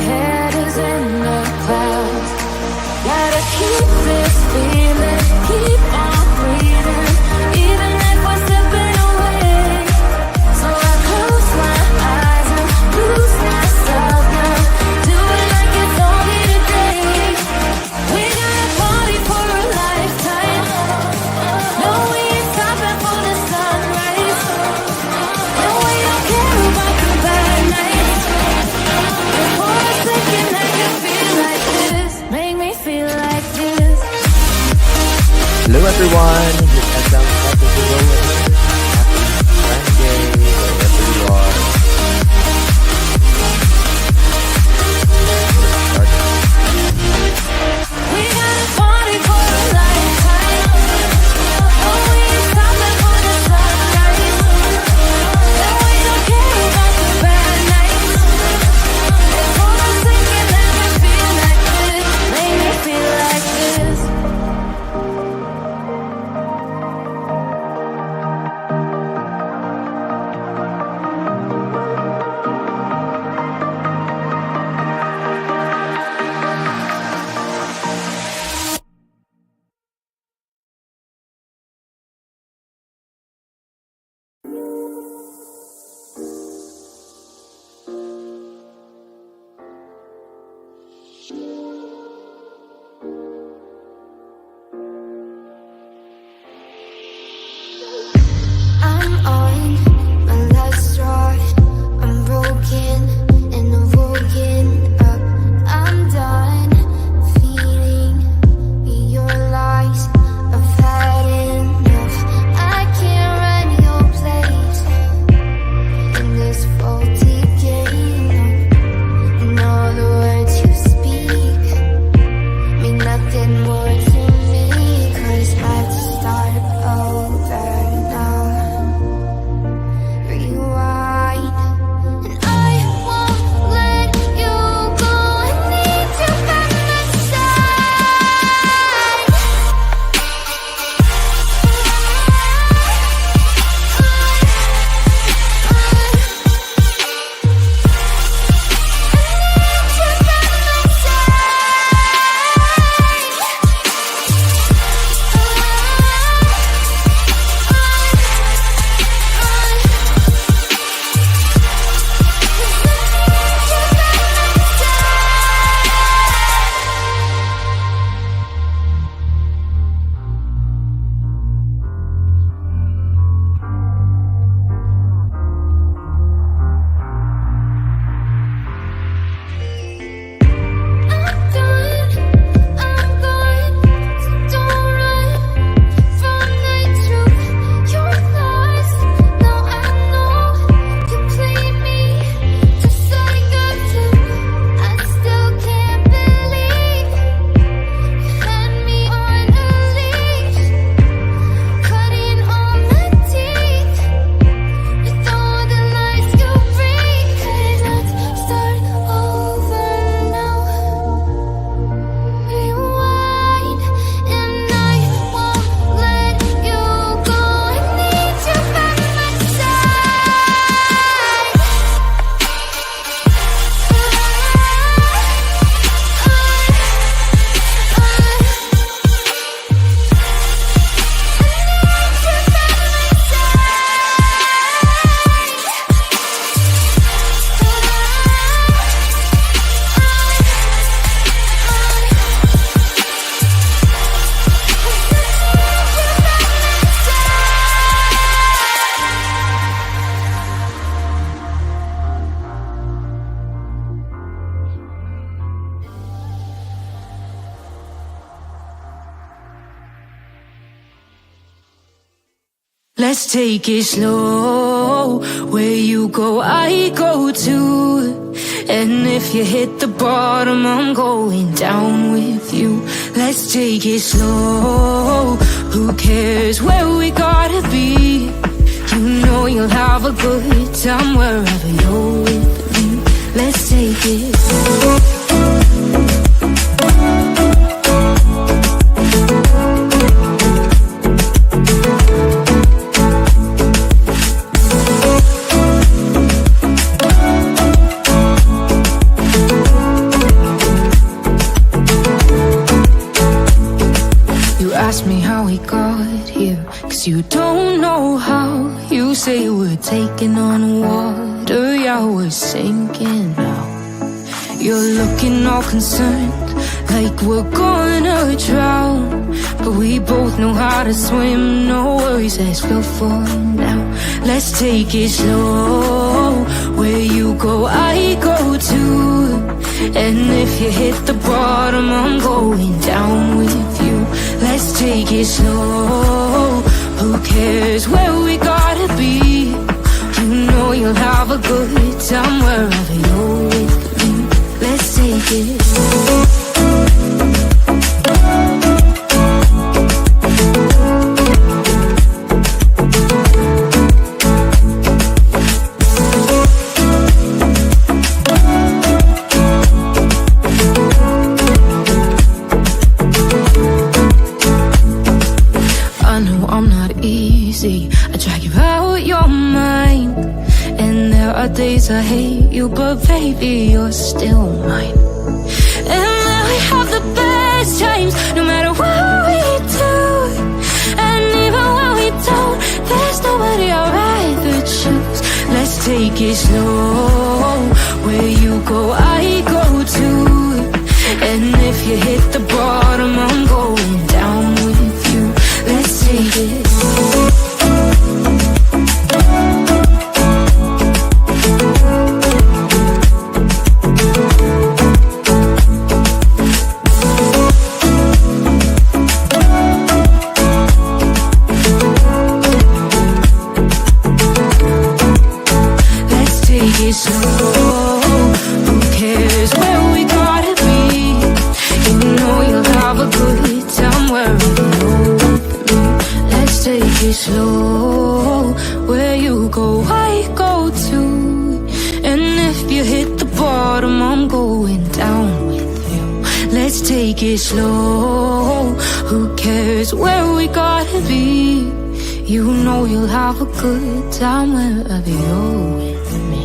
head is in the clouds. Gotta keep this feeling, keep on breathing, even if we're slipping away. So I close my eyes and lose myself now. Do it like it's only today. We got a party for a lifetime. No, we ain't stopping for the sunrise. No, we don't care about the bad nights. Before I thinking that you feel like this, make me feel like this. Hello everyone, this is Adam Happy Friday, wherever you are. We got a party for a lifetime. No, we ain't stopping for the sunrise. No, we don't care about the bad nights. Before I thinking that you feel like this, make me feel like this. I'm on my last straw. I'm broken and I'm woken up. I'm done feeding your lies. I've had enough. I can't run your place in this faulty game. And all the words you speak mean nothing more to me. 'Cause I'd start over now. Rewind, and I won't let you go. I need you by my side. I'm gone, so don't run from the truth. You're lost, now I know you played me just like I do. I still can't believe you had me on a leash, cutting all my teeth with all the lies you bring. 'Cause let's start over now. Rewind, and I won't let you go. I need you by my side. Let's take it slow. Where you go, I go too. And if you hit the bottom, I'm going down with you. Let's take it slow. Who cares where we gotta be? You know you'll have a good time wherever you're with me. Let's take it slow. 'Cause you don't know how. You say we're taking on water, yeah, we're sinking now. You're looking all concerned, like we're gonna drown. But we both know how to swim, no worries as we'll fall now. Let's take it slow, where you go, I go too. And if you hit the bottom, I'm going down with you. Let's take it slow, who cares where we gotta be? You know you'll have a good time wherever you're with me. Let's take it slow. I drag you out your mind, and there are days I hate you, but baby, you're still mine. And then we have the best times, no matter what we do. And even when we don't, there's nobody I'd rather choose. Let's take it slow, where you go, I go too. And if you hit the bottom, I'm going down with you. Let's take it slow. Slow, who cares where we gotta be? You know you'll have a good time wherever you're with me. Let's take it slow, where you go, I go too. And if you hit the bottom, I'm going down with you. Let's take it slow, who cares where we gotta be? You know you'll have a good time wherever you're with me.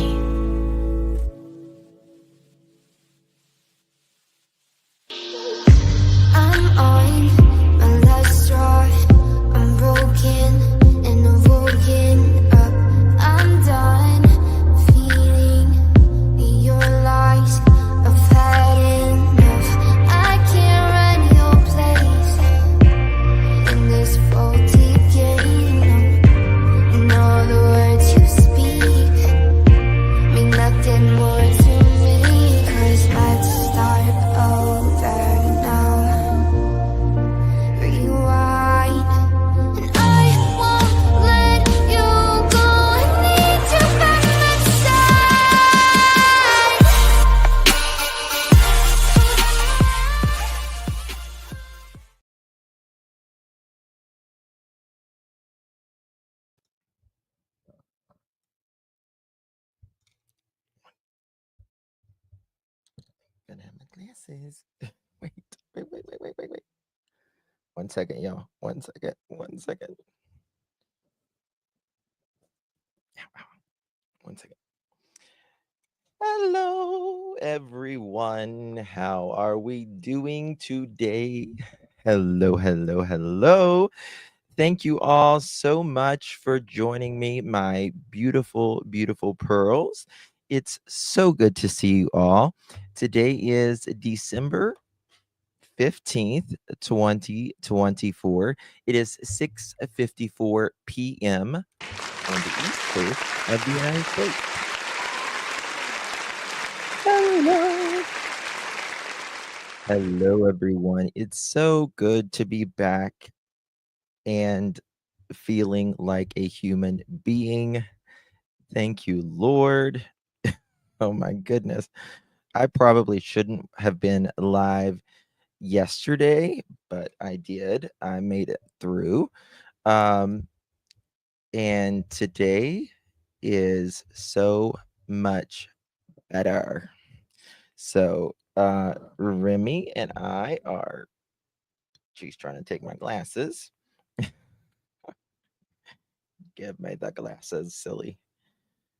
Gonna have my glasses. Wait. 1 second, y'all. 1 second. 1 second. Ow. 1 second. Hello, everyone. How are we doing today? Hello. Thank you all so much for joining me, my beautiful pearls. It's so good to see you all. Today is December 15th, 2024. It is 6:54 p.m. on the East Coast of the United States. Hello, everyone. It's so good to be back and feeling like a human being. Thank you, Lord. Oh my goodness. I probably shouldn't have been live yesterday, but I did. I made it through. And today is so much better. So, Remy and I are, she's trying to take my glasses. Give me the glasses, silly.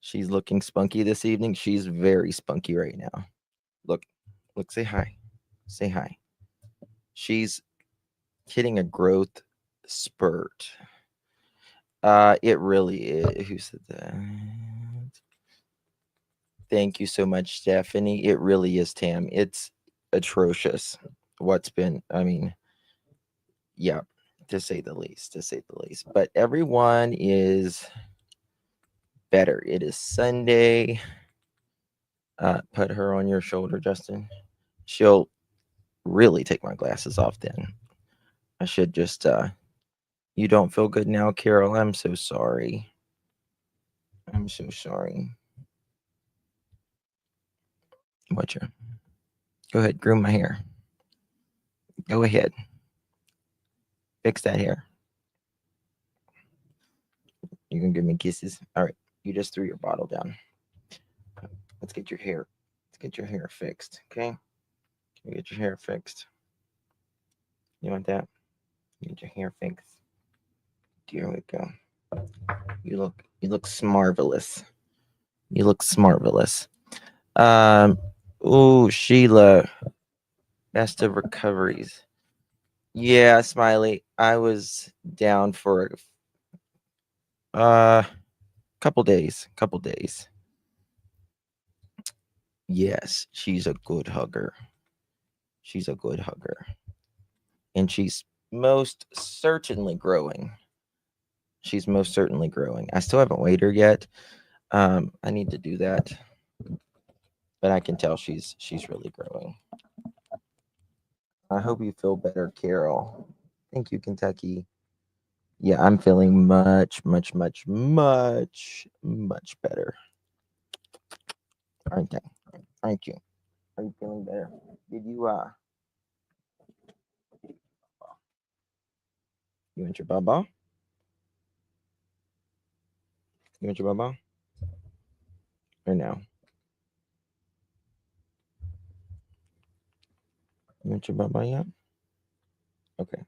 She's looking spunky this evening. She's very spunky right now. Look, say hi. Say hi. She's hitting a growth spurt. It really is. Who said that? Thank you so much, Stephanie. It really is, Tam. It's atrocious. What's been, I mean, yeah, to say the least, to say the least. But everyone is better. It is Sunday. Put her on your shoulder, Justin. She'll really take my glasses off then. I should just, you don't feel good now, Carol? I'm so sorry. I'm so sorry. Watch her. Go ahead, groom my hair. Go ahead. Fix that hair. You can give me kisses. All right. You just threw your bottle down. Let's get your hair. Let's get your hair fixed. Okay. Can you get your hair fixed? You want that? Get your hair fixed. Here we go. You look smarvelous. You look smarvelous. Oh, Sheila. Best of recoveries. Yeah, Smiley. I was down for a couple days. Couple days. Yes, she's a good hugger. She's a good hugger. And she's most certainly growing. She's most certainly growing. I still haven't weighed her yet. I need to do that. But I can tell she's really growing. I hope you feel better, Carol. Thank you, Kentucky. Yeah, I'm feeling much better. Aren't I? Aren't you? Are you feeling better? Did you you want your baba? You want your baba? Or no? You want your baba yet? Okay.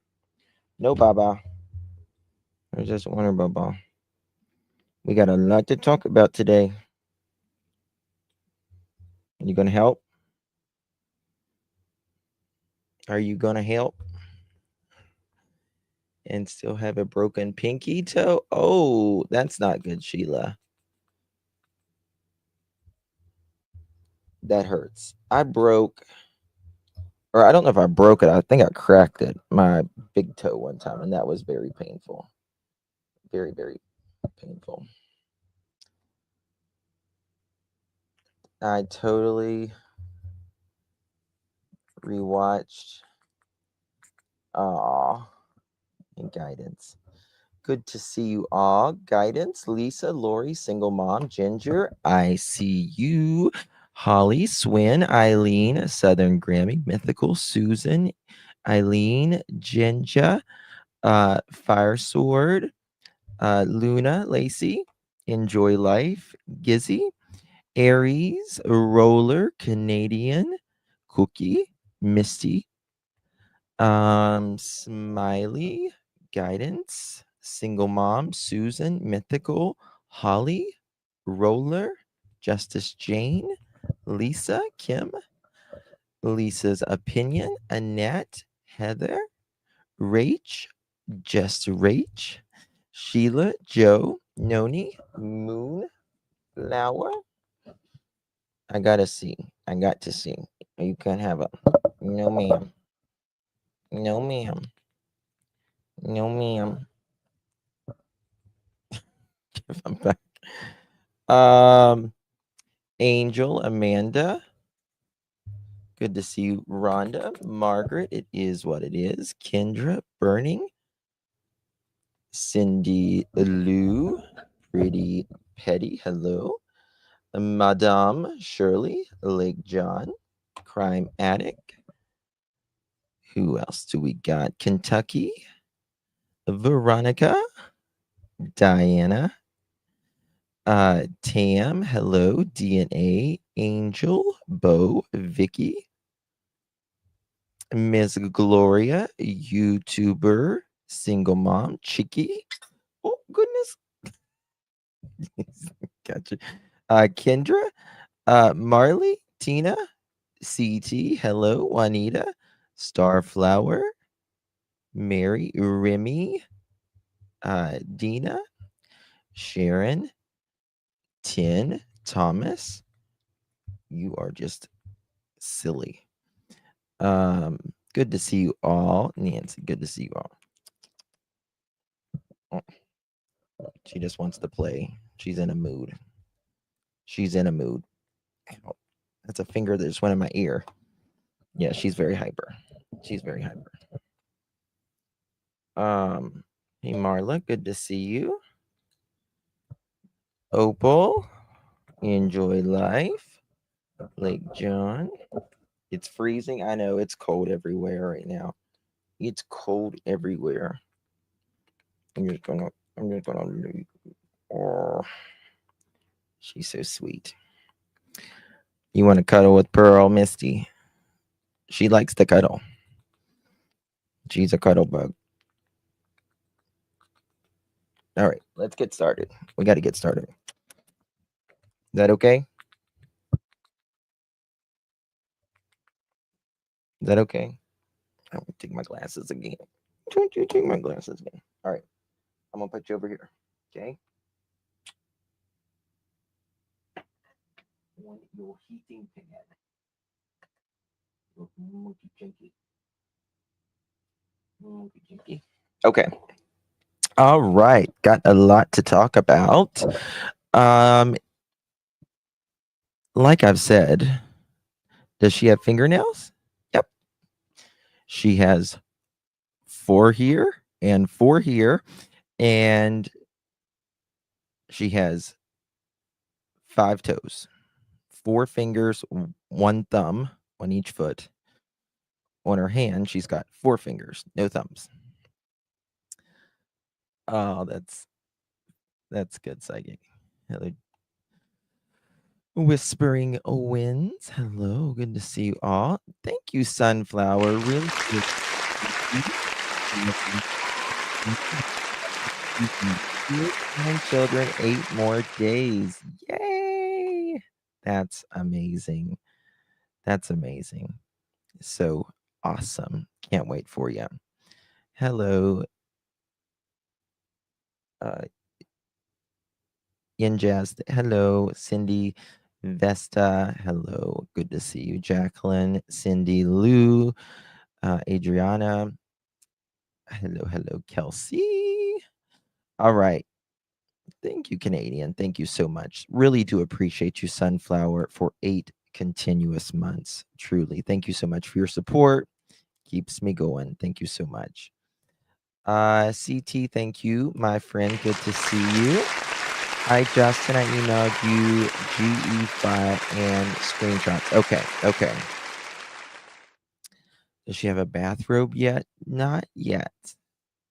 No baba. I just want her baba. We got a lot to talk about today. You gonna help? Are you gonna help? And still have a broken pinky toe? Oh, that's not good, Sheila. That hurts. I broke, or I don't know if I broke it. I think I cracked it, my big toe one time, and that was very painful. Very painful. I totally rewatched. Aw, and guidance. Good to see you all. Guidance, Lisa, Lori, single mom, Ginger, I see you. Holly, Swin, Eileen, Southern Grammy, Mythical, Susan, Eileen, Jinja, Fire Sword, Luna, Lacey, Enjoy Life, Gizzy, Aries, Roller, Canadian, Cookie, Misty, Smiley, Guidance, Single Mom, Susan, Mythical, Holly, Roller, Justice Jane, Lisa, Kim, Lisa's Opinion, Annette, Heather, Rach, Just Rach, Sheila, Joe, Noni, Moon, Flower. I gotta see. I got to see. You can have a no, ma'am. No, ma'am. No, ma'am. I'm back. Angel, Amanda. Good to see you, Rhonda. Margaret, it is what it is. Kendra, Burning. Cindy Lou, Pretty Petty, hello. Madame Shirley, Lake John, Crime Addict. Who else do we got? Kentucky, Veronica, Diana, Tam, hello, DNA, Angel, Bo, Vicky, Miss Gloria, YouTuber, single mom, Chicky. Oh, goodness. Gotcha. Kendra, Marley, Tina, CT, hello, Juanita, Starflower, Mary, Remy, Dina, Sharon, Tin, Thomas. You are just silly. Good to see you all. Nancy, good to see you all. Oh, she just wants to play. She's in a mood. She's in a mood. Ow. That's a finger that just went in my ear. Yeah, she's very hyper. She's very hyper. Hey Marla, good to see you. Opal, enjoy life. Lake John. It's freezing. I know it's cold everywhere right now. It's cold everywhere. I'm just gonna leave. Oh, she's so sweet. You want to cuddle with Pearl, Misty? She likes to cuddle. She's a cuddle bug. All right, let's get started. We got to get started. Is that okay? Is that okay? I'm gonna take my glasses again. Don't you take my glasses again? All right, I'm gonna put you over here. Okay. On your heating pad. Okay. All right. Got a lot to talk about. Um, like I've said, does she have fingernails? Yep. She has 4 here and 4 here, and she has 5 toes. 4 fingers, 1 thumb on each foot. On her hand, she's got 4 fingers, no thumbs. Oh, that's good psychic. Hello. Whispering Winds. Hello, good to see you all. Thank you, Sunflower. Really good. My children 8 more days. Yay! That's amazing. That's amazing. So awesome. Can't wait for you. Hello, uh, Jazz. Hello, Cindy, Vesta. Hello, good to see you, Jacqueline, Cindy, Lou, Adriana. Hello, Kelsey. All right. Thank you, Canadian. Thank you so much. Really do appreciate you, Sunflower, for 8 continuous months. Truly. Thank you so much for your support. Keeps me going. Thank you so much. CT, thank you, my friend. Good to see you. Hi, Justin. I emailed you GE file and screenshots. Okay. Does she have a bathrobe yet? Not yet.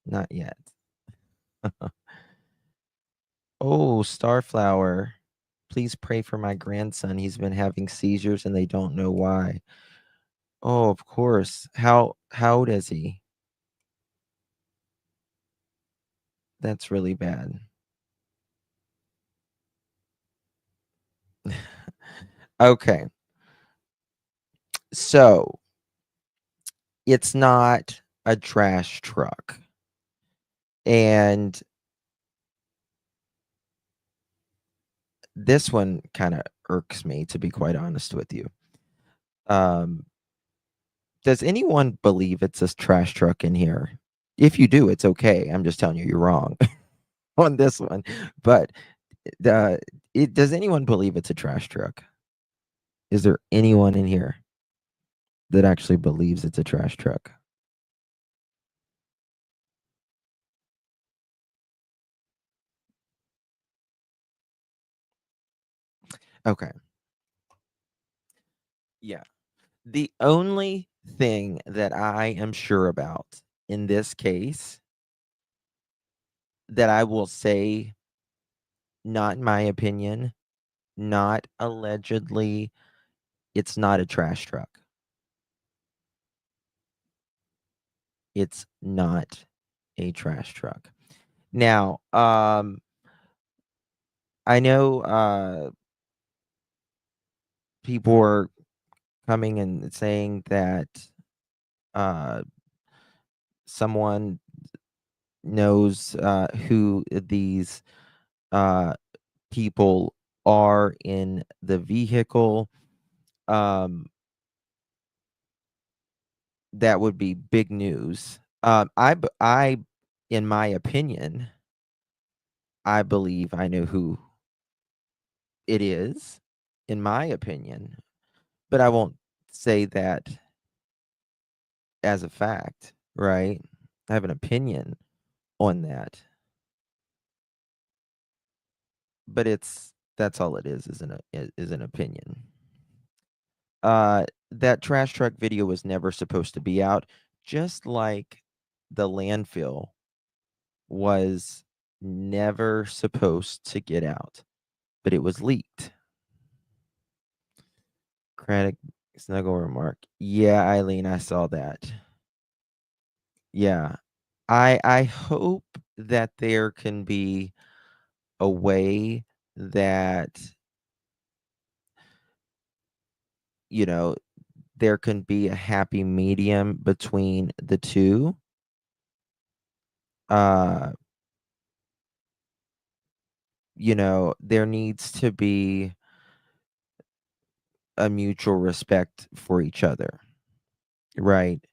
Not yet. Oh, Starflower. Please pray for my grandson. He's been having seizures and they don't know why. Oh, of course. How old is he? That's really bad. Okay. So, it's not a trash truck. And this one kind of irks me, to be quite honest with you. Does anyone believe it's a trash truck in here? If you do, it's okay. I'm just telling you, you're wrong on this one. But does anyone believe it's a trash truck? Is there anyone in here that actually believes it's a trash truck? Okay. Yeah. The only thing that I am sure about in this case that I will say, not my opinion, not allegedly, it's not a trash truck. It's not a trash truck. Now, I know people are coming and saying that uh, someone knows who these uh, people are in the vehicle, um, that would be big news. In my opinion, I believe I know who it is, in my opinion, but I won't say that as a fact, right? I have an opinion on that, but that's all it is an opinion. That trash truck video was never supposed to be out, just like the landfill was never supposed to get out, but it was leaked. Craddock snuggle remark. Yeah, Eileen, I saw that. Yeah. I hope that there can be a way that, you know, there can be a happy medium between the two. Uh, there needs to be a mutual respect for each other, right?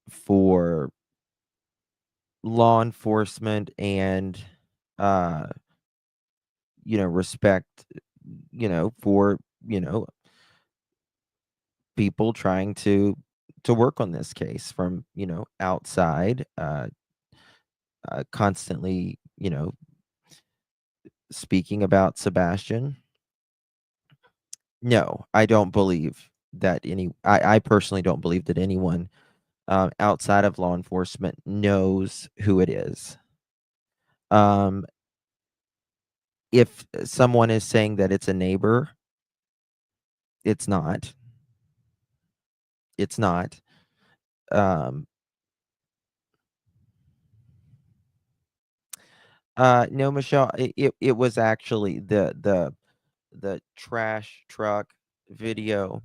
For law enforcement and uh respect, for, people trying to work on this case from, outside, constantly, speaking about Sebastian. No, I don't believe that I personally don't believe that anyone outside of law enforcement knows who it is. Um, if someone is saying that it's a neighbor, it's not. It's not. Um, no, Michelle, it was actually the trash truck video,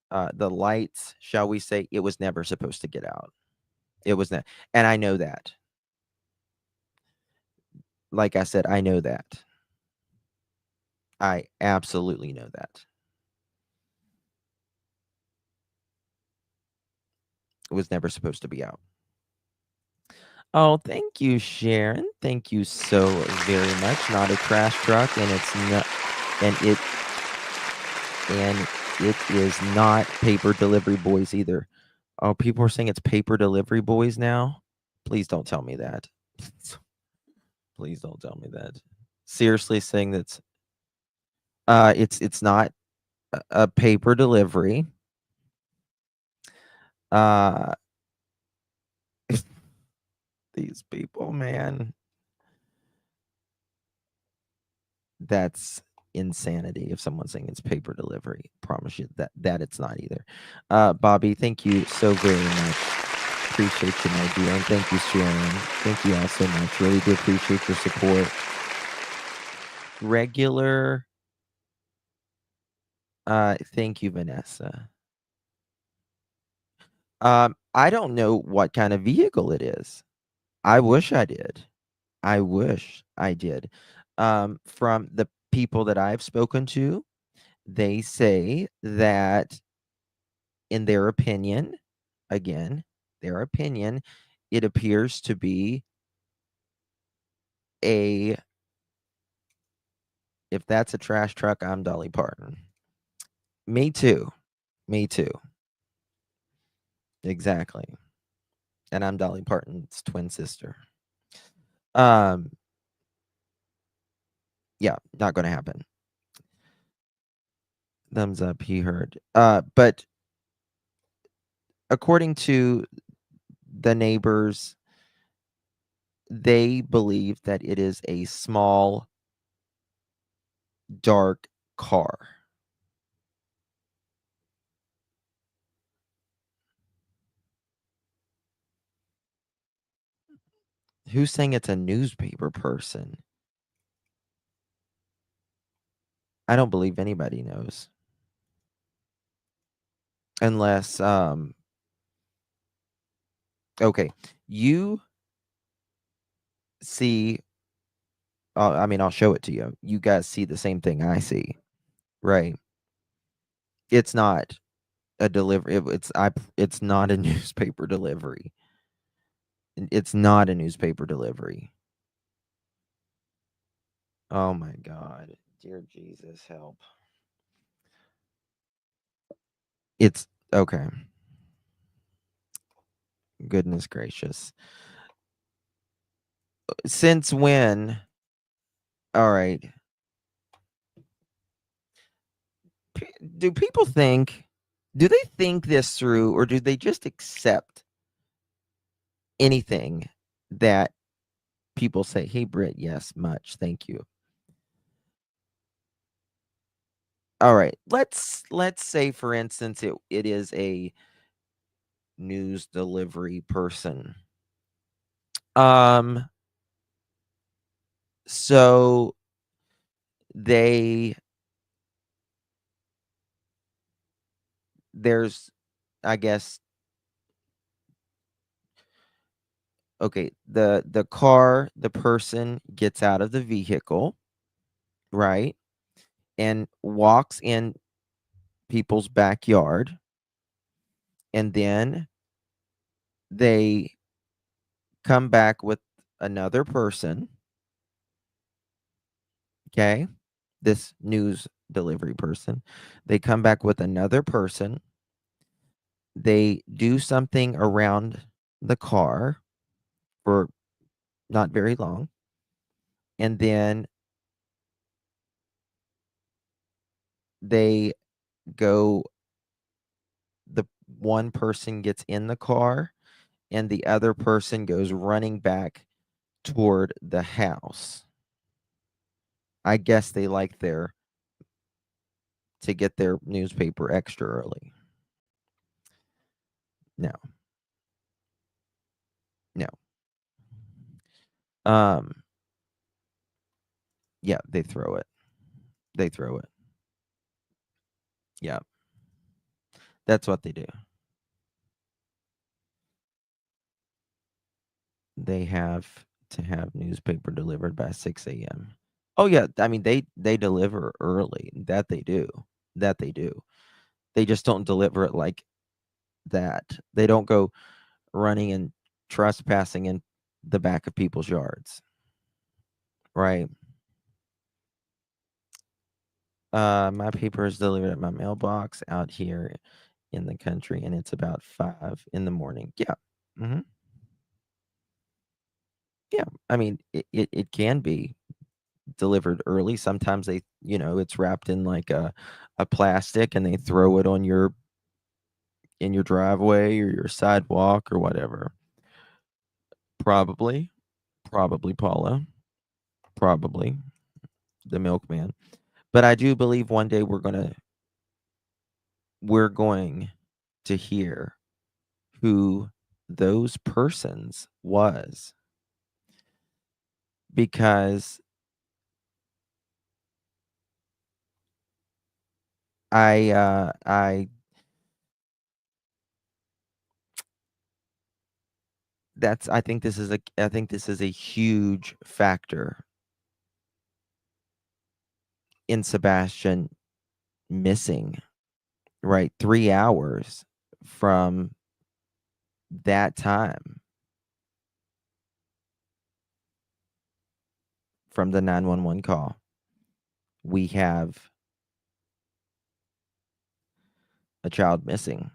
the lights, shall we say, it was never supposed to get out. It was not, and I know that. Like I said, I know that. I absolutely know that. It was never supposed to be out. Oh, thank you, Sharon. Thank you so very much. Not a trash truck, and it's not, and it is not paper delivery boys either. Oh, people are saying it's paper delivery boys now. Please don't tell me that. Please don't tell me that. Seriously, saying that's it's not a paper delivery. Uh, these people, man, that's insanity. If someone's saying it's paper delivery, promise you that it's not either. Bobby, thank you so very much. Appreciate you, my dear, and thank you, Sharon. Thank you all so much. Really do appreciate your support. Regular. Thank you, Vanessa. I don't know what kind of vehicle it is. I wish I did. I wish I did. From the people that I've spoken to, they say that, in their opinion, again, their opinion, it appears to be a, if that's a trash truck, I'm Dolly Parton. Me too. Me too. Exactly. And I'm Dolly Parton's twin sister. Um, yeah, not going to happen. Thumbs up, he heard. But according to the neighbors, they believe that it is a small, dark car. Who's saying it's a newspaper person? I don't believe anybody knows. Unless, okay, you see I mean, I'll show it to you. You guys see the same thing I see, right? It's not a delivery. It's not a newspaper delivery. It's not a newspaper delivery. Oh my God, dear Jesus, help! It's okay. Goodness gracious. Since when? All right. Do people think? Do they think this through, or do they just accept anything that people say? Hey, Britt, yes, much, thank you. All right, let's say, for instance, it is a news delivery person. Um, so they there's, I guess, okay, the car, the person gets out of the vehicle, right, and walks in people's backyard, and then they come back with another person, okay? This news delivery person. They come back with another person. They do something around the car for not very long. And then they go, the one person gets in the car and the other person goes running back toward the house. I guess they like to get their newspaper extra early. No, no. Um, yeah, they throw it. They throw it. Yeah, that's what they do. They have to have newspaper delivered by 6 a.m. Oh yeah, I mean they deliver early. That they do. That they do. They just don't deliver it like that. They don't go running and trespassing in the back of people's yards. Right. My paper is delivered at my mailbox out here in the country, and it's about 5 in the morning. Yeah. Hmm. Yeah. I mean, it can be delivered early. Sometimes they, it's wrapped in like a plastic and they throw it on in your driveway or your sidewalk or whatever. Probably, probably Paula, probably the milkman. But I do believe one day we're going to hear who those persons was, because I that's I think this is a huge factor in Sebastian missing, right? 3 hours from that time, from the 911 call. We have a child missing.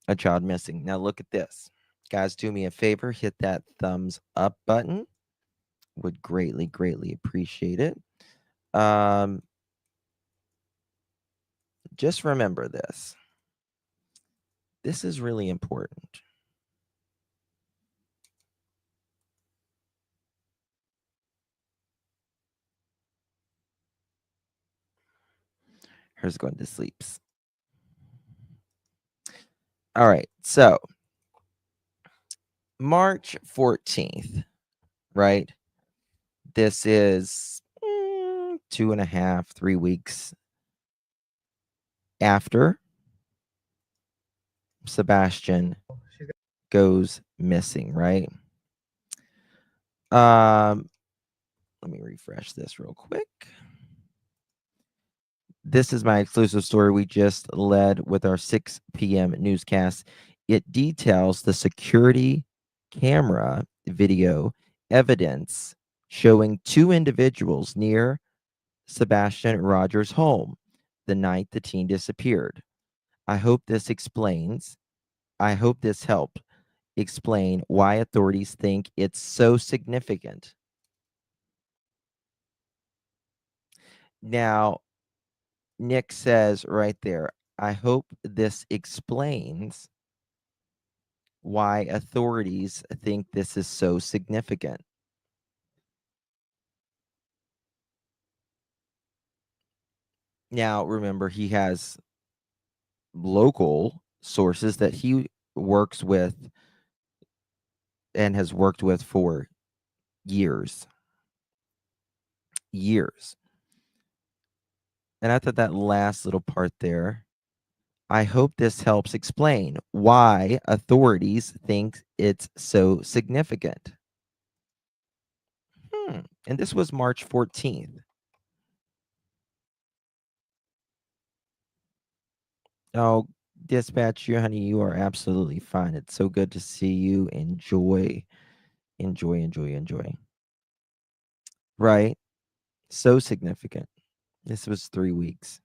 A child missing. Now look at this. Guys, do me a favor, hit that thumbs up button. Would greatly, greatly appreciate it. Um, just remember this. This is really important. Her's going to sleep. All right. So March 14th, right? This is 2.5, 3 weeks after Sebastian goes missing, right? Let me refresh this real quick. This is my exclusive story we just led with our 6 p.m. newscast. It details the security camera video evidence showing 2 individuals near Sebastian Rogers' home the night the teen disappeared. I hope this helped explain why authorities think it's so significant. Now, Nick says right there, I hope this explains why authorities think this is so significant. Now, remember, he has local sources that he works with and has worked with for years. And I thought that last little part there, I hope this helps explain why authorities think it's so significant. And this was March 14th. Oh, dispatch, you honey, you are absolutely fine. It's so good to see you. Enjoy. Right? So significant. This was 3 weeks.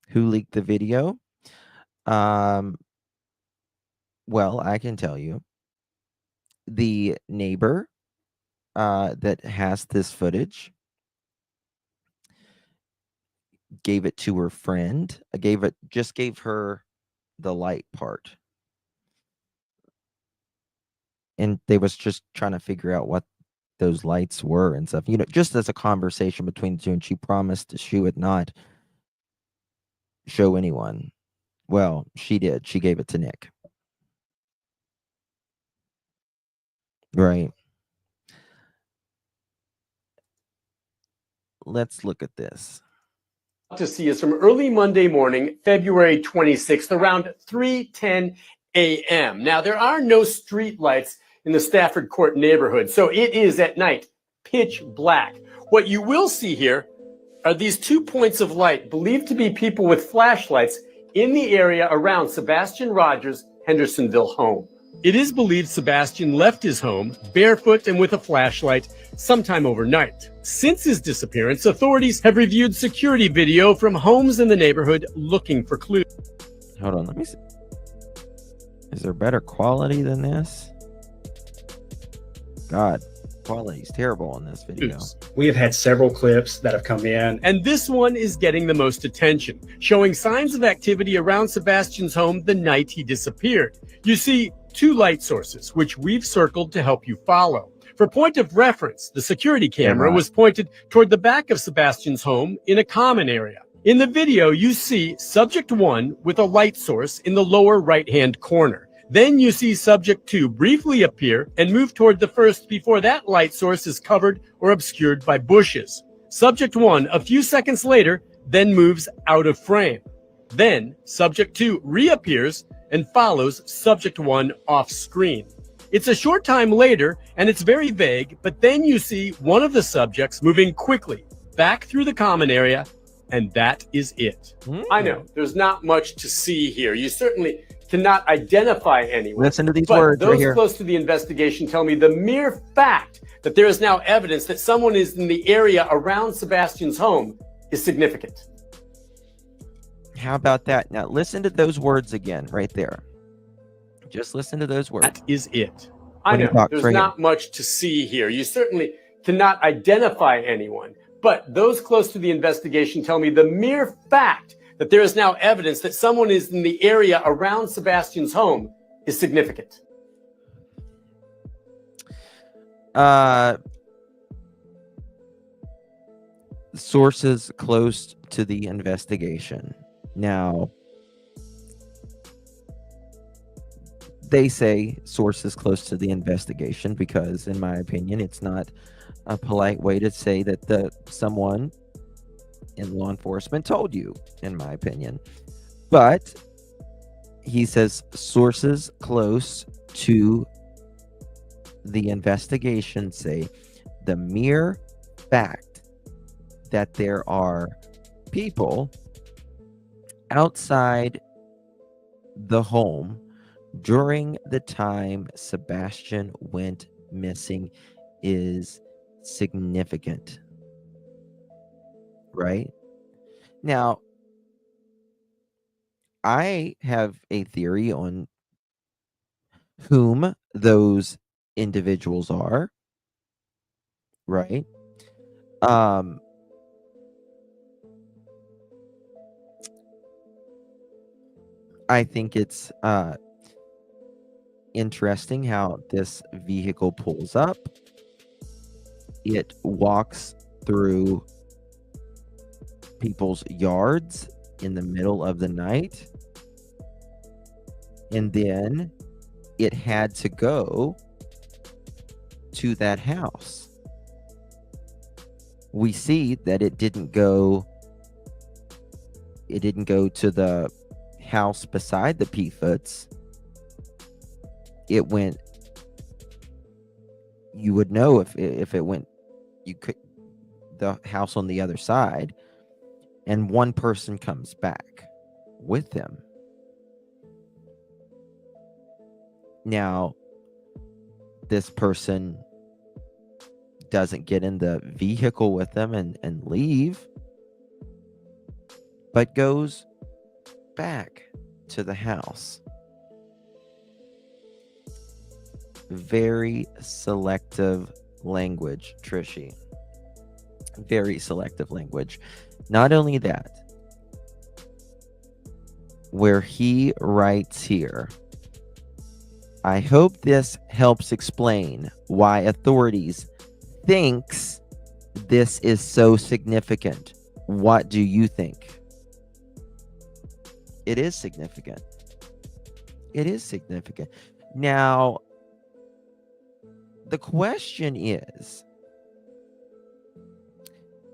Who leaked the video? Well, I can tell you. The neighbor that has this footage gave it to her friend. Gave her the light part. And they was just trying to figure out what those lights were and stuff, just as a conversation between the two, and she promised she would not show anyone. Well, she did. She gave it to Nick. Right. Let's look at this. To see is from early Monday morning, February 26th, around 3:10 a.m. Now, there are no street lights in the Stafford Court neighborhood, so it is at night, pitch black. What you will see here are these 2 points of light believed to be people with flashlights in the area around Sebastian Rogers' Hendersonville home. It is believed Sebastian left his home barefoot and with a flashlight sometime overnight. Since his disappearance, authorities have reviewed security video from homes in the neighborhood looking for clues. Hold on, let me see. Is there better quality than this? God, quality is terrible on this video. We have had several clips that have come in. And this one is getting the most attention, showing signs of activity around Sebastian's home the night he disappeared. You see 2 light sources, which we've circled to help you follow. For point of reference, the security camera was pointed toward the back of Sebastian's home in a common area. In the video, you see subject 1 with a light source in the lower right-hand corner. Then you see subject 2 briefly appear and move toward the first before that light source is covered or obscured by bushes. Subject 1, a few seconds later, then moves out of frame. Then subject 2 reappears and follows subject 1 off screen. It's a short time later and it's very vague, but then you see one of the subjects moving quickly back through the common area, and that is it. I know there's not much to see here. You certainly cannot identify anyone. Listen to these words right here. Those close to the investigation tell me the mere fact that there is now evidence that someone is in the area around Sebastian's home is significant. How about that? Now listen to those words again right there. Just listen to those words. That is it. I know there's not much to see here. You certainly cannot identify anyone, but those close to the investigation tell me the mere fact that there is now evidence that someone is in the area around Sebastian's home is significant. Sources close to the investigation. Now, they say sources close to the investigation because, in my opinion, it's not a polite way to say that someone in law enforcement told you, in my opinion. But he says sources close to the investigations say the mere fact that there are people outside the home during the time Sebastian went missing is significant, right? Now, I have a theory on whom those individuals are, right? Um, I think it's interesting how this vehicle pulls up. It walks through people's yards in the middle of the night. And then it had to go to that house. We see that it didn't go to the house beside the P-Foots. It went, you would know if it went, you could, the house on the other side, and one person comes back with them. Now, this person doesn't get in the vehicle with them and leave, but goes back to the house. Very selective language, Trishy. Very selective language. Not only that, where he writes here, I hope this helps explain why authorities thinks this is so significant. What do you think? It is significant. It is significant. Now, the question is,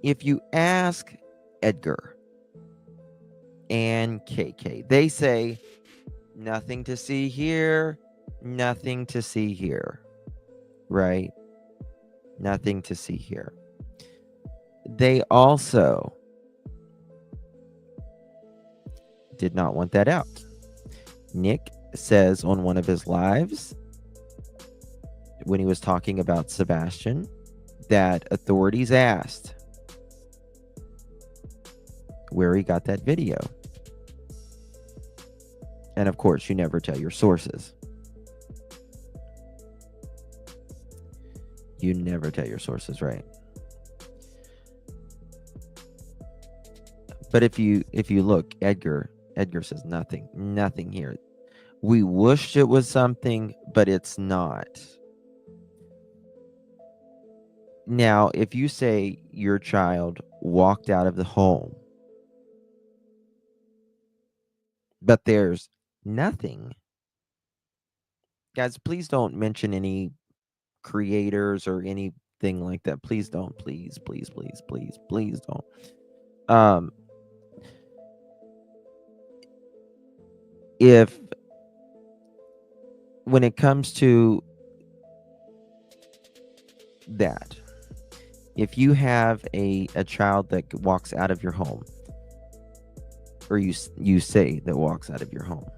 if you ask Edgar and KK, they say, nothing to see here, nothing to see here, right? Nothing to see here. They also did not want that out. Nick says on one of his lives, when he was talking about Sebastian, that authorities asked where he got that video. And of course, you never tell your sources. You never tell your sources, right? But if you look, Edgar says nothing here. We wished it was something, but it's not. Now, if you say your child walked out of the home, but there's nothing, guys, please don't mention any creators or anything like that. Please don't. Please don't. If when it comes to that, if you have a child that walks out of your home, or you say that walks out of your home,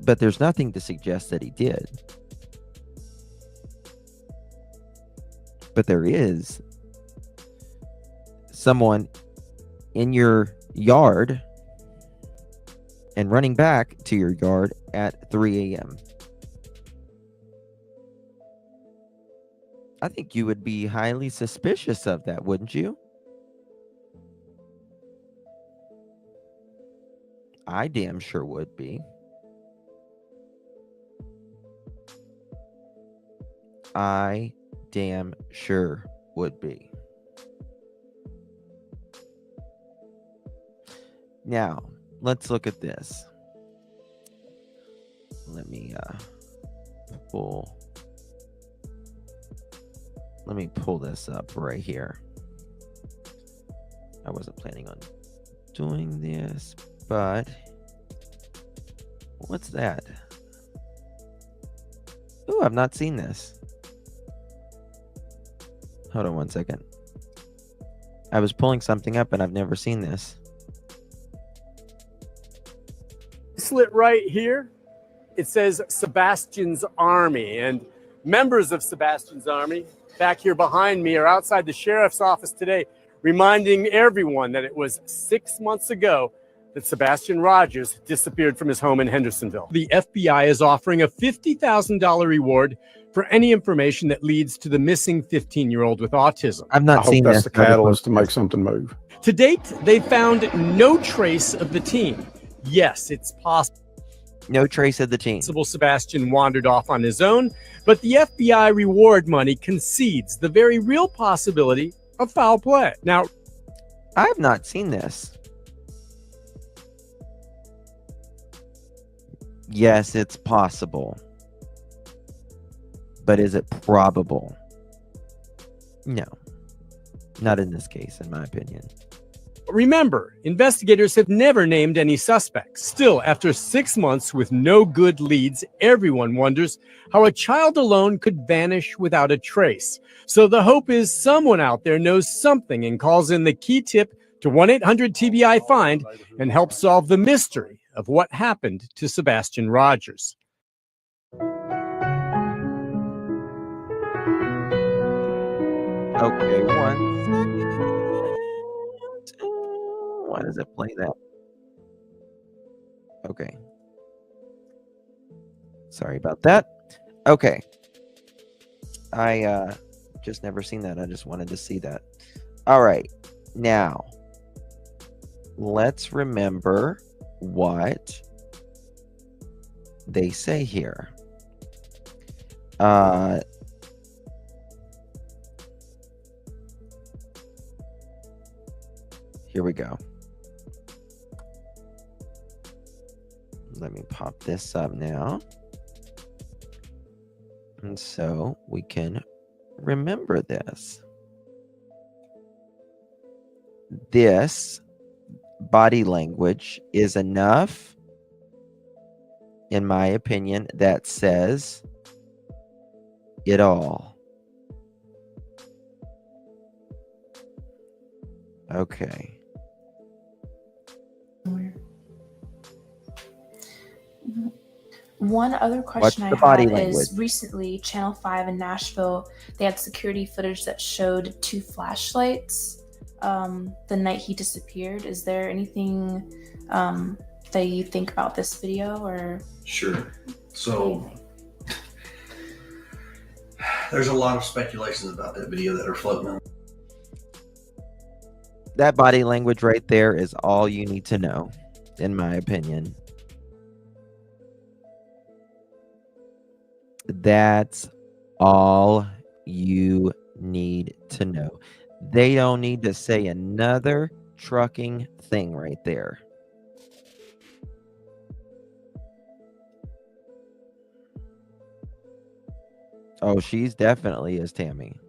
but there's nothing to suggest that he did, but there is someone in your yard and running back to your yard at 3 a.m. I think you would be highly suspicious of that, wouldn't you? I damn sure would be. I damn sure would be. Now, let's look at this. Let me pull this up right here. I wasn't planning on doing this, but what's that? Ooh, I've not seen this. Hold on one second. I was pulling something up and I've never seen this. Slit right here, it says Sebastian's Army, and members of Sebastian's Army back here behind me are outside the sheriff's office today, reminding everyone that it was 6 months ago that Sebastian Rogers disappeared from his home in Hendersonville. The FBI is offering a $50,000 reward for any information that leads to the missing 15-year-old with autism. I've I not hope seen that's this. the catalyst to make something move. To date, they found no trace of the teen. Yes, it's possible No trace of the teen. Sebastian wandered off on his own, but the FBI reward money concedes the very real possibility of foul play. Now, I have not seen this. Yes, it's possible. But is it probable? No. Not in this case, in my opinion. remember, investigators have never named any suspects. Still, after 6 months with no good leads, everyone wonders how a child alone could vanish without a trace. So the hope is someone out there knows something and calls in the key tip to 1-800-TBI-FIND and helps solve the mystery of what happened to Sebastian Rogers. Okay, one second. Why does it play that? Okay. Sorry about that. Okay. I just never seen that. I just wanted to see that. All right. Now, let's remember what they say here. Here we go. Let me pop this up now. And so we can remember this. This body language is enough, in my opinion, that says it all. Okay. One other question I body have is language? recently Channel 5 in Nashville, they had security footage that showed 2 flashlights the night he disappeared. Is there anything that you think about this video or? Sure. So there's a lot of speculations about that video that are floating around. That body language right there is all you need to know, in my opinion. That's all you need to know. They don't need to say another trucking thing right there. Oh, she's definitely is Tammy.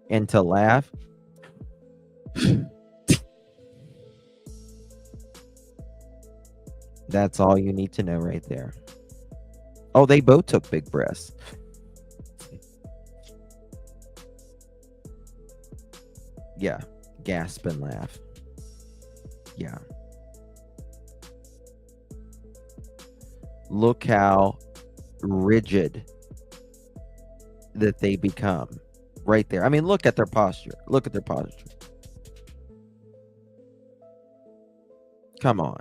And to laugh. That's all you need to know right there. Oh, they both took big breaths. Yeah, gasp and laugh. Yeah. Look how rigid that they become right there. I mean, look at their posture. Look at their posture. Come on.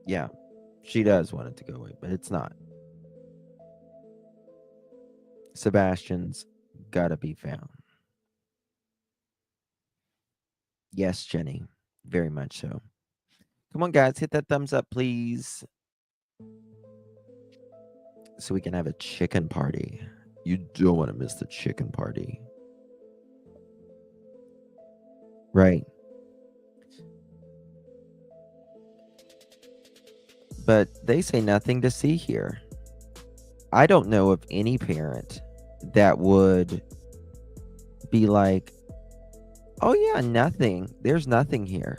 Yeah, she does want it to go away, but it's not. Sebastian's gotta be found. Yes, Jenny, very much so. Come on, guys, hit that thumbs up, please. So we can have a chicken party. You don't want to miss the chicken party. Right. But they say nothing to see here. I don't know of any parent that would be like, oh yeah, nothing. There's nothing here.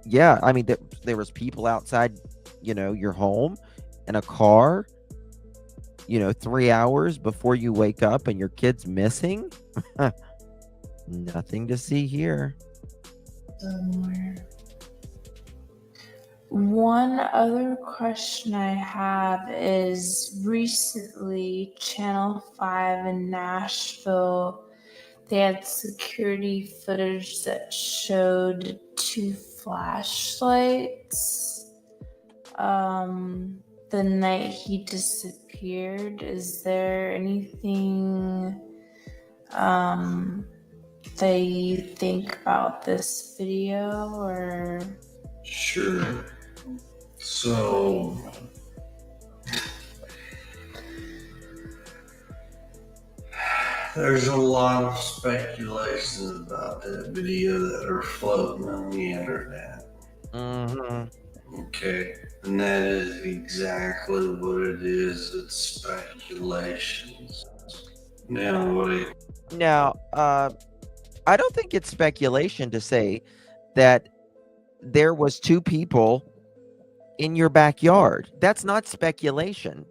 Yeah, I mean, there was people outside, your home in a car, 3 hours before you wake up and your kid's missing. Nothing to see here. Somewhere. One other question I have is recently Channel 5 in Nashville, they had security footage that showed two flashlights the night he disappeared. Is there anything that you think about this video, or Sure. So, there's a lot of speculations about that video that are floating on the internet. Mm-hmm. Okay. And that is exactly what it is. It's speculations. Now, what do you Now, I don't think it's speculation to say that there was two people in your backyard. That's not speculation.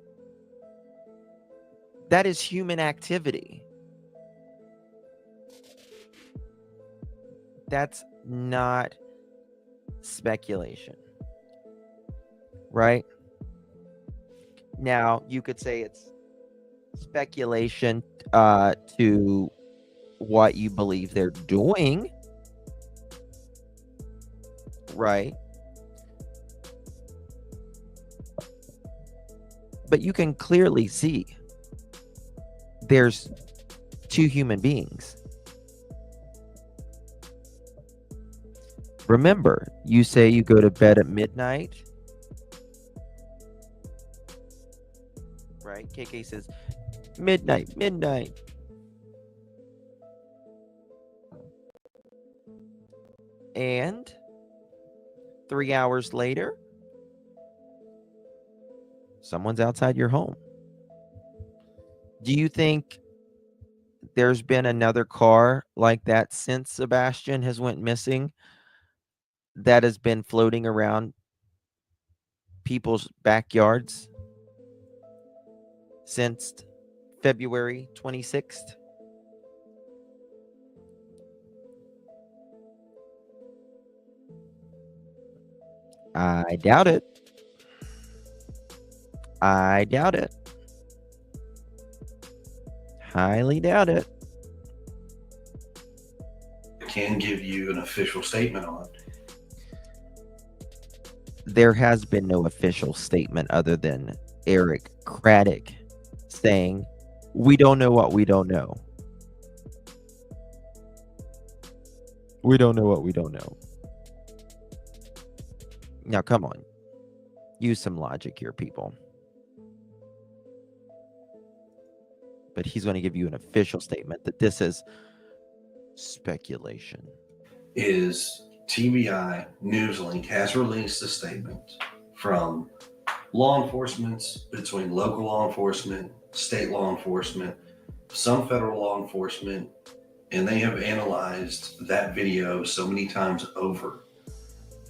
That is human activity. That's not speculation. Right? Now, you could say it's speculation to what you believe they're doing. Right? But you can clearly see there's two human beings. Remember, you say you go to bed at midnight. Right? KK says, midnight. And 3 hours later, someone's outside your home. Do you think there's been another car like that since Sebastian has went missing that has been floating around people's backyards since February 26th? I doubt it. I doubt it. Highly doubt it. can give you an official statement on? There has been no official statement other than Eric Craddock saying, "We don't know what we don't know. We don't know what we don't know." Now, come on. Use some logic here, people. But he's going to give you an official statement that this is speculation. Is TBI Newslink has released a statement from law enforcement, between local law enforcement, state law enforcement, some federal law enforcement, and they have analyzed that video so many times over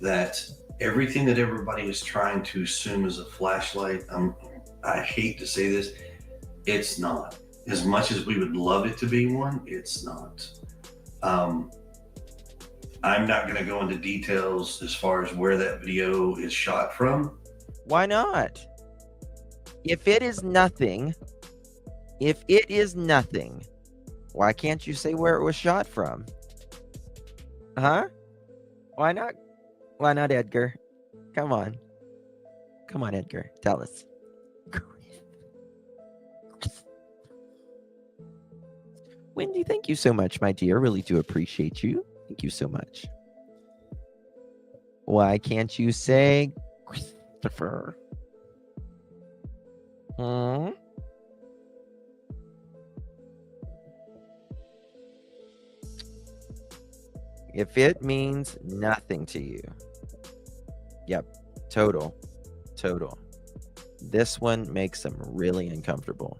that everything that everybody is trying to assume is a flashlight, I hate to say this, it's not. As much as we would love it to be one, it's not. I'm not going to go into details as far as where that video is shot from. Why not? If it is nothing, why can't you say where it was shot from? Huh? Why not? Why not, Edgar? Come on. Come on, Edgar. Tell us. Wendy, thank you so much, my dear. Really do appreciate you. Thank you so much. Why can't you say Christopher? If it means nothing to you. Yep. Total. This one makes them really uncomfortable.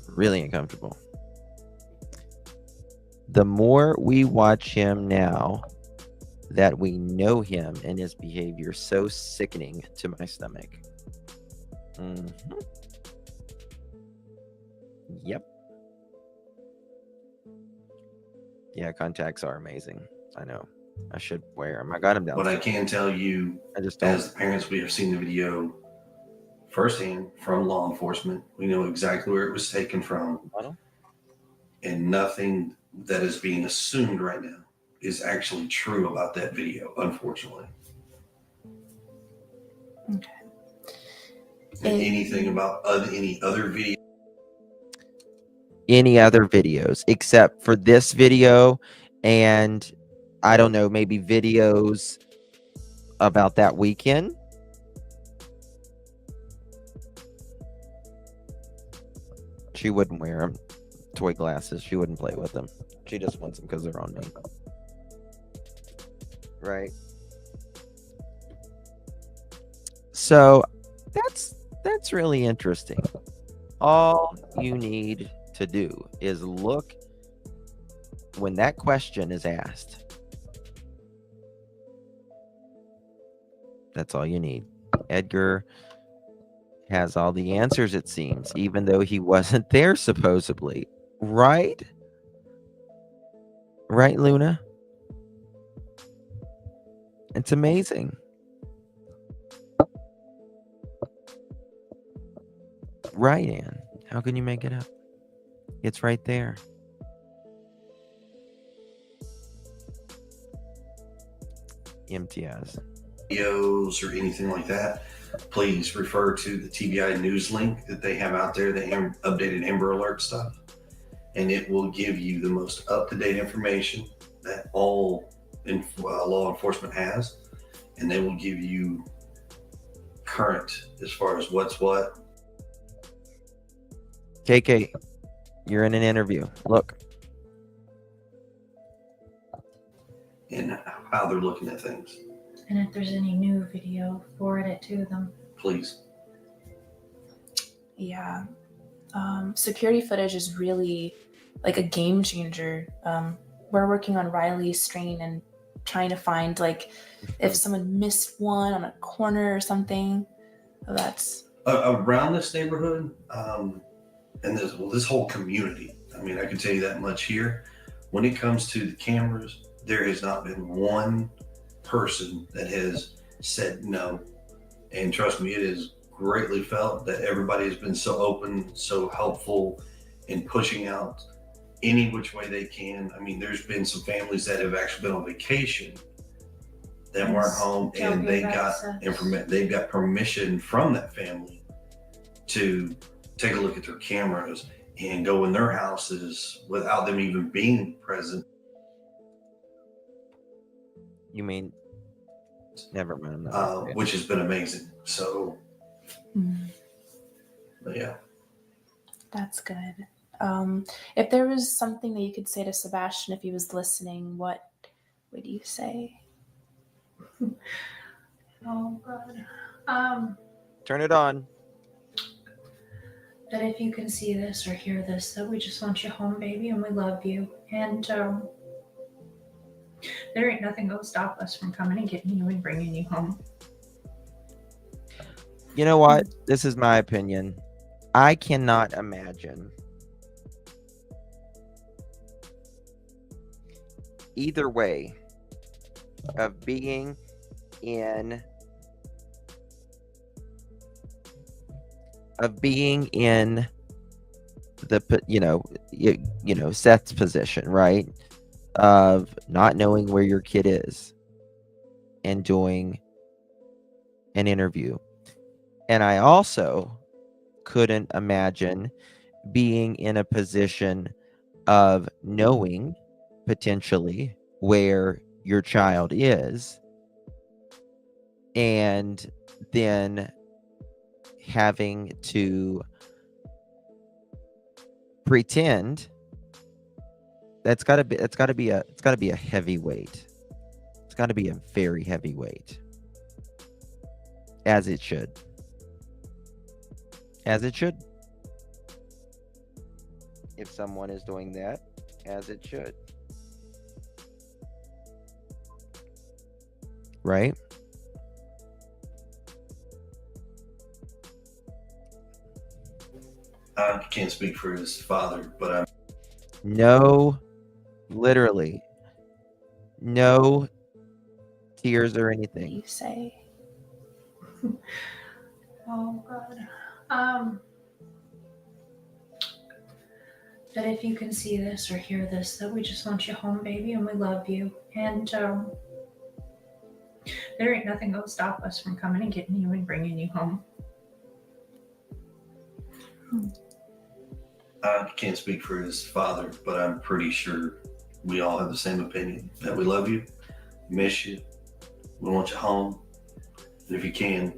Really uncomfortable. The more we watch him now that we know him and his behavior, so sickening to my stomach. Mhm. Yep. Yeah, contacts are amazing. I know. I should wear them. I got them But I downstairs. can tell you, I just don't. as the parents, we have seen the video firsthand from law enforcement. We know exactly where it was taken from, and nothing that is being assumed right now is actually true about that video, unfortunately. Okay. And anything about any other video. Any other videos except for this video, and I don't know, maybe videos about that weekend. She wouldn't wear them. Toy glasses. She wouldn't play with them. She just wants them because they're on me. Right. So that's really interesting. All you need to do is look when that question is asked. That's all you need. Edgar has all the answers, it seems, even though he wasn't there supposedly. Right? Right, Luna? It's amazing. Right, Ann. How can you make it up? It's right there. MTS. Videos or anything like that, please refer to the TBI news link that they have out there, the updated Amber Alert stuff, and it will give you the most up-to-date information that all law enforcement has, and they will give you current as far as what's what. KK, you're in an interview. Look. And how they're looking at things. And if there's any new video, forward it to them. Please. Yeah. Security footage is really like a game changer. We're working on Riley's strain and trying to find like if someone missed one on a corner or something. That's around this neighborhood, and this whole community. I mean, I can tell you that much here. When it comes to the cameras, there has not been one person that has said no. And trust me, it is greatly felt that everybody has been so open, so helpful in pushing out any which way they can. I mean, there's been some families that have actually been on vacation that weren't home, and they got they've got permission from that family to take a look at their cameras and go in their houses without them even being present. You mean, never mind. Which has been amazing. So, but yeah. That's good. If there was something that you could say to Sebastian if he was listening, what would you say? Oh God. Turn it on. That if you can see this or hear this, that we just want you home, baby, and we love you. And there ain't nothing gonna stop us from coming and getting you and bringing you home. You know what? This is my opinion. I cannot imagine either way of being in the Seth's position, right? Of not knowing where your kid is and doing an interview. And I also couldn't imagine being in a position of knowing potentially where your child is and then having to pretend. That's got to be a heavy weight. It's got to be a very heavy weight. As it should. As it should. If someone is doing that, as it should. right? I can't speak for his father, but I'm No, literally, no tears or What do anything. you say? Oh God. But if you can see this or hear this, that we just want you home, baby, and we love you. And there ain't nothing gonna stop us from coming and getting you and bringing you home. I can't speak for his father, but I'm pretty sure we all have the same opinion that we love you, miss you, we want you home. And if you can,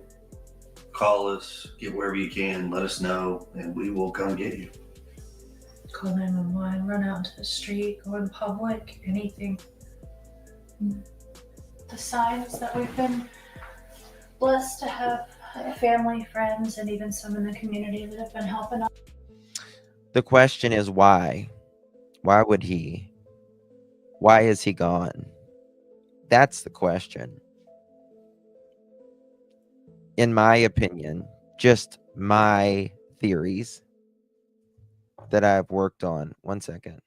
call us, get wherever you can, let us know, and we will come get you. Call 911, run out into the street, go in public, anything. The signs that we've been blessed to have family, friends, and even some in the community that have been helping us. The question is why? Why would he? Why is he gone? That's the question. In my opinion, just my theories that I've worked on. 1 second.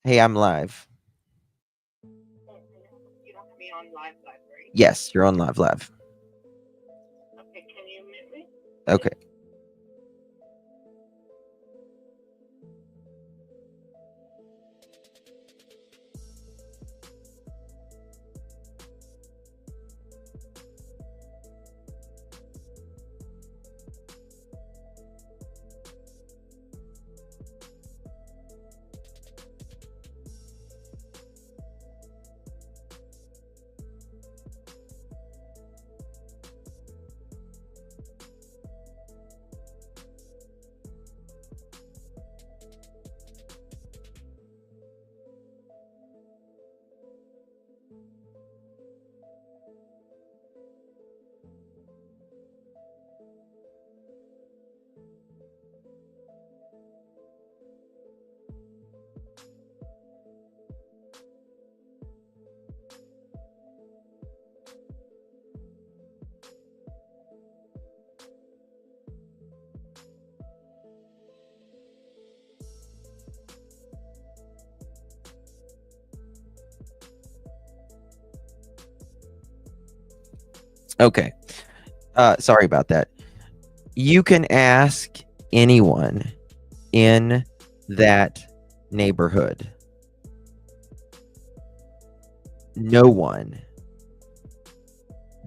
Hey, I'm live. Yes, you're on live. Okay, can you mute me? Okay. Okay. Sorry about that. You can ask anyone in that neighborhood. No one.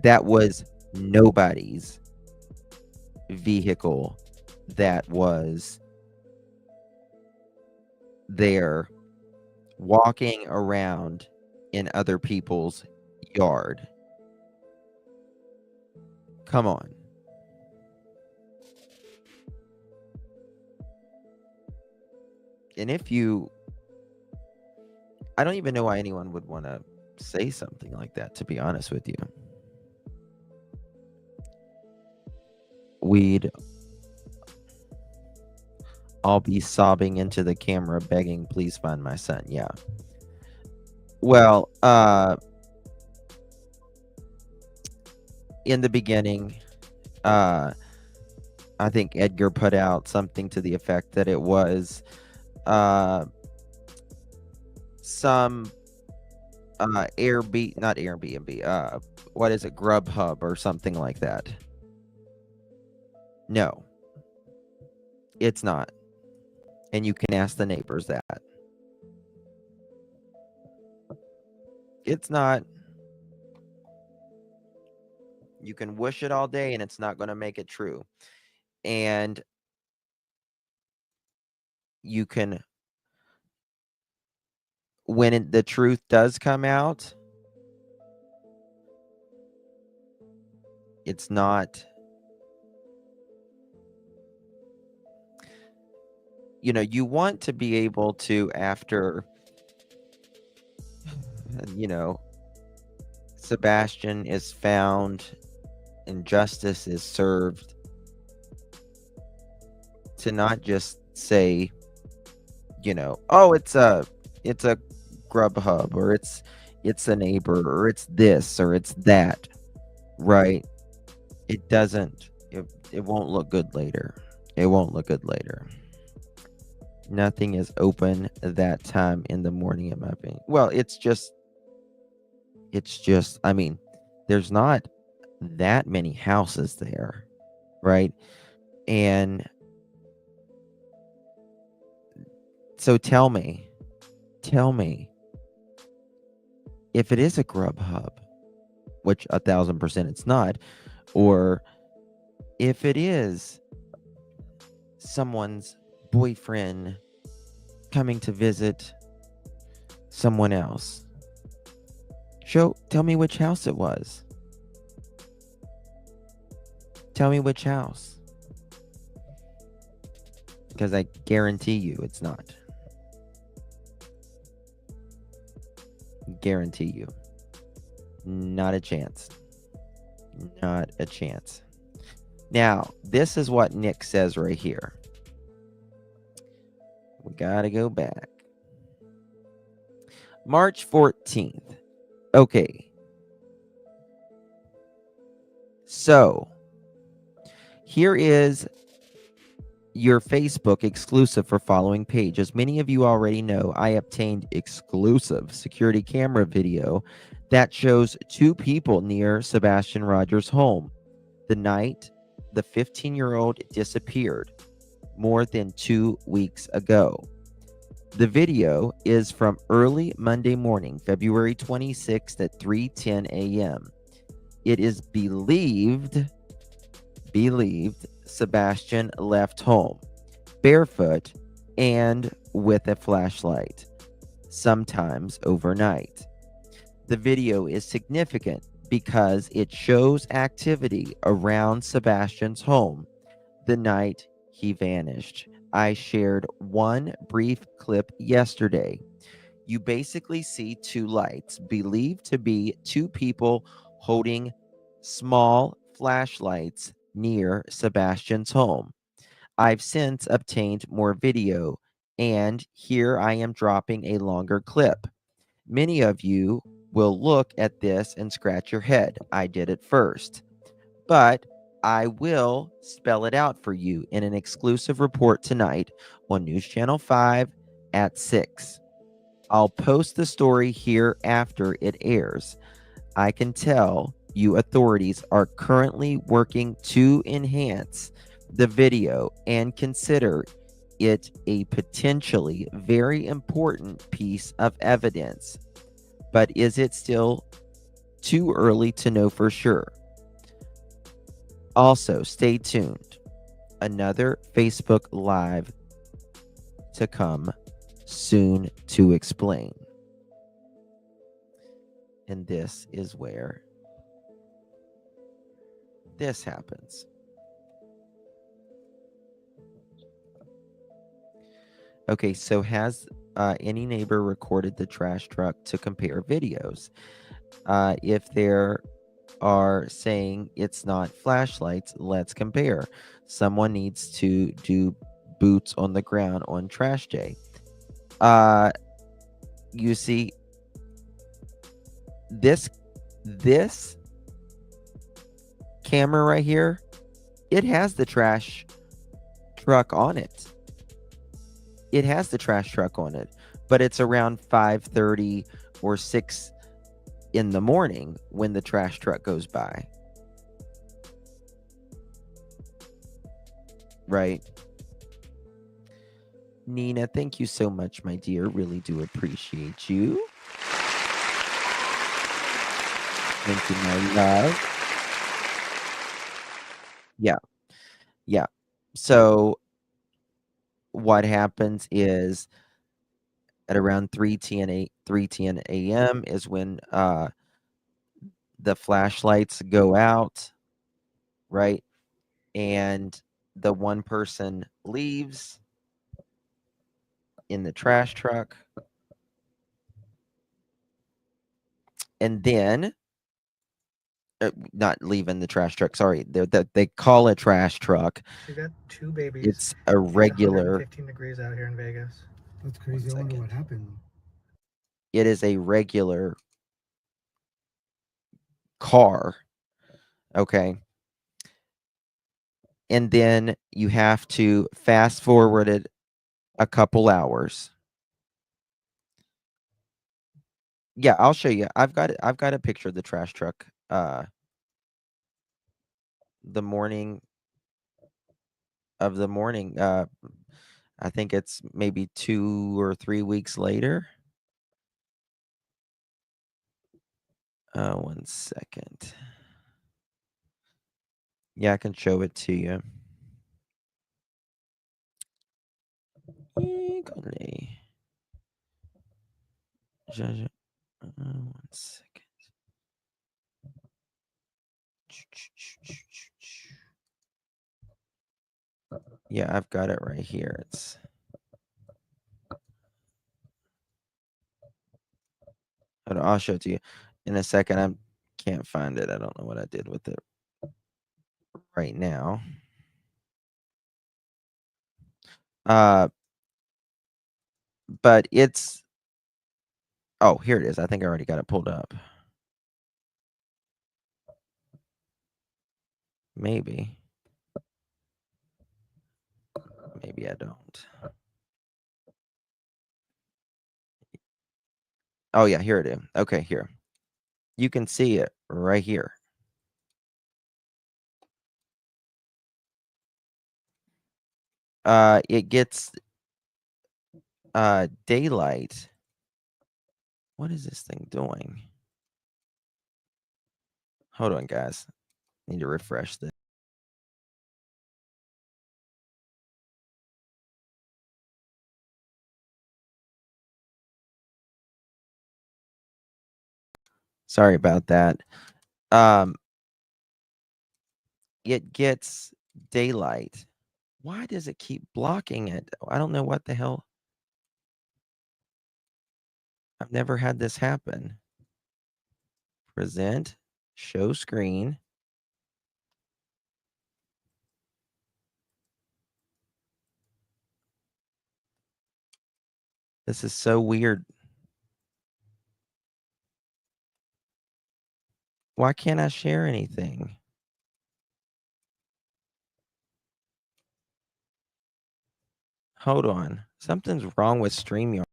That was nobody's vehicle that was there walking around in other people's yard. Come on. And if you, I don't even know why anyone would want to say something like that, to be honest with you. We'd all be sobbing into the camera begging, please find my son. Yeah. Well, in the beginning, I think Edgar put out something to the effect that it was some not Airbnb, what is it, Grubhub or something like that. No, it's not. And you can ask the neighbors that. It's not. You can wish it all day and it's not going to make it true. And you can, when the truth does come out, it's not, you know, you want to be able to, after, you know, Sebastian is found and justice is served, to not just say, you know, oh, it's a Grubhub, or it's a neighbor, or it's this, or it's that, right? It doesn't. It won't look good later. It won't look good later. Nothing is open that time in the morning, in my opinion. Well, it's just. I mean, there's not that many houses there, right? And so tell me if it is a Grubhub, which 1,000% it's not, or if it is someone's boyfriend coming to visit someone else. Tell me which house it was. Tell me which house. Because I guarantee you it's not. Guarantee you. Not a chance. Not a chance. Now, this is what Nick says right here. We gotta go back. March 14th. Okay. So, here is your Facebook exclusive for following page. As many of you already know, I obtained exclusive security camera video that shows two people near Sebastian Rogers' home the night the 15-year-old disappeared more than 2 weeks ago. The video is from early Monday morning, February 26th at 3:10 a.m. It is believed Sebastian left home barefoot and with a flashlight, sometimes overnight. The video is significant because it shows activity around Sebastian's home the night he vanished. I shared one brief clip yesterday. You basically see two lights, believed to be two people holding small flashlights near Sebastian's home. I've since obtained more video, and here I am dropping a longer clip. Many of you will look at this and scratch your head. I did it first. But I will spell it out for you in an exclusive report tonight on News Channel 5 at 6. I'll post the story here after it airs. I can tell you authorities are currently working to enhance the video and consider it a potentially very important piece of evidence. But is it still too early to know for sure? Also, stay tuned. Another Facebook Live to come soon to explain. And this is where this happens. Okay, so has any neighbor recorded the trash truck to compare videos? If there are saying it's not flashlights, let's compare. Someone needs to do boots on the ground on trash day. You see, this camera right here, it has the trash truck on it. It has the trash truck on it, but it's around 5:30 or 6 in the morning when the trash truck goes by. Right? Nina, thank you so much, my dear. Really do appreciate you. Thank you, my love. Yeah. So what happens is at around 3:10 a.m. is when the flashlights go out, right? And the one person leaves in the trash truck. And then not leaving the trash truck, sorry. They call it trash truck. She got two babies. It's a regular 15 degrees out here in Vegas. That's crazy. I wonder what happened. it is a regular car. Okay. And then you have to fast forward it a couple hours. Yeah, I'll show you. I've got a picture of the trash truck. The morning of the morning. I think it's maybe 2 or 3 weeks later. 1 second. Yeah, I can show it to you. Híjole. 1 second. Yeah, I've got it right here. I'll show it to you in a second. I can't find it. I don't know what I did with it right now. But it's oh, here it is. I think I already got it pulled up. Maybe. Maybe I don't. Oh yeah, here it is. Okay, here. You can see it right here. It gets daylight. What is this thing doing? Hold on, guys. Need to refresh this. Sorry about that. It gets daylight. Why does it keep blocking it? I don't know what the hell. I've never had this happen. Present, show screen. This is so weird. Why can't I share anything? Hold on. Something's wrong with StreamYard.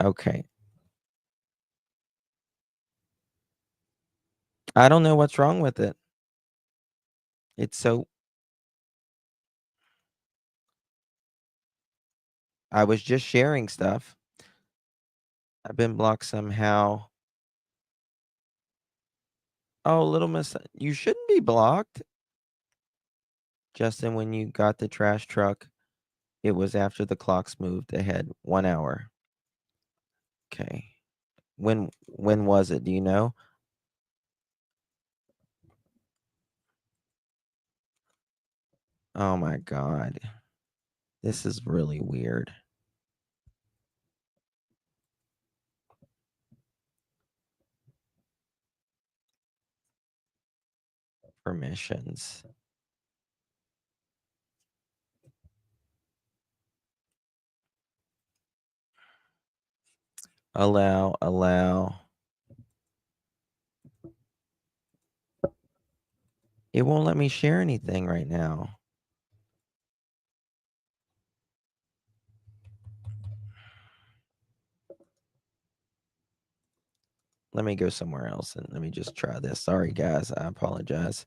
Okay. I don't know what's wrong with it. It's so. I was just sharing stuff. I've been blocked somehow. Oh, little miss, you shouldn't be blocked. Justin, when you got the trash truck, it was after the clocks moved ahead 1 hour. Okay. When was it? Do you know? Oh my God. This is really weird. Permissions. Allow. It won't let me share anything right now. Let me go somewhere else and let me just try this. Sorry, guys. I apologize.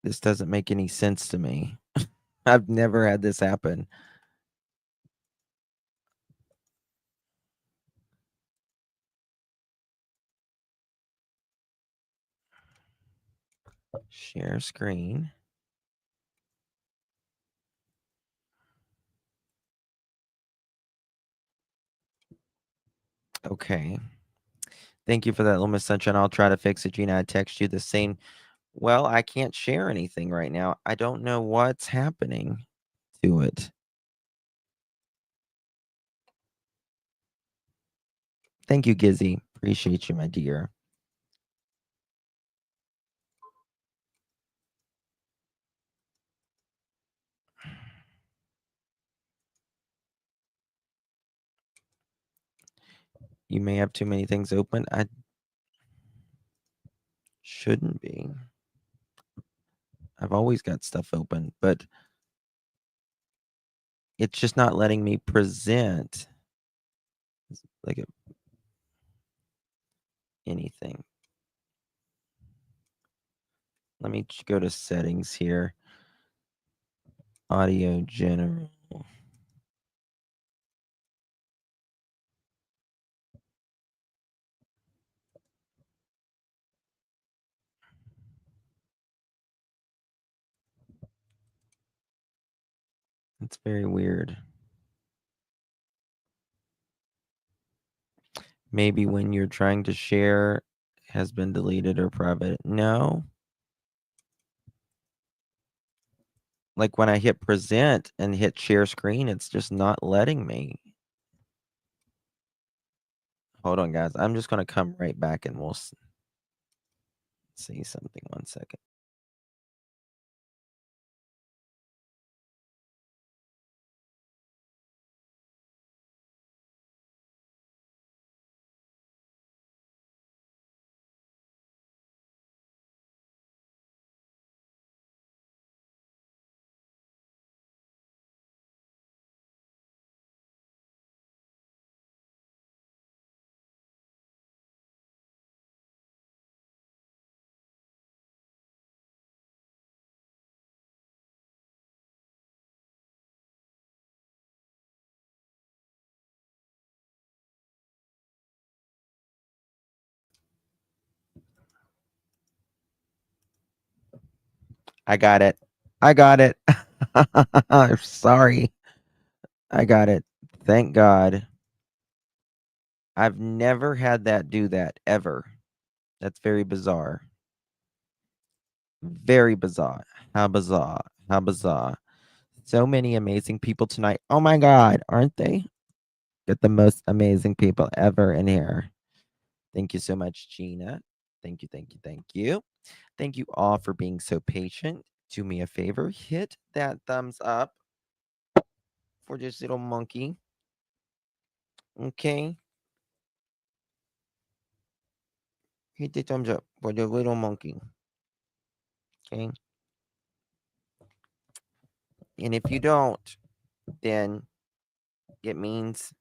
This doesn't make any sense to me. I've never had this happen. Share screen. Okay. Thank you for that, little Miss Sunshine. I'll try to fix it, Gina. I text you the same. Well, I can't share anything right now. I don't know what's happening to it. Thank you, Gizzy. Appreciate you, my dear. You may have too many things open. I shouldn't be. I've always got stuff open, but it's just not letting me present like anything. Let me go to settings here. Audio general. It's very weird. Maybe when you're trying to share has been deleted or private. No. Like when I hit present and hit share screen, it's just not letting me. Hold on, guys. I'm just going to come right back and we'll see something. 1 second. I got it. I got it. I'm sorry. I got it. Thank God. I've never had that do that ever. That's very bizarre. Very bizarre. How bizarre. How bizarre. So many amazing people tonight. Oh my God, aren't they? Get the most amazing people ever in here. Thank you so much, Gina. Thank you, thank you, thank you. Thank you all for being so patient. Do me a favor, hit that thumbs up for this little monkey. Okay. Hit the thumbs up for the little monkey. Okay. And if you don't, then it means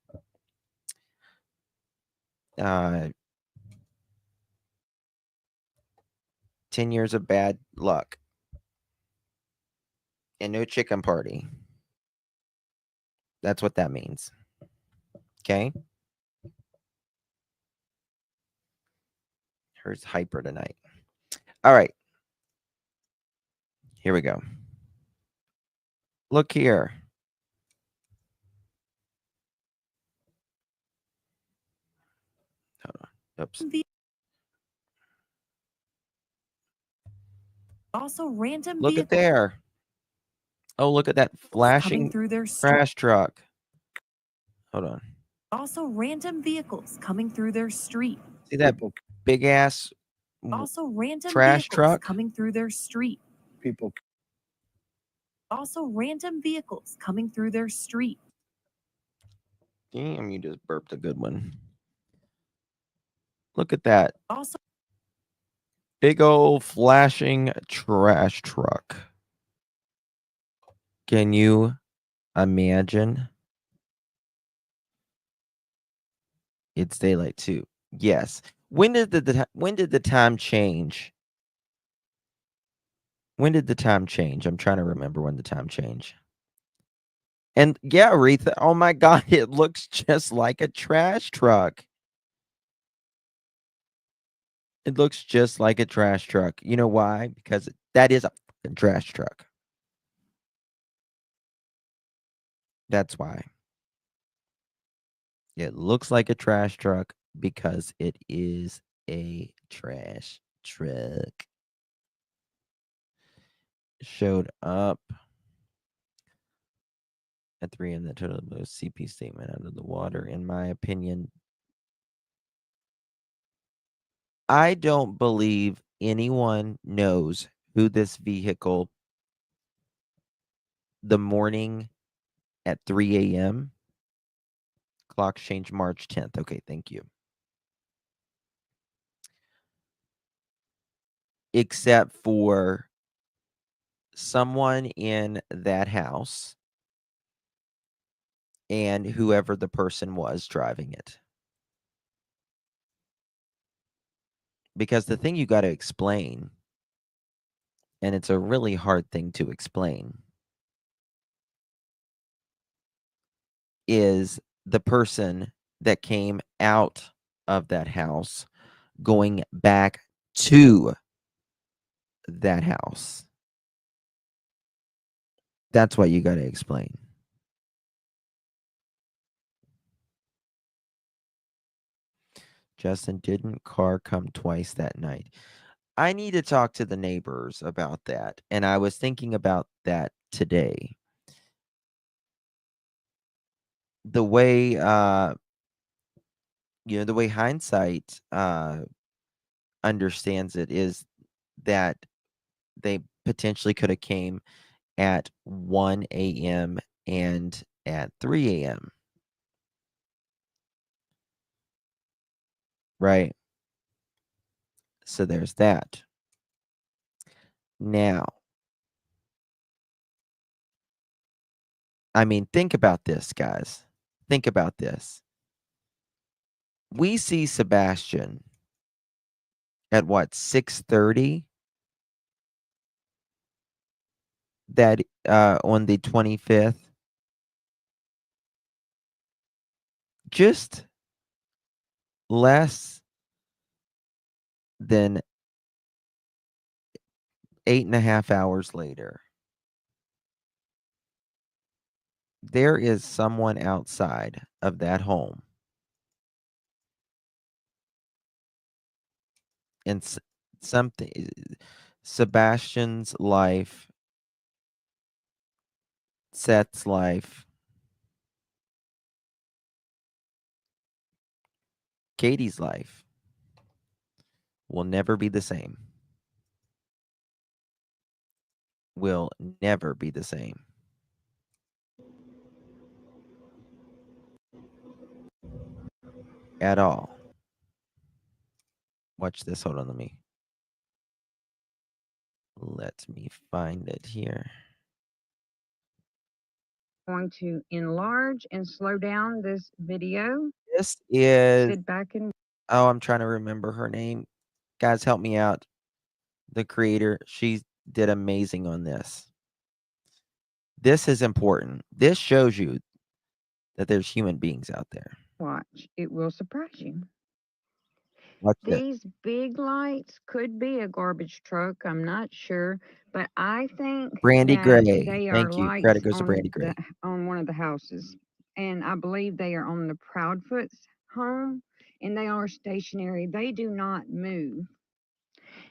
10 years of bad luck and no chicken party. That's what that means. Okay. Her's hyper tonight. All right. Here we go. Look here. Hold on. Oops. Also, random Look at there. Oh, look at that flashing through their trash truck. Hold on. Also, random vehicles coming through their street. See that big ass Also, random trash vehicles truck? coming through their street. People. Also, random vehicles coming through their street. Damn, you just burped a good one. Look at that. Also, big old flashing trash truck. Can you imagine? It's daylight too. Yes. When did the time change? When did the time change? I'm trying to remember when the time changed. And yeah, Aretha, oh my God, it looks just like a trash truck. It looks just like a trash truck. You know why? Because that is a fucking trash truck. That's why. It looks like a trash truck because it is a trash truck. Showed up at 3 a.m. that total blew CP statement out of the water, in my opinion. I don't believe anyone knows who this vehicle the morning at 3 a.m. Clocks change March 10th. Okay, thank you. Except for someone in that house and whoever the person was driving it. Because the thing you got to explain, and it's a really hard thing to explain, is the person that came out of that house going back to that house. That's what you got to explain. Justin, didn't car come twice that night? I need to talk to the neighbors about that. And I was thinking about that today. The way the way hindsight understands it is that they potentially could have came at 1 a.m. and at 3 a.m. Right? So there's that. Now, I mean, think about this, guys. Think about this. We see Sebastian at what, 6:30 that on the 25th. Just less than 8.5 hours later, there is someone outside of that home. And something, Sebastian's life, Seth's life, Katie's life will never be the same. Will never be the same. At all. Watch this. Hold on, let me find it here. Going to enlarge and slow down this video. This is, Sit back and oh, I'm trying to remember her name. Guys, help me out. The creator, she did amazing on this. This is important. This shows you that there's human beings out there. watch. It will surprise you. Watch this. These big lights could be a garbage truck. I'm not sure, but I think Brandy that Gray. they are Thank you. lights Credit goes to on Brandy Gray. on one of the houses, and I believe they are on the Proudfoot's home, and they are stationary. They do not move.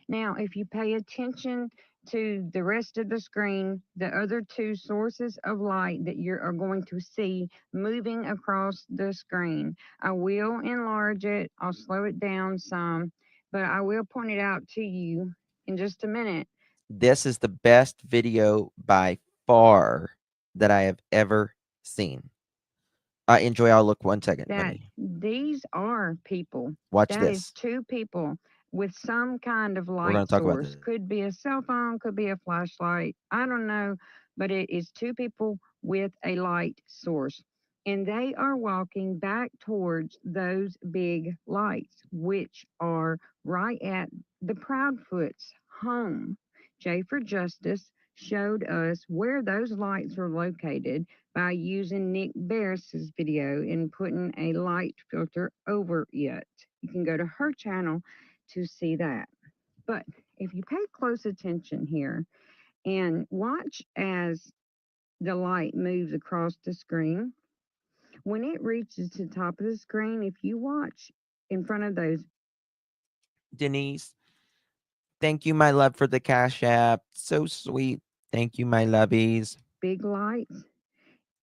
Now, if you pay attention to the rest of the screen, the other two sources of light that you are going to see moving across the screen, I will enlarge it, I'll slow it down some, but I will point it out to you in just a minute. This is the best video by far that I have ever seen. Enjoy. I'll look 1 second. That these are people. Watch That this. is two people with some kind of We're light going to talk about source. this. Could be a cell phone, could be a flashlight. I don't know, but it is two people with a light source. And they are walking back towards those big lights, which are right at the Proudfoot's home. Jay for Justice showed us where those lights are located by using Nick Barris's video and putting a light filter over it. You can go to her channel to see that. But if you pay close attention here and watch as the light moves across the screen, When it reaches to the top of the screen, if you watch in front of those Denise, thank you, my love, for the Cash App. So sweet. Thank you, my lovies. big lights,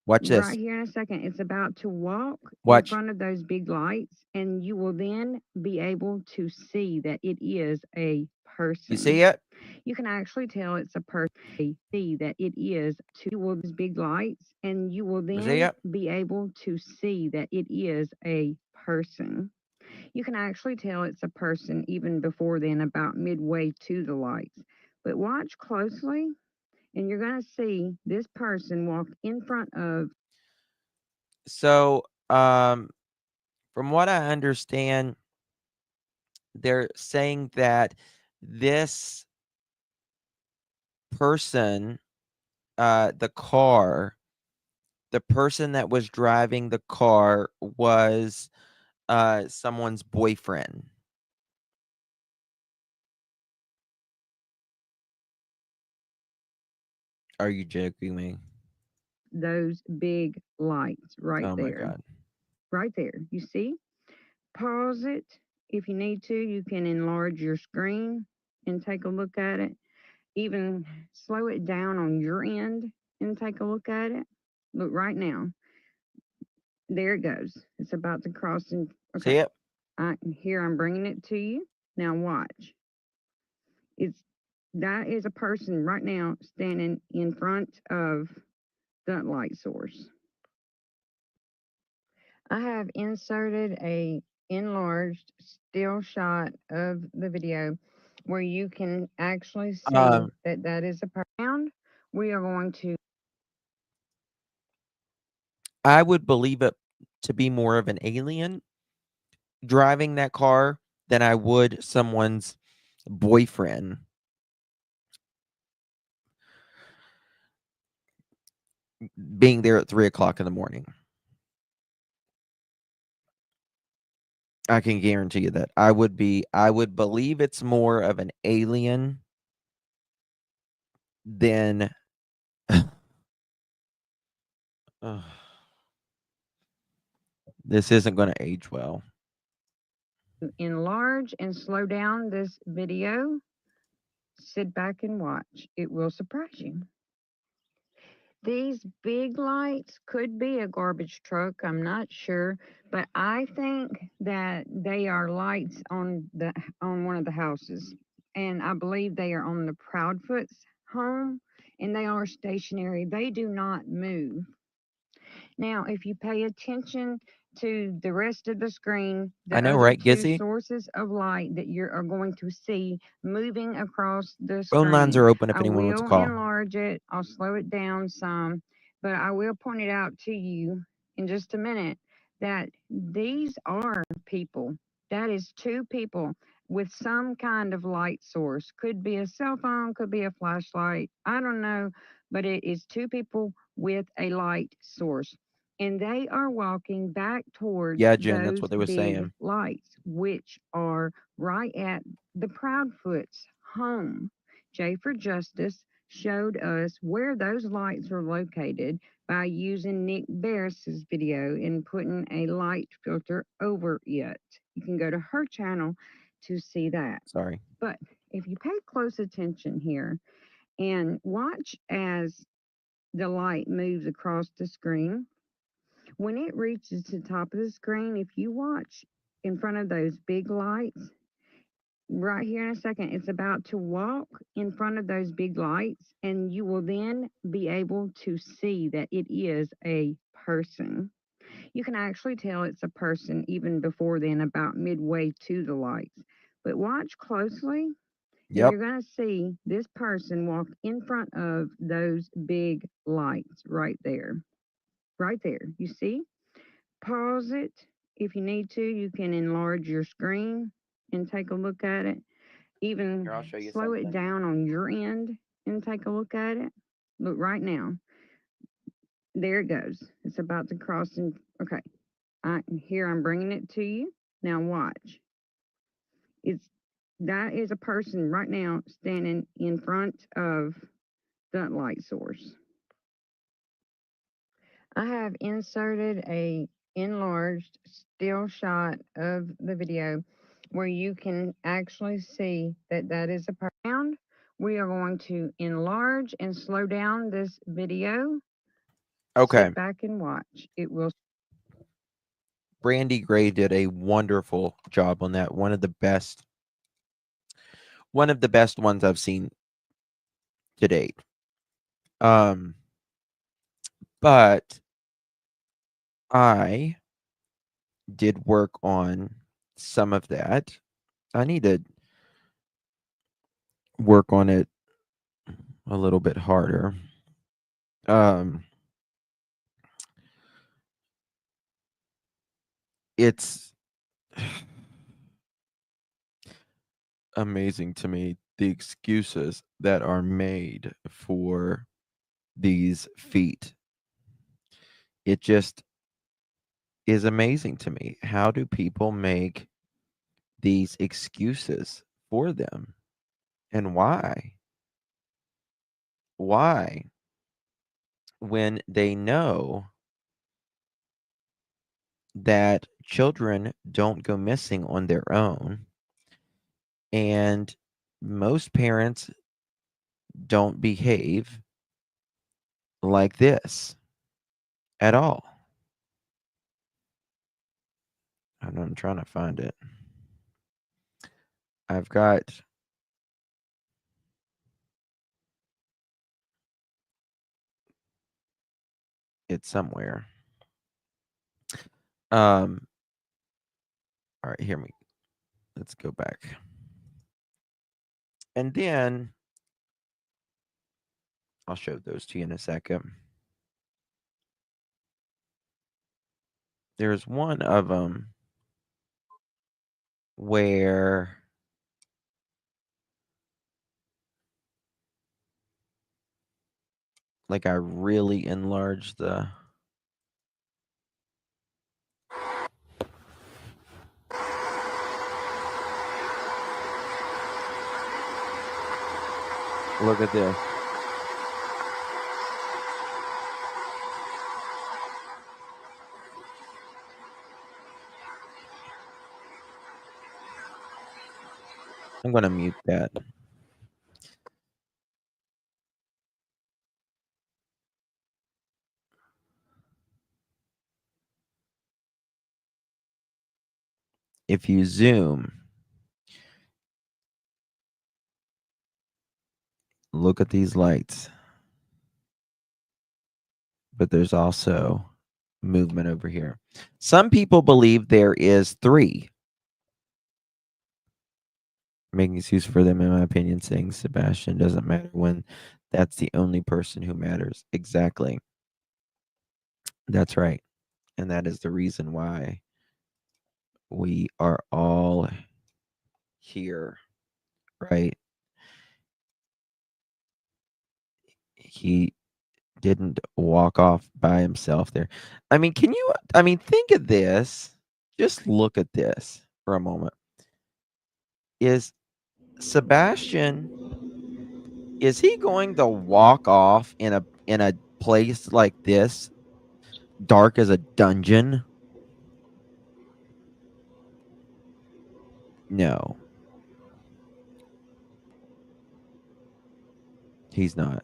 Watch right this. here in a second, it's about to walk in Watch. front of those big lights, and you will then be able to see that it is a person. You see it? You can actually tell it's a person. See that it is two those big lights, and you will You see then it? be able to see that it is a person. You can actually tell it's a person even before then, about midway to the lights. But watch closely, and you're going to see this person walk in front of. So, from what I understand, they're saying that this person, the person that was driving the car was someone's boyfriend. Are you joking me? Those big lights right Oh there. my God. Right there. You see? Pause it. If you need to, you can enlarge your screen and take a look at it. Even slow it down on your end and take a look at it. Look right now. There it goes. It's about to cross. And See okay, it? here I'm bringing it to you. Now watch. That is a person right now standing in front of that light source. I have inserted a enlarged still shot of the video where you can actually see that is a person. We are going to. I would believe it to be more of an alien driving that car than I would someone's boyfriend. Being there at 3:00 in the morning. I can guarantee you that. I would believe it's more of an alien than Ugh. This isn't gonna age well. Enlarge and slow down this video. Sit back and watch. It will surprise you. These big lights could be a garbage truck. I'm not sure, but I think that they are lights on one of the houses, and I believe they are on the Proudfoot's home, and they are stationary. They do not move. Now, if you pay attention to the rest of the screen, the I know, other right, two Gizzy? sources of light that you are going to see moving across the Phone lines screen. are open if I anyone wants to will call. enlarge it. I'll slow it down some, but I will point it out to you in just a minute that these are people. That is two people with some kind of light source. Could be a cell phone, could be a flashlight. I don't know, but it is two people with a light source, and they are walking back towards Yeah, Jen, that's those what they were big saying. lights, which are right at the Proudfoot's home. Jay for Justice showed us where those lights are located by using Nick Barris's video and putting a light filter over it. You can go to her channel to see that. Sorry. But if you pay close attention here and watch as the light moves across the screen, when it reaches the top of the screen, if you watch in front of those big lights, right here in a second, it's about to walk in front of those big lights, and you will then be able to see that it is a person. You can actually tell it's a person even before then, about midway to the lights. But watch closely, and Yep. you're going to see this person walk in front of those big lights right there. Right there. You see? Pause it. If you need to, you can enlarge your screen and take a look at it. Even Here, I'll show you slow it something. down on your end and take a look at it. Look right now. There it goes. It's about to cross. And okay, here I'm bringing it to you. Now watch. That is a person right now standing in front of that light source. I have inserted a enlarged still shot of the video where you can actually see that that is a pound. We are going to enlarge and slow down this video. Okay. Sit back and watch. It will. Brandy Gray did a wonderful job on that. One of the best ones I've seen to date. But I did work on some of that. I need to work on it a little bit harder. It's amazing to me the excuses that are made for these feet. It just is amazing to me. How do people make these excuses for them? And why? Why? When they know that children don't go missing on their own, and most parents don't behave like this at all. I'm trying to find it. I've got it somewhere. All right, let's go back. And then I'll show those to you in a second. There's one of them where like I really enlarged the look at this. I'm going to mute that. If you zoom, look at these lights. But there's also movement over here. Some people believe there is 3. Making excuse for them, in my opinion, saying Sebastian doesn't matter when that's the only person who matters. Exactly. That's right. And that is the reason why we are all here, right? He didn't walk off by himself there. I mean, think of this. Just look at this for a moment. Is Sebastian, is he going to walk off in a place like this, dark as a dungeon? No. He's not.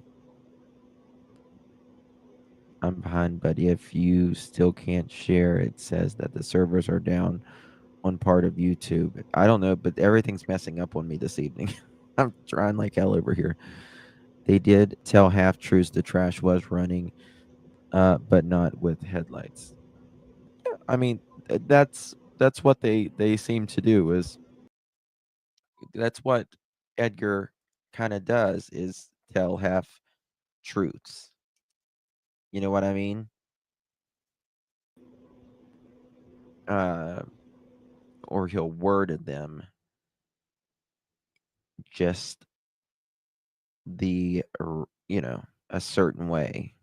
I'm behind, but if you still can't share, it says that the servers are down on part of YouTube. I don't know, but everything's messing up on me this evening. I'm trying like hell over here. They did tell half truths the trash was running, but not with headlights. Yeah, I mean, that's what they seem to do. Is that's what Edgar kind of does, is tell half truths. You know what I mean? Or he'll word them just a certain way.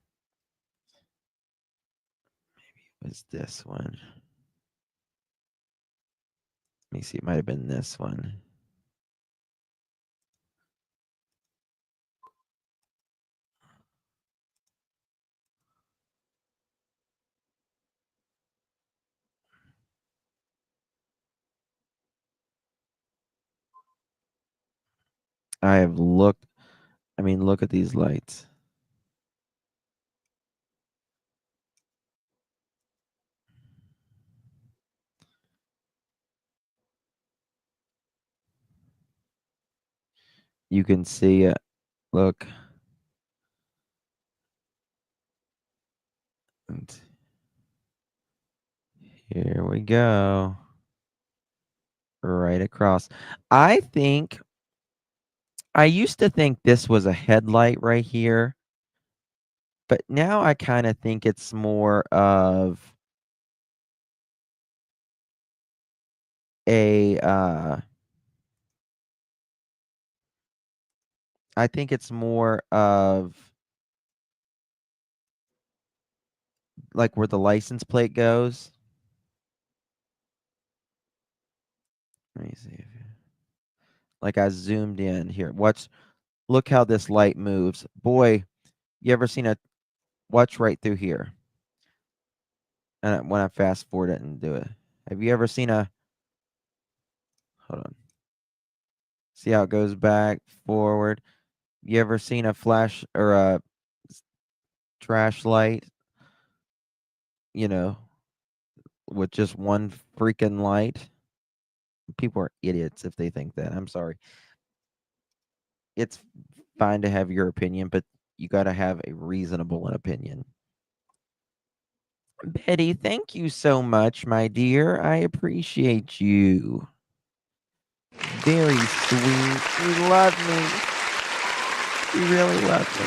Maybe it was this one. Let me see. It might have been this one. I have looked. I mean, look at these lights. You can see it. Look. And here we go. Right across. I used to think this was a headlight right here, but now I kind of think it's more of a I think it's more of like where the license plate goes. Let me see if like I zoomed in here. Look how this light moves. Boy, you ever seen watch right through here. And when I fast forward it and do it. Have you ever seen hold on. See how it goes back, forward. You ever seen a flash or a trash light, with just one freaking light? People are idiots if they think that. I'm sorry. It's fine to have your opinion, but you got to have a reasonable opinion. Betty, thank you so much, my dear. I appreciate you. Very sweet. You love me. You really love me.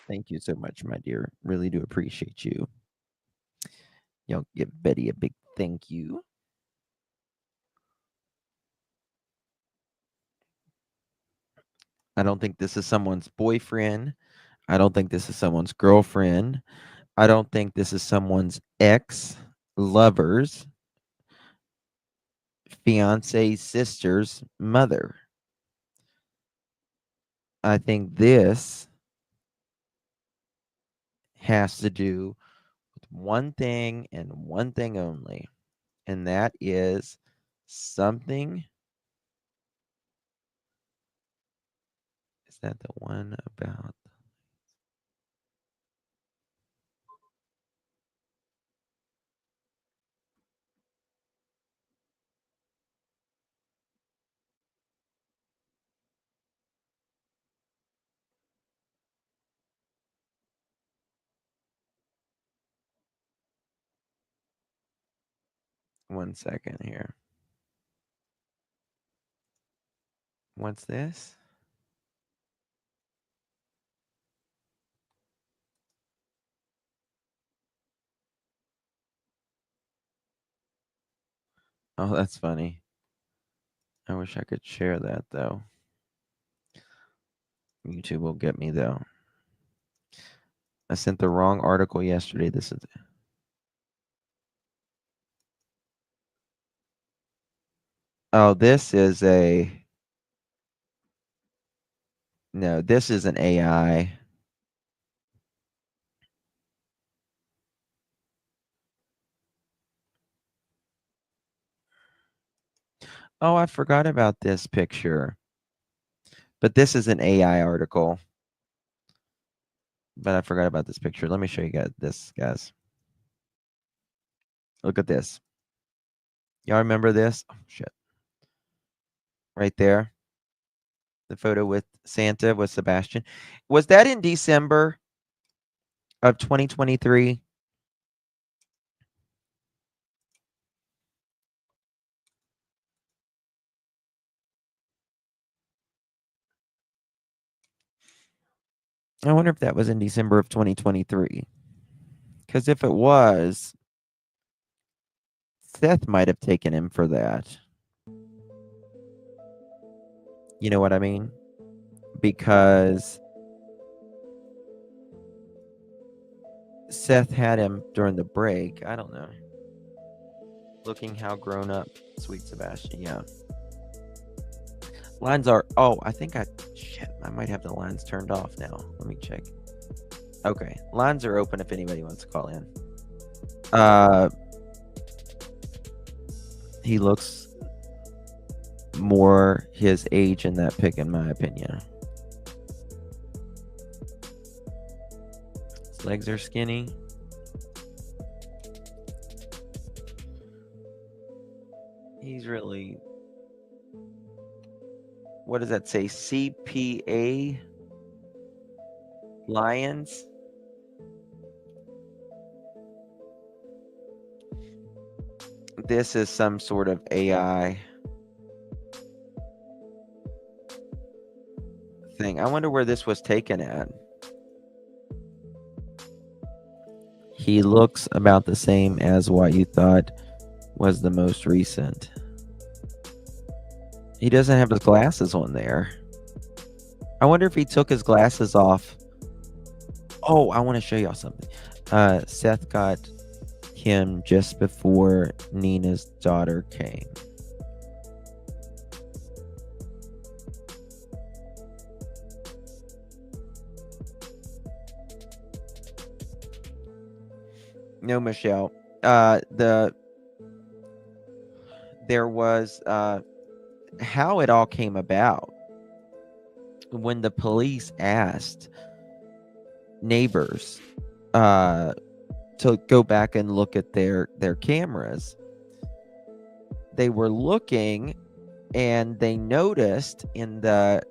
Thank you so much, my dear. Really do appreciate you. Y'all give Betty a big thank you. I don't think this is someone's boyfriend. I don't think this is someone's girlfriend. I don't think this is someone's ex, lover's, fiance's sister's mother. I think this has to do with one thing and one thing only, and that is something. Is that the one about? One second here. What's this? Oh, that's funny. I wish I could share that, though. YouTube will get me, though. I sent the wrong article yesterday. This is... Oh, this is a... No, this is an AI. Oh, I forgot about this picture. But this is an AI article. But I forgot about this picture. Let me show you guys this, guys. Look at this. Y'all remember this? Oh, shit. Right there. The photo with Santa, with Sebastian. Was that in December of 2023? I wonder if that was in December of 2023. Because if it was, Seth might have taken him for that. You know what I mean? Because Seth had him during the break. I don't know. Looking how grown up sweet Sebastian. Yeah. Lines are... Oh, I think shit, I might have the lines turned off now. Let me check. Okay. Lines are open if anybody wants to call in. He looks more his age in that pic, in my opinion. His legs are skinny. He's really, what does that say? CPA Lions? This is some sort of AI thing. I wonder where this was taken at. He looks about the same as what you thought was the most recent. He doesn't have his glasses on there. I wonder if he took his glasses off. Oh, I want to show y'all something. Seth got him just before Nina's daughter came. No, Michelle. There was how it all came about. When the police asked neighbors to go back and look at their cameras, they were looking and they noticed in the,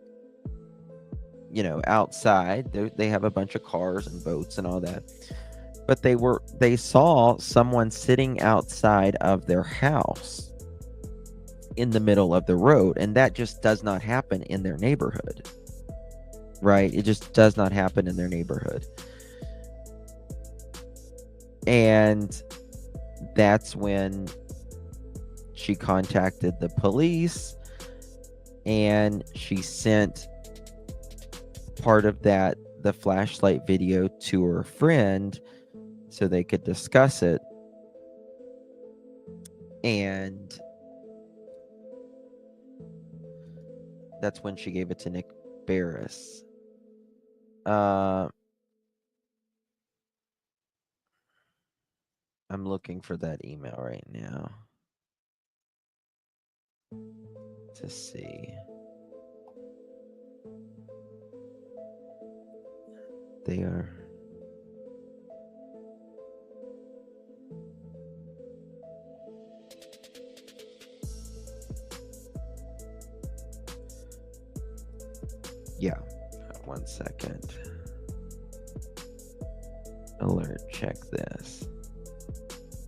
outside, they have a bunch of cars and boats and all that, but they saw someone sitting outside of their house in the middle of the road, and that just does not happen in their neighborhood. Right? It just does not happen in their neighborhood. And that's when she contacted the police, and she sent part of the flashlight video to her friend so they could discuss it. And that's when she gave it to Nick Barris. I'm looking for that email right now to see. They are. Yeah. 1 second. Alert, check this.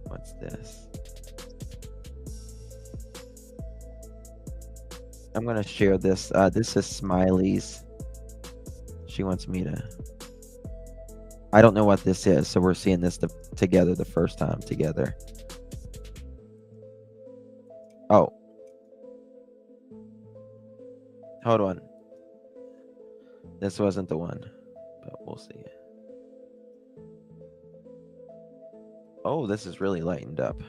What's this? I'm going to share this. This is Smiley's. She wants me to. I don't know what this is, so we're seeing this together the first time together. Oh. Hold on. This wasn't the one, but we'll see. Oh, this is really lightened up.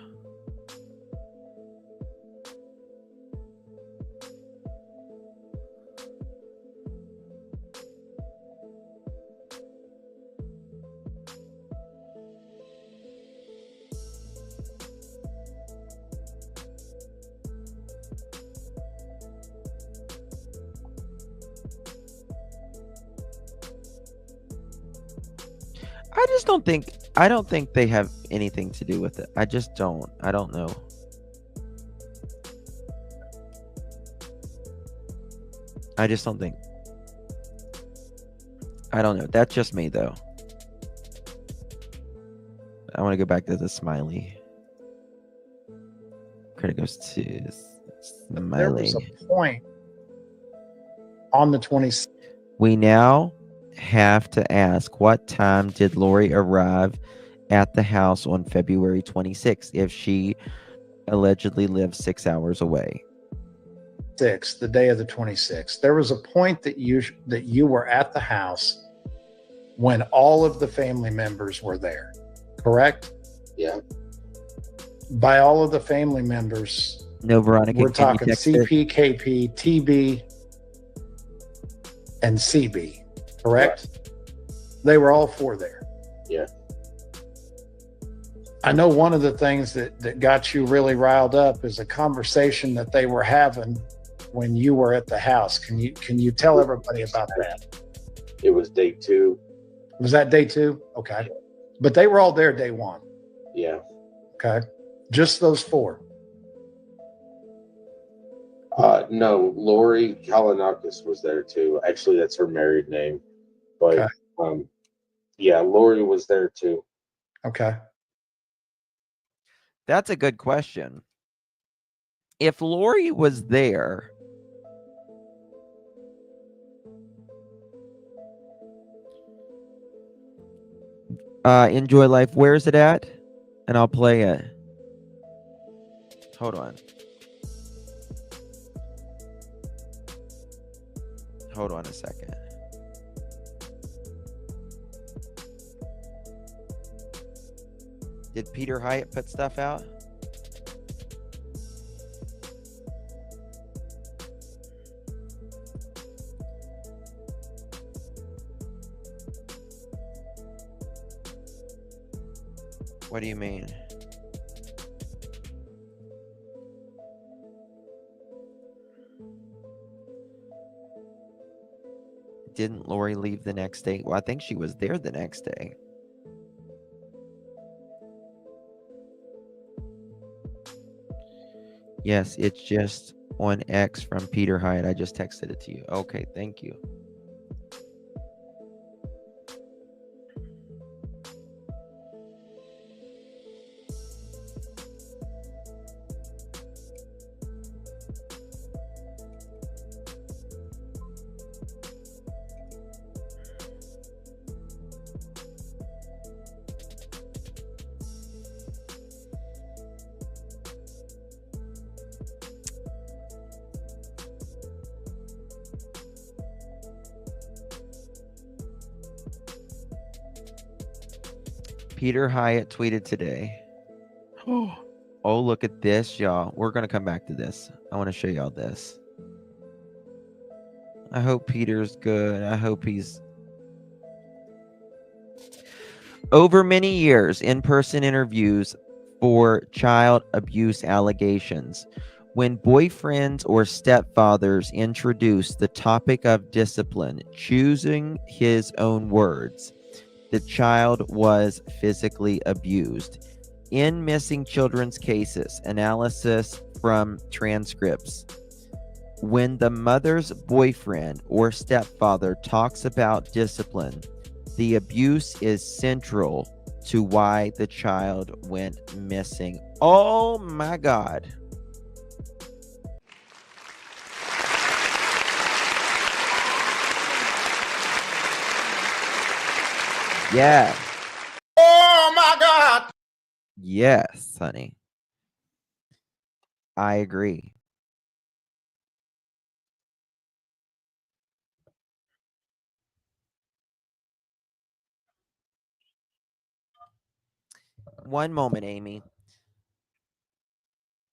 I don't think they have anything to do with it. I just don't. I don't know. I just don't think. I don't know. That's just me, though. I want to go back to the Smiley. Credit goes to Smiley. There was a point on the 26th. We now have to ask, what time did Lori arrive at the house on February 26th if she allegedly lived 6 hours away? The day of the 26th. There was a point that you were at the house when all of the family members were there, correct? Yeah. By all of the family members, no, Veronica, we're talking CP, KP, TB, and CB, correct? Right. They were all four there. Yeah. I know one of the things that got you really riled up is a conversation that they were having when you were at the house. Can you tell everybody about that? It was day 2. Was that day 2? Okay. But they were all there day 1. Yeah. Okay. Just those 4. No, Lori Kalinakis was there too. Actually, that's her married name. But Okay. Yeah, Lori was there too. Okay. That's a good question. If Lori was there, Enjoy Life, where's it at? And I'll play it. Hold on. Hold on a second. Did Peter Hyatt put stuff out? What do you mean? Didn't Lori leave the next day? Well, I think she was there the next day. Yes, it's just on X from Peter Hyatt. I just texted it to you. Okay, thank you. Peter Hyatt tweeted today. Oh, look at this, y'all. We're going to come back to this. I want to show y'all this. I hope Peter's good. I hope he's... Over many years, in-person interviews for child abuse allegations. When boyfriends or stepfathers introduce the topic of discipline, choosing his own words, the child was physically abused. In missing children's cases, analysis from transcripts. When the mother's boyfriend or stepfather talks about discipline, the abuse is central to why the child went missing. Oh my God. Yes. Oh my God. Yes, honey. I agree. One moment, Amy.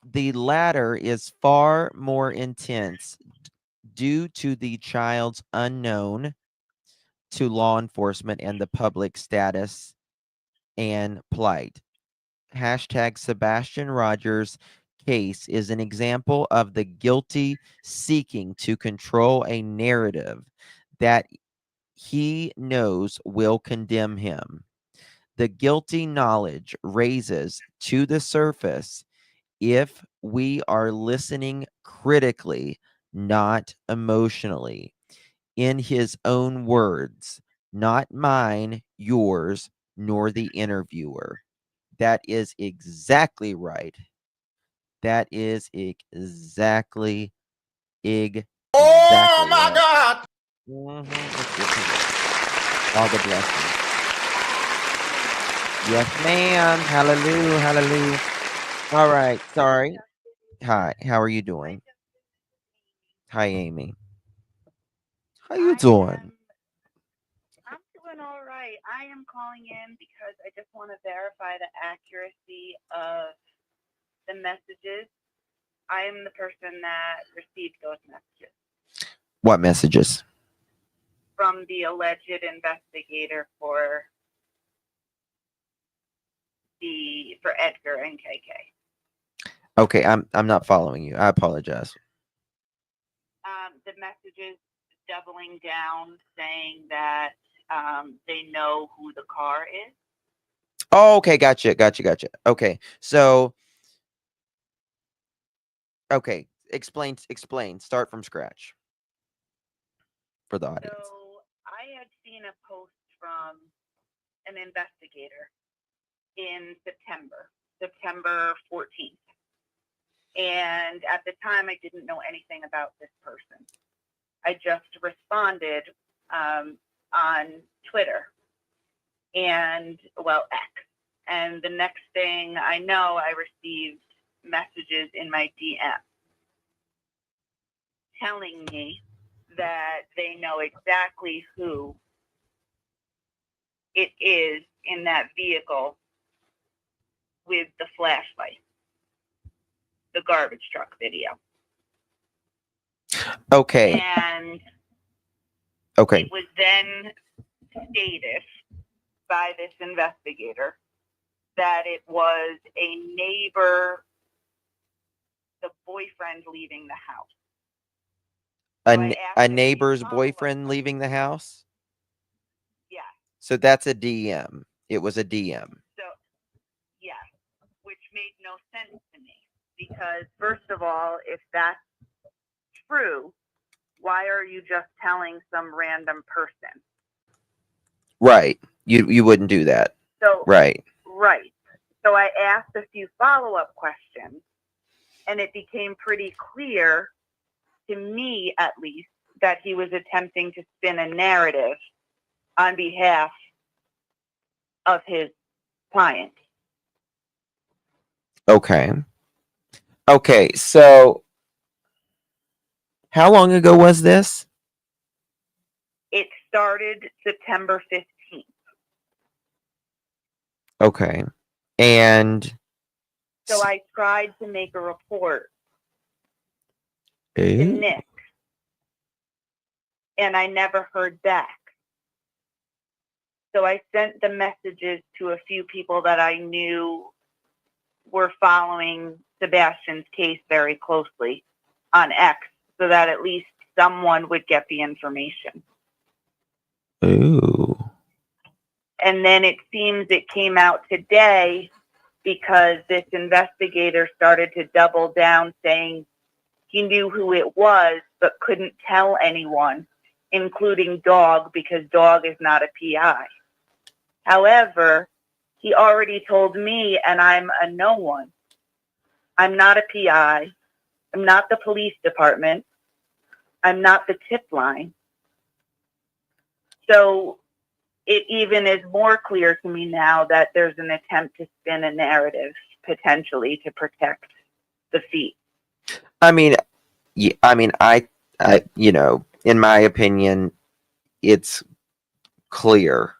The latter is far more intense due to the child's unknown to law enforcement and the public status and plight. Hashtag Sebastian Rogers case is an example of the guilty seeking to control a narrative that he knows will condemn him. The guilty knowledge raises to the surface if we are listening critically, not emotionally. In his own words, not mine, yours, nor the interviewer. That is exactly right. That is exactly Oh my right. God. All the blessings. Yes, ma'am. Hallelujah. Hallelujah. All right. Sorry. Hi. How are you doing? Hi, Amy. How you doing? I'm doing all right. I am calling in because I just want to verify the accuracy of the messages. I am the person that received those messages What messages? from the alleged investigator for Edgar and KK. Okay, I'm not following you. I apologize. the messages doubling down saying that they know who the car is. Oh, okay, gotcha. Okay, so okay, explain. Start from scratch for the audience. So I had seen a post from an investigator in September 14th. And at the time, I didn't know anything about this person. I just responded on Twitter and, well, X. And the next thing I know, I received messages in my DM telling me that they know exactly who it is in that vehicle with the flashlight, the garbage truck video. Okay. And Okay. it was then stated by this investigator that it was a neighbor, the boyfriend leaving the house. A neighbor's boyfriend leaving the house? Yeah. So that's a DM. It was a DM. So, yeah, which made no sense to me because, first of all, if that's true, why are you just telling some random person? Right. You wouldn't do that. So, right. Right. So I asked a few follow-up questions, and it became pretty clear to me, at least, that he was attempting to spin a narrative on behalf of his client. Okay. Okay, so how long ago was this? It started September 15th. Okay. And So I tried to make a report to eh? Nick, and I never heard back. So I sent the messages to a few people that I knew were following Sebastian's case very closely on X so that at least someone would get the information. Ooh. And then it seems it came out today because this investigator started to double down saying he knew who it was but couldn't tell anyone, including Dog, because Dog is not a PI. However, he already told me, and I'm a no one. I'm not a PI. I'm not the police department. I'm not the tip line. So it even is more clear to me now that there's an attempt to spin a narrative potentially to protect the feet. I mean, yeah, I in my opinion, it's clear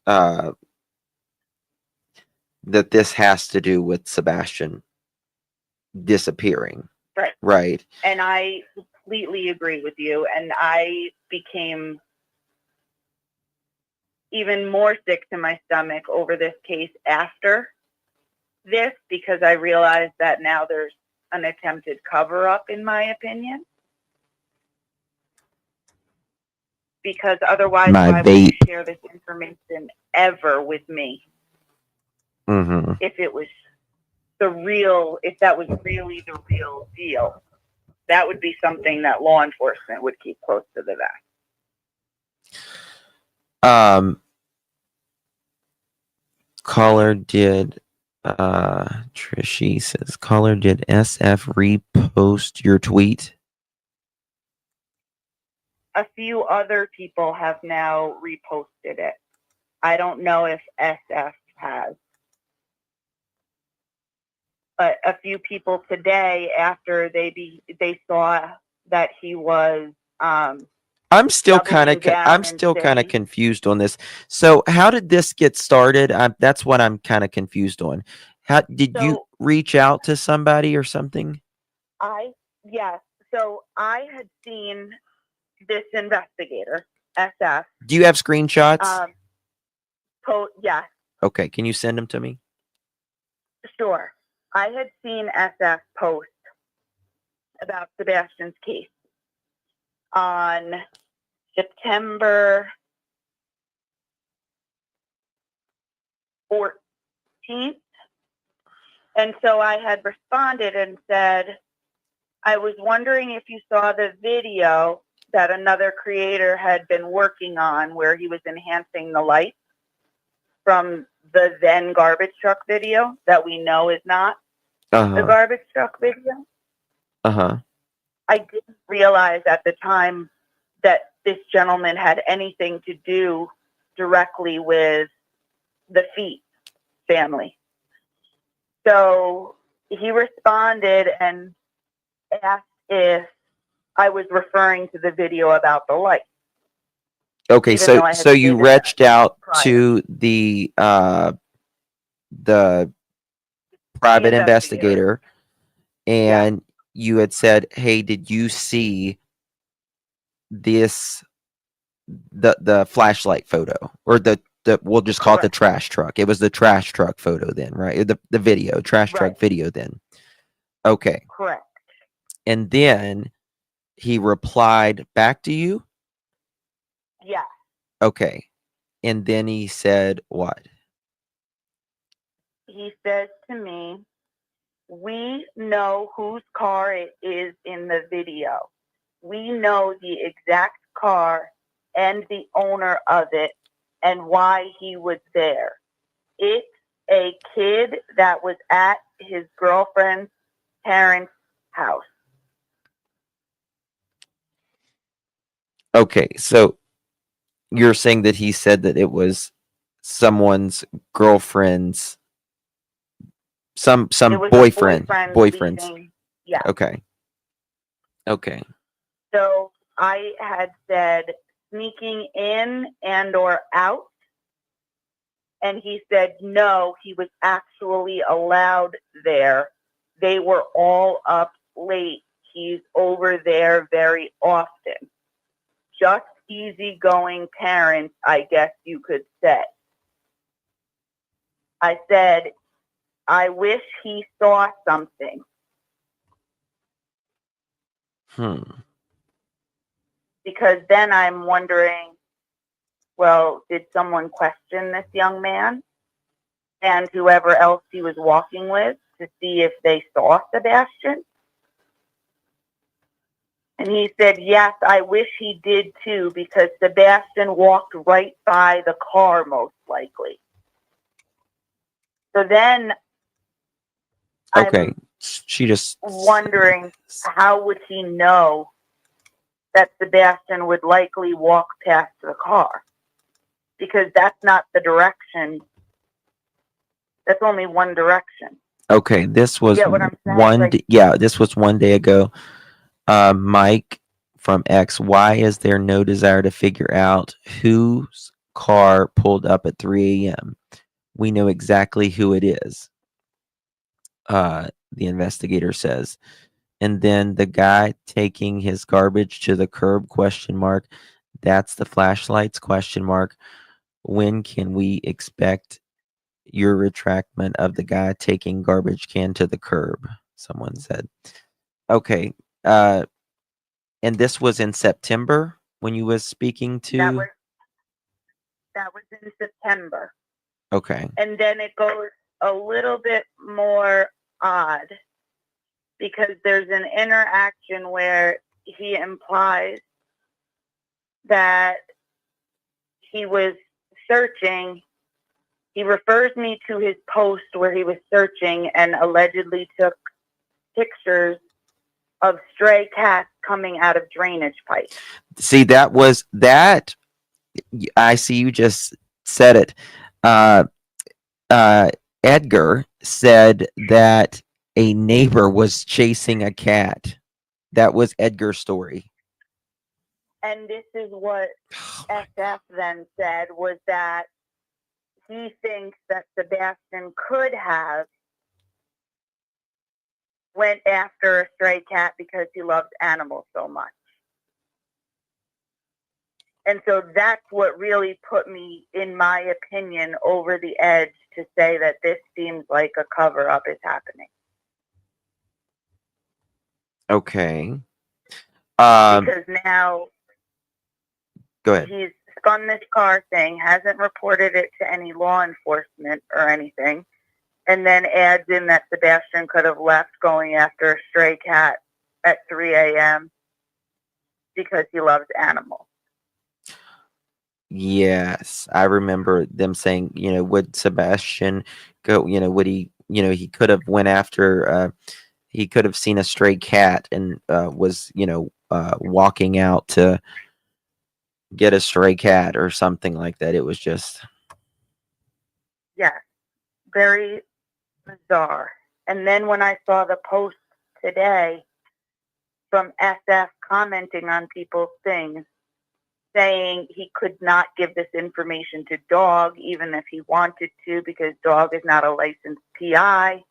that this has to do with Sebastian disappearing. Right. Right. And I completely agree with you. And I became even more sick to my stomach over this case after this because I realized that now there's an attempted cover up, in my opinion. Because otherwise, why would you share this information ever with me? Mm-hmm. If it was if that was really the real deal, that would be something that law enforcement would keep close to the vest. Caller did Trishy says caller did SF repost your tweet? A few other people have now reposted it. I don't know if SF has. But a few people today, after they saw that he was I'm still kind of confused on this. So how did this get started? That's what I'm kind of confused on. How did you reach out to somebody or something? Yes. So I had seen this investigator, SF. Do you have screenshots? Yes. Okay, can you send them to me? Sure. I had seen SF post about Sebastian's case. on September 14th. And so I had responded and said, I was wondering if you saw the video that another creator had been working on where he was enhancing the lights from the then garbage truck video that we know is not the garbage truck video. I didn't realize at the time that this gentleman had anything to do directly with the Feet family. So he responded and asked if I was referring to the video about the light. Okay, Even though I so had you stated reached that out prior. to the private investigator, and you had said, "Hey, did you see this the flashlight photo or the we'll just call it the trash truck? It was the trash truck photo then, right? The video, trash truck video then." Okay. Correct. And then he replied back to you? Yeah. Okay. And then he said what? He says to me, we know whose car it is in the video. We know the exact car and the owner of it and why he was there. It's a kid that was at his girlfriend's parents' house. Okay, so you're saying that he said that it was someone's girlfriend's some It was boyfriend's. leaving. Yeah. Okay. Okay. So I had said sneaking in and or out. And he said, no, he was actually allowed there. They were all up late. He's over there very often. Just easygoing parents, I guess you could say. I said, I wish he saw something. Because then I'm wondering, well, did someone question this young man and whoever else he was walking with to see if they saw Sebastian? And he said, yes, I wish he did too, because Sebastian walked right by the car, most likely. So then Okay. She just wondering, how would he know that Sebastian would likely walk past the car? Because that's not the direction. That's only one direction. Okay, this was You get what I'm saying? one Like, yeah, this was one day ago. Mike from X, why is there no desire to figure out whose car pulled up at 3 a.m.? We know exactly who it is. The investigator says. And then the guy taking his garbage to the curb, question mark. That's the flashlights, question mark. When can we expect your retractment of the guy taking garbage can to the curb? Someone said. Okay. And this was in September when you was speaking to. That was in September. Okay. And then it goes a little bit more odd because there's an interaction where he implies that he was searching. He refers me to his post where he was searching and allegedly took pictures of stray cats coming out of drainage pipes. See, that was that. I see you just said it. Edgar said that a neighbor was chasing a cat. That was Edgar's story. And this is what SF then said, was that he thinks that Sebastian could have went after a stray cat because he loves animals so much. And so that's what really put me, in my opinion, over the edge to say that this seems like a cover-up is happening. Okay. Because now Go ahead. he's spun this car thing, hasn't reported it to any law enforcement or anything, and then adds in that Sebastian could have left going after a stray cat at 3 a.m. because he loves animals. Yes, I remember them saying, would Sebastian go, would he, he could have went after, he could have seen a stray cat and was, walking out to get a stray cat or something like that. It was just, Yes, very bizarre. And then when I saw the post today from SF commenting on people's things, saying he could not give this information to Dog, even if he wanted to, because Dog is not a licensed PI,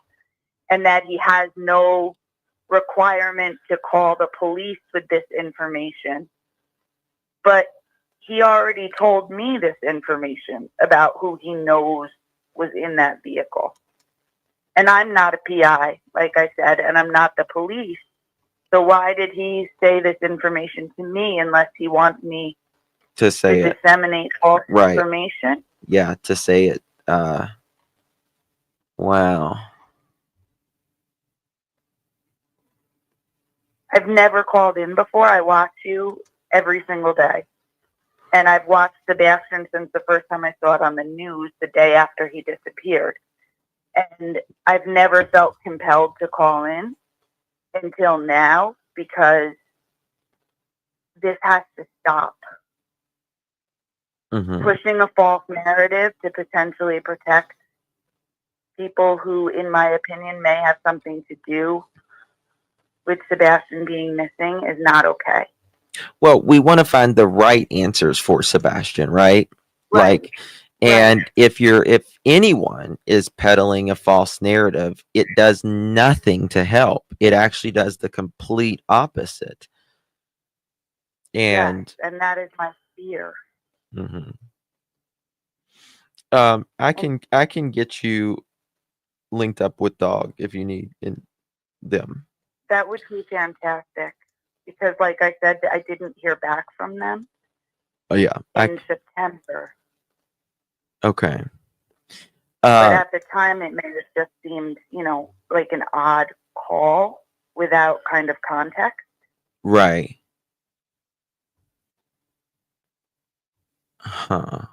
and that he has no requirement to call the police with this information. But he already told me this information about who he knows was in that vehicle. And I'm not a PI, like I said, and I'm not the police. So why did he say this information to me unless he wants me to say to it. disseminate false Right. information? Yeah, to say it. Wow. I've never called in before. I watch you every single day. And I've watched Sebastian since the first time I saw it on the news the day after he disappeared. And I've never felt compelled to call in until now because this has to stop. Mhm. Pushing a false narrative to potentially protect people who, in my opinion, may have something to do with Sebastian being missing is not okay. Well, we want to find the right answers for Sebastian, right? Right. Like, and if anyone is peddling a false narrative, it does nothing to help. It actually does the complete opposite. And Yes, and that is my fear. mhm. I can get you linked up with Dog if you need them. That would be fantastic because, like I said, I didn't hear back from them Oh yeah, in September. okay. But at the time, it may have just seemed, like an odd call without kind of context. Right. Huh.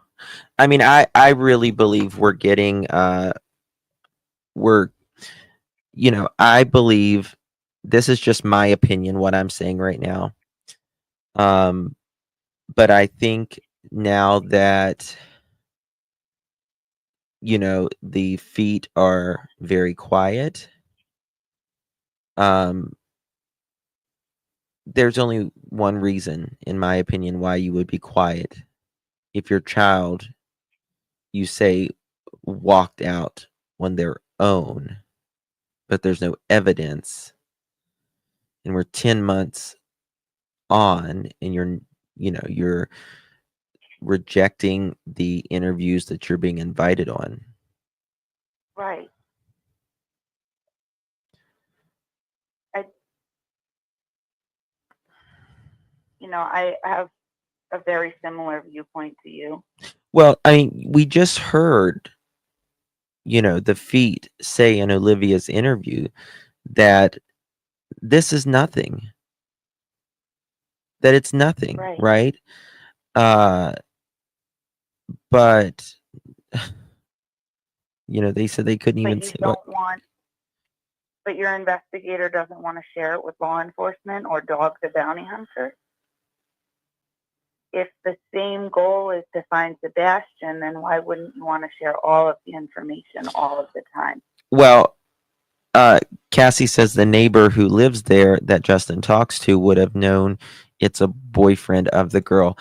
I mean, I really believe we're getting I believe this is just my opinion what I'm saying right now. But I think now that the feet are very quiet, there's only one reason in my opinion why you would be quiet. If your child, you say, walked out on their own, but there's no evidence, and we're 10 months on, and you're rejecting the interviews that you're being invited on. Right. I have a very similar viewpoint to you. Well, I mean, we just heard, the feet say in Olivia's interview that this is nothing. That it's nothing, right? But they said they couldn't even But you say don't want. But your investigator doesn't want to share it with law enforcement or Dog the bounty hunter. If the same goal is to find Sebastian, then why wouldn't you want to share all of the information all of the time? Well, Cassie says the neighbor who lives there that Justin talks to would have known it's a boyfriend of the girl.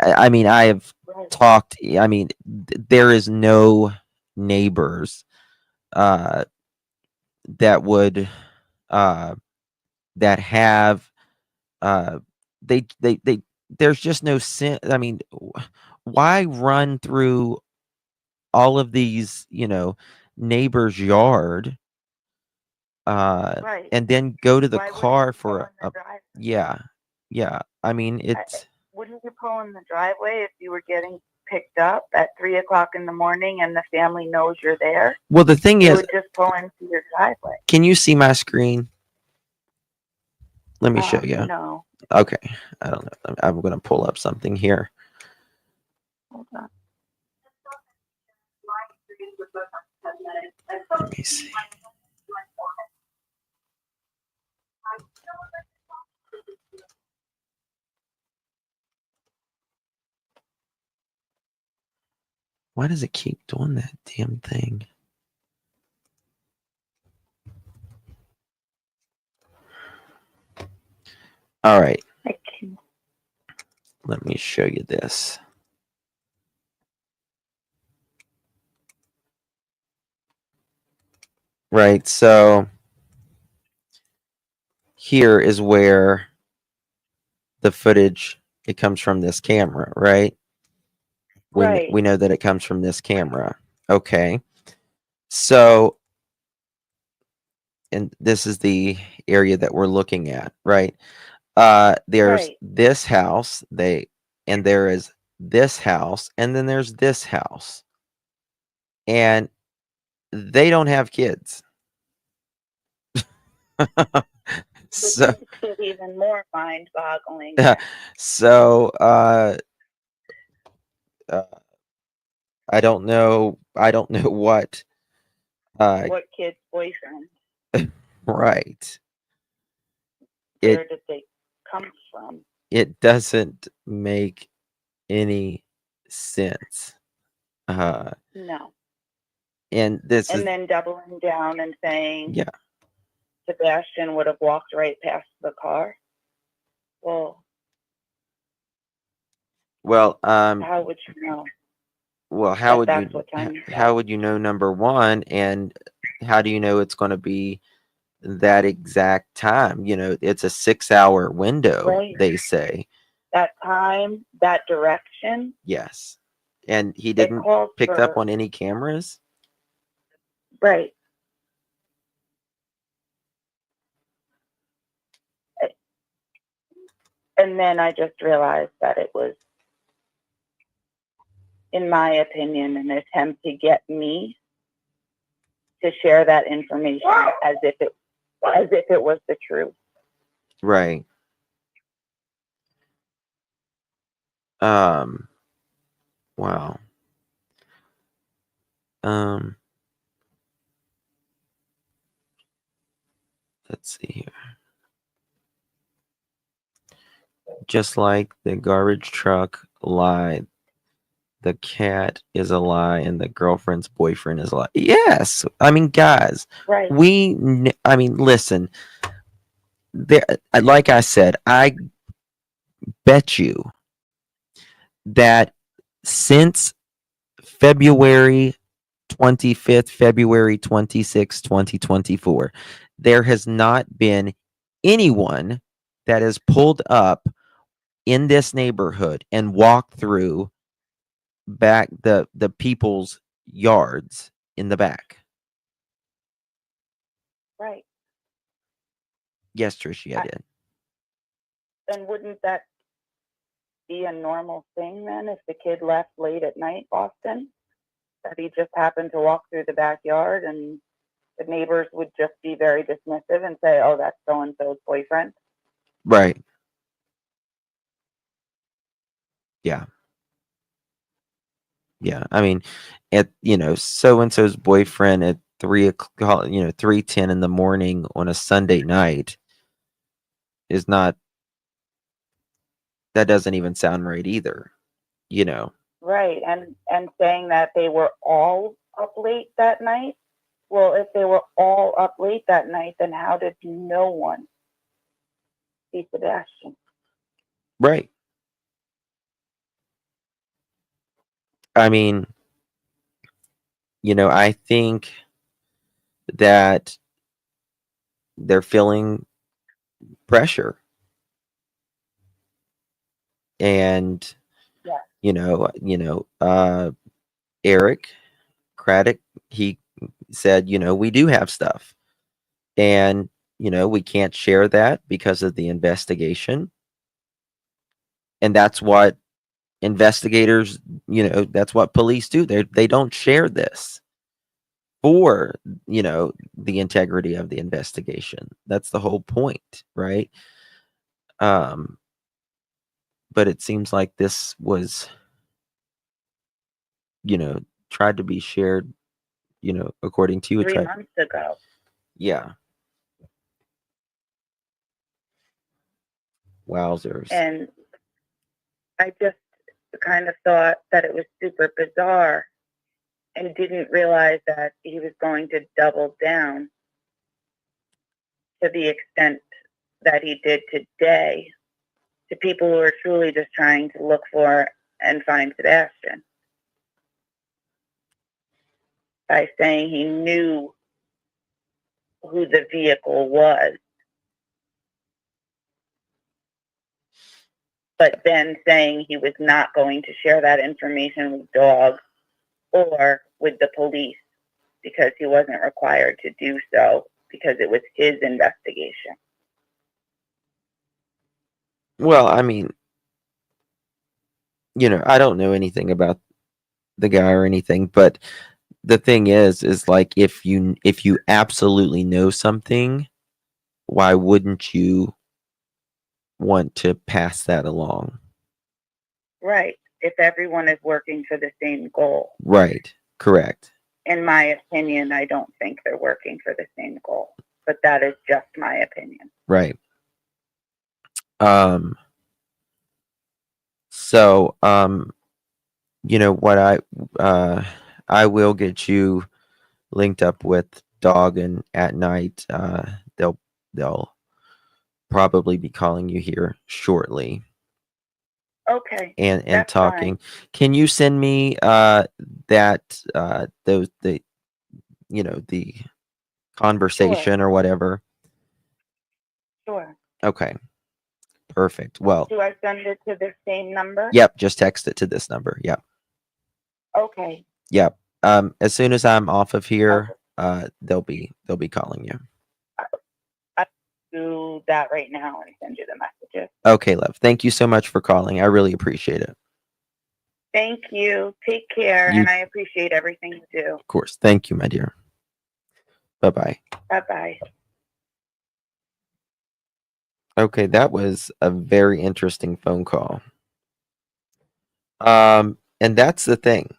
I mean, I have talked. I mean, there is no neighbors that would that have they there's just no sense. I mean, why run through all of these neighbors' yard Right. and then go to the Why wouldn't car you pull for in the driveway? yeah, yeah. I mean, Wouldn't you pull in the driveway if you were getting picked up at 3 o'clock in the morning and the family knows you're there? well, the thing You is, would just pull into your driveway. can you see my screen? Let me show you. No. Okay, I don't know. I'm going to pull up something here. Hold on. Let me see. Why does it keep doing that damn thing? All right. Let me show you this. Right. So here is where the footage, it comes from this camera, right? Right. We know that it comes from this camera. Okay. So, and this is the area that we're looking at, right? There's Right. this house, and there is this house, and then there's this house. And they don't have kids. So Which makes it even more mind-boggling. so I don't know what What kid's boyfriend? right. Where did they come from? It doesn't make any sense. No. And this is then doubling down and saying, yeah. Sebastian would have walked right past the car. Well, how would you know? Well, how would that's you what time you how would you know, number one, and how do you know it's going to be that exact time? You know, it's a 6-hour window, Right. they say. That time, that direction. Yes. And he didn't pick up on any cameras? Right. And then I just realized that it was, in my opinion, an attempt to get me to share that information as if it was the truth. Right. Wow. Let's see here. Just like the garbage truck lied, the cat is a lie and the girlfriend's boyfriend is a lie. Yes. I mean, guys, right. I mean, listen, there, like I said, I bet you that since February 25th, February 26th, 2024, there has not been anyone that has pulled up in this neighborhood and walked through back the people's yards in the back. Right. Yes, Tricia, I did. And wouldn't that be a normal thing then if the kid left late at night, Boston? That he just happened to walk through the backyard and the neighbors would just be very dismissive and say, oh, that's so-and-so's boyfriend? Right. Yeah. Yeah. I mean, at, so-and-so's boyfriend at 3:00, 3:10 in the morning on a Sunday night is not, that doesn't even sound right either, Right. And saying that they were all up late that night. Well, if they were all up late that night, then how did no one see Sebastian? Right. I mean, I think that they're feeling pressure. And, Eric Craddock, he said, we do have stuff. And, we can't share that because of the investigation. And that's what investigators, that's what police do. They don't share this for, the integrity of the investigation. That's the whole point, right? But it seems like this was, tried to be shared, according to you. 3 months ago. Yeah. Wowzers. And I just kind of thought that it was super bizarre and didn't realize that he was going to double down to the extent that he did today to people who are truly just trying to look for and find Sebastian. By saying he knew who the vehicle was, but then saying he was not going to share that information with dogs or with the police because he wasn't required to do so because it was his investigation. Well, I mean, I don't know anything about the guy or anything, but the thing is like if you absolutely know something, why wouldn't you want to pass that along? Right. If everyone is working for the same goal. Right. Correct. In my opinion, I don't think they're working for the same goal, but that is just my opinion. Right. So, what I will get you linked up with Dog, and at night, they'll probably be calling you here shortly. Okay. And that's talking. fine. Can you send me the conversation or whatever? Sure. Okay. Perfect. Well, Do I send it to the same number? yep, just text it to this number. Yep. Okay. Yep. As soon as I'm off of here, they'll be calling you. I'll do that right now and send you the messages. Okay, love. Thank you so much for calling. I really appreciate it. Thank you. Take care, and I appreciate everything you do. Of course. Thank you, my dear. Bye-bye. Bye-bye. Okay, that was a very interesting phone call. And that's the thing.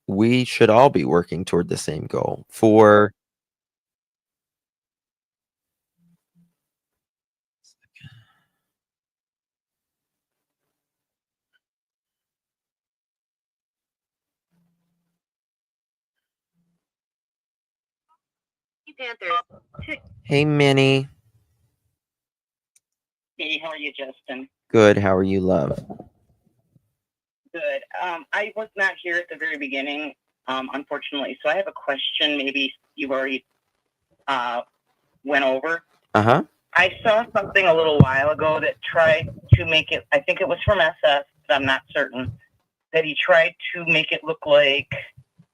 We should all be working toward the same goal for Hey, Minnie. Hey, how are you, Justin? Good. How are you, love? Good. I was not here at the very beginning, unfortunately, so I have a question. Maybe you've already went over. Uh-huh. I saw something a little while ago that tried to make it, I think it was from SF, but I'm not certain, that he tried to make it look like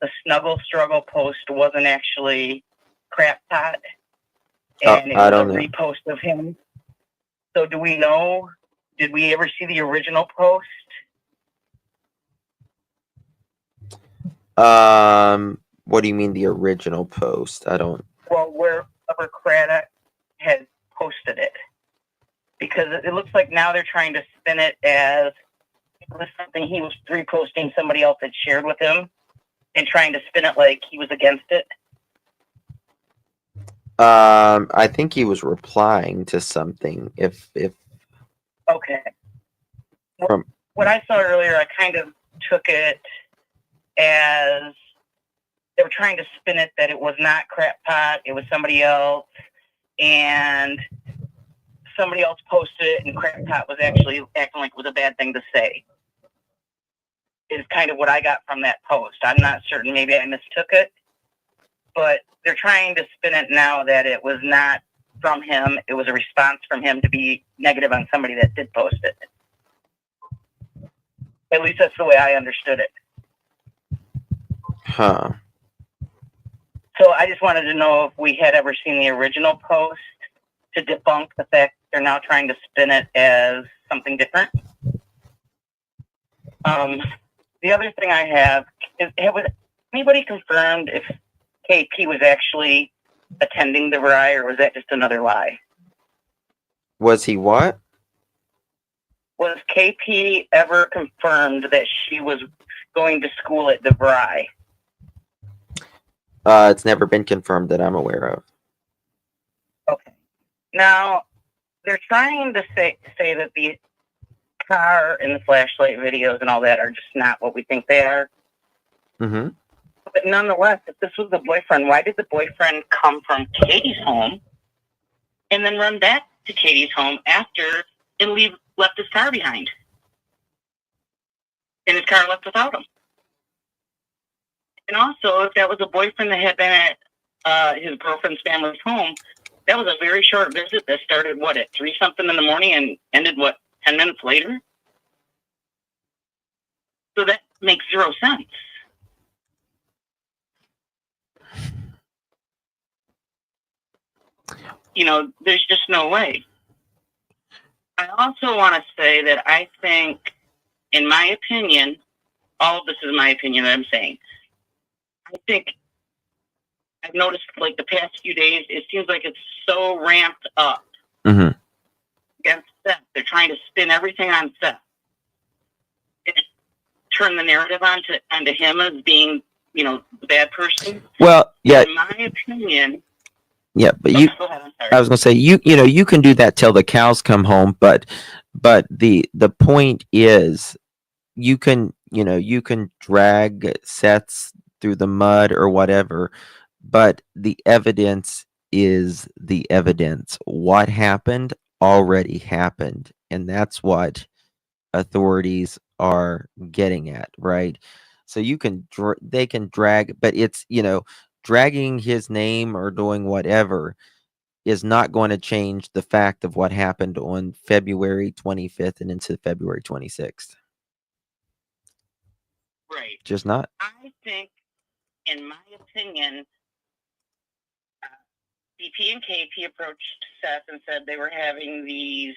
the Snuggle Struggle post wasn't actually Crap Pot, and it I was don't a know. repost of him. So do we know, did we ever see the original post? What do you mean the original post? I don't. Well, wherever Craddock had posted it, because it looks like now they're trying to spin it as it was something he was reposting somebody else had shared with him, and trying to spin it like he was against it. I think he was replying to something. If Okay. What I saw earlier, I kind of took it as they were trying to spin it that it was not Crap Pot, it was somebody else, and somebody else posted it, and Crap Pot was actually acting like it was a bad thing to say. Is kind of what I got from that post. I'm not certain. Maybe I mistook it, but they're trying to spin it now that it was not from him. It was a response from him to be negative on somebody that did post it. At least that's the way I understood it. Huh. So I just wanted to know if we had ever seen the original post to debunk the fact they're now trying to spin it as something different. The other thing I have is, was anybody confirmed if KP was actually attending the VRI, or was that just another lie? Was he what? Was KP ever confirmed that she was going to school at the VRI? It's never been confirmed that I'm aware of. Okay. Now, they're trying to say that the car and the flashlight videos and all that are just not what we think they are. Mm-hmm. But nonetheless, if this was the boyfriend, why did the boyfriend come from Katie's home and then run back to Katie's home after and left his car behind? And his car left without him. And also, if that was a boyfriend that had been at his girlfriend's family's home, that was a very short visit that started, at 3-something in the morning and ended, 10 minutes later? So that makes zero sense. There's just no way. I also want to say that I think, in my opinion, all of this is my opinion that I'm saying. I think I've noticed, the past few days, it seems like it's so ramped up against Seth. They're trying to spin everything on Seth and turn the narrative onto him as being, the bad person. Well, yeah. In my opinion. Yeah, but Go ahead, I'm sorry. I was gonna say you can do that till the cows come home, but the point is you can drag Seth's through the mud or whatever, but the evidence is the evidence. What happened already happened, and that's what authorities are getting at, right? So they can drag, but it's dragging his name or doing whatever is not going to change the fact of what happened on February 25th and into February 26th. Right. Just not. I think, in my opinion, DP and KP approached Seth and said they were having these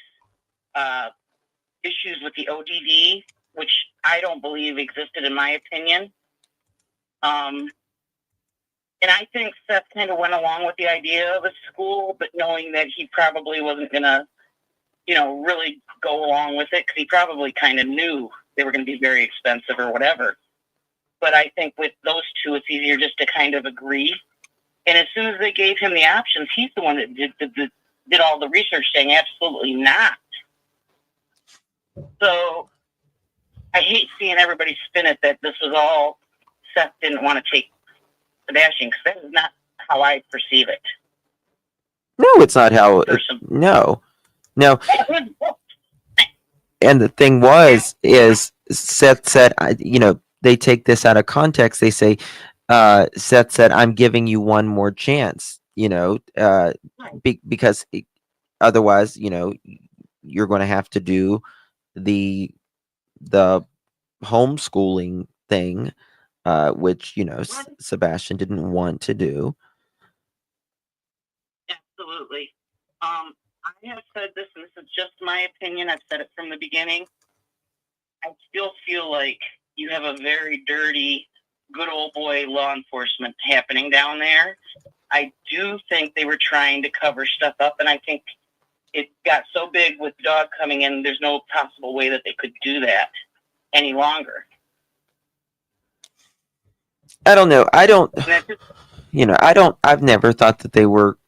issues with the ODD, which I don't believe existed, in my opinion. And I think Seth kind of went along with the idea of a school, but knowing that he probably wasn't going to, really go along with it, because he probably kind of knew they were going to be very expensive or whatever. But I think with those two, it's easier just to kind of agree. And as soon as they gave him the options, he's the one that did all the research saying absolutely not. So I hate seeing everybody spin it that this was all Seth didn't want to take Sebastian, because that is not how I perceive it. No, it's not how. No. And the thing is Seth said, they take this out of context. They say, Seth said, "I'm giving you one more chance." Because otherwise, you're going to have to do the homeschooling thing, which Sebastian didn't want to do. Absolutely. I have said this, and this is just my opinion. I've said it from the beginning. I still feel like you have a very dirty, good old boy law enforcement happening down there. I do think they were trying to cover stuff up, and I think it got so big with the dog coming in, there's no possible way that they could do that any longer. I don't know. I've never thought that they were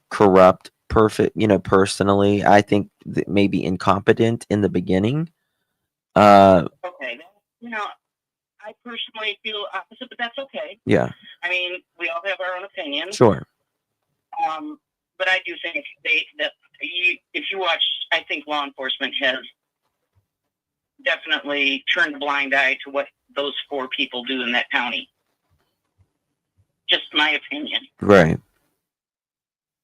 corrupt, perfect, personally. I think that maybe incompetent in the beginning. Okay. I personally feel opposite, but that's okay. Yeah. I mean, we all have our own opinions. Sure. But I do think if you watch, I think law enforcement has definitely turned a blind eye to what those 4 people do in that county. Just my opinion. Right.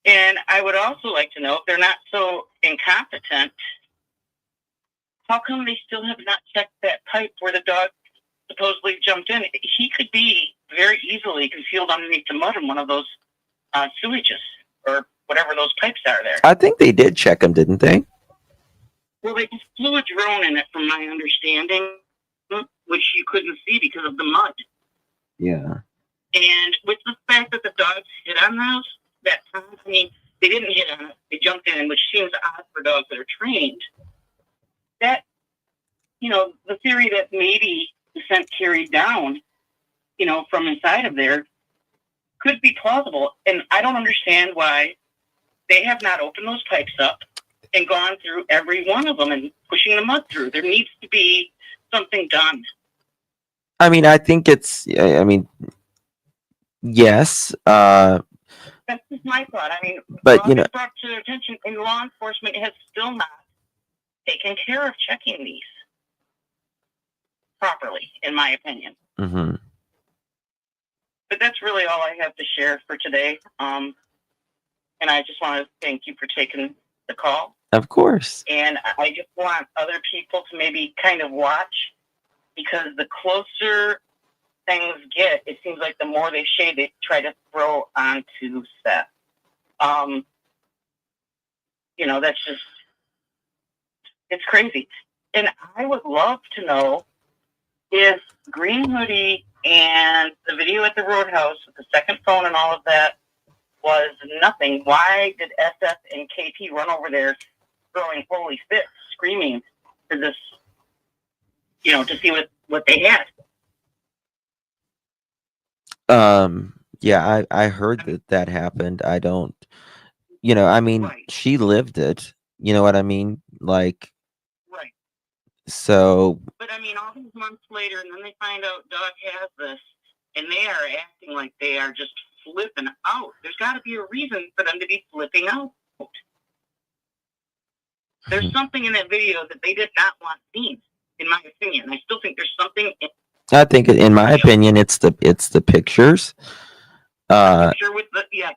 And I would also like to know, if they're not so incompetent, how come they still have not checked that pipe where the dog supposedly jumped in, he could be very easily concealed underneath the mud in one of those sewages or whatever those pipes are there. I think they did check him, didn't they? Well, they flew a drone in it, from my understanding, which you couldn't see because of the mud. Yeah. And with the fact that the dogs hit on those, that time, I mean, they didn't hit on it. They jumped in, which seems odd for dogs that are trained. That, you know, the theory that maybe the scent carried down, you know, from inside of there could be plausible. And I don't understand why they have not opened those pipes up and gone through every one of them and pushing the mud through. There needs to be something done. I mean, I think it's, I mean, yes. That's just my thought. I mean, But, you know, brought to their attention, and law enforcement has still not taken care of checking these properly, in my opinion. mm-hmm. But that's really all I have to share for today. And I just want to thank you for taking the call. Of course. And I just want other people to maybe kind of watch, because the closer things get, it seems like the more they shade, they try to throw onto Seth. You know, that's just, it's crazy. And I would love to know if Green Hoodie and the video at the Roadhouse with the second phone and all of that was nothing. Why did SF and KP run over there throwing holy fits, screaming for this, you know, to see what they had? Yeah, I heard that happened. I don't, you know, I mean, Right. she lived it. You know what I mean? Like, Right. so, But I mean, all these months later, and then they find out Doug has this, and they are acting like they are just flipping out. There's got to be a reason for them to be flipping out. There's something in that video that they did not want seen, in my opinion. I still think there's something I think, in my opinion, it's the pictures. picture with the, yeah.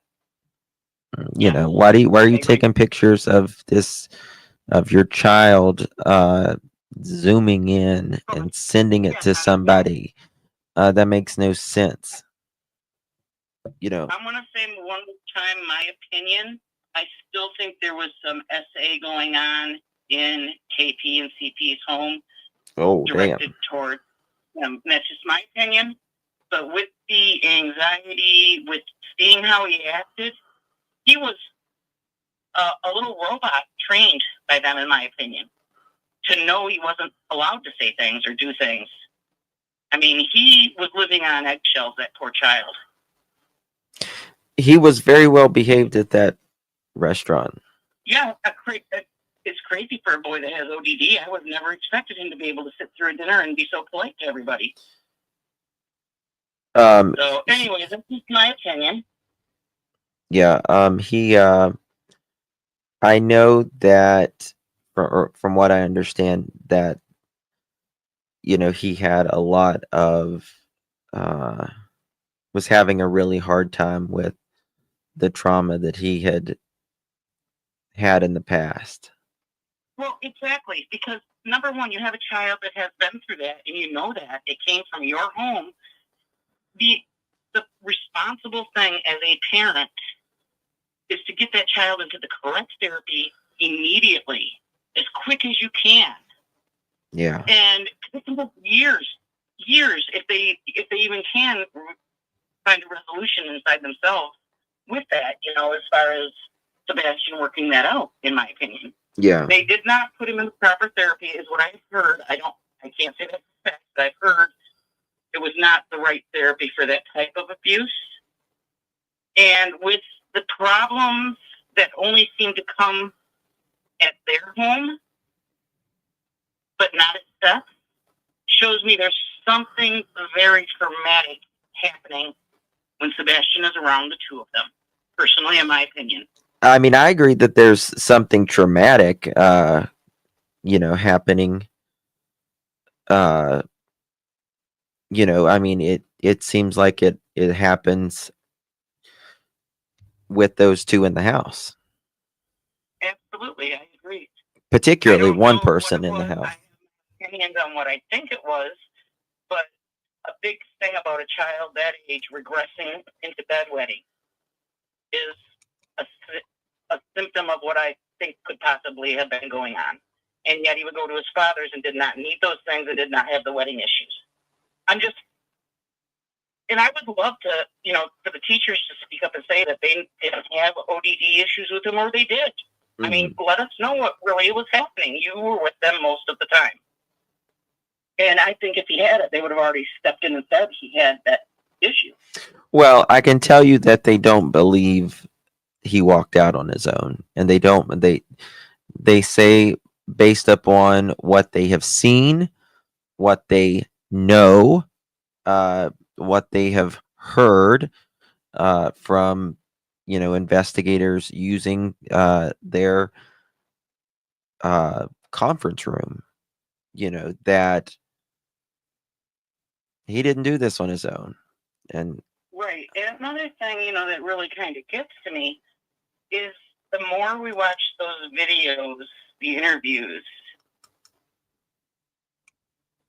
You know, why are you taking pictures of your child zooming in and sending it to somebody? That makes no sense. You know, I'm going to say one more time my opinion. I still think there was some SA going on in KP and CP's home. Oh, directed toward him. That's just my opinion. But with the anxiety, with seeing how he acted, he was a little robot trained by them, in my opinion, to know he wasn't allowed to say things or do things. I mean, he was living on eggshells, that poor child. he was very well behaved at that restaurant. Yeah, it's crazy for a boy that has ODD. I would never expected him to be able to sit through a dinner and be so polite to everybody. So, anyway, that's just my opinion. Yeah, he I know that from what I understand that, you know, he had a lot of was having a really hard time with the trauma that he had in the past. Well, exactly, because number one, you have a child that has been through that, and you know that it came from your home. The responsible thing as a parent is to get that child into the correct therapy immediately, as quick as you can. Yeah. And it can take years if they even can find a resolution inside themselves with that, you know, as far as Sebastian working that out, in my opinion. Yeah. They did not put him in the proper therapy, is what I've heard. I can't say that for fact, but I've heard it was not the right therapy for that type of abuse. And with the problems that only seem to come at their home, but not at Seth, shows me there's something very traumatic happening when Sebastian is around the two of them, personally, in my opinion. I mean, I agree that there's something traumatic, you know, happening. You know, I mean, it seems like it happens with those two in the house. Absolutely, I agree. Particularly one person in the house. Opinions on what I think it was, but a big thing about a child that age regressing into bedwetting is a symptom of what I think could possibly have been going on. And yet he would go to his father's and did not need those things and did not have the wedding issues. And I would love to, for the teachers to speak up and say that they didn't have ODD issues with him, or they did. Mm-hmm. I mean, let us know what really was happening. You were with them most of the time. And I think if he had it, they would have already stepped in and said he had that issue. Well, I can tell you that they don't believe he walked out on his own, and they say, based upon what they have seen, what they know, what they have heard from investigators using their conference room, that he didn't do this on his own. And right. And another thing, that really kind of gets to me is the more we watch those videos, the interviews,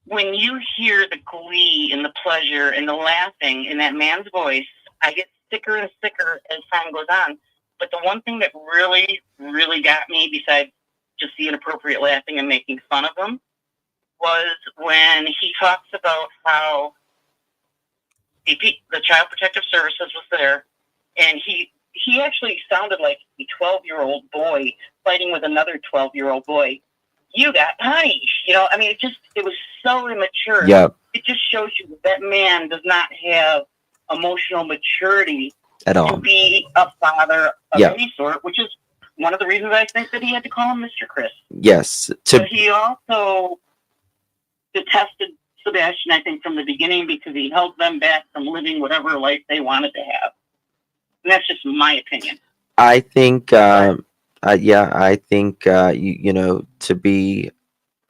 when you hear the glee and the pleasure and the laughing in that man's voice, I get sicker and sicker as time goes on. But the one thing that really, really got me, besides just the inappropriate laughing and making fun of him, was when he talks about how the Child Protective Services was there, and he actually sounded like a 12-year-old boy fighting with another 12-year-old boy. You got punished. It was so immature. Yep. It just shows you that man does not have emotional maturity at all to be a father of Yep. any sort, which is one of the reasons I think that he had to call him Mr. Chris. Yes. But he also detested Sebastian, I think, from the beginning, because he held them back from living whatever life they wanted to have. And that's just my opinion. I think, I think, to be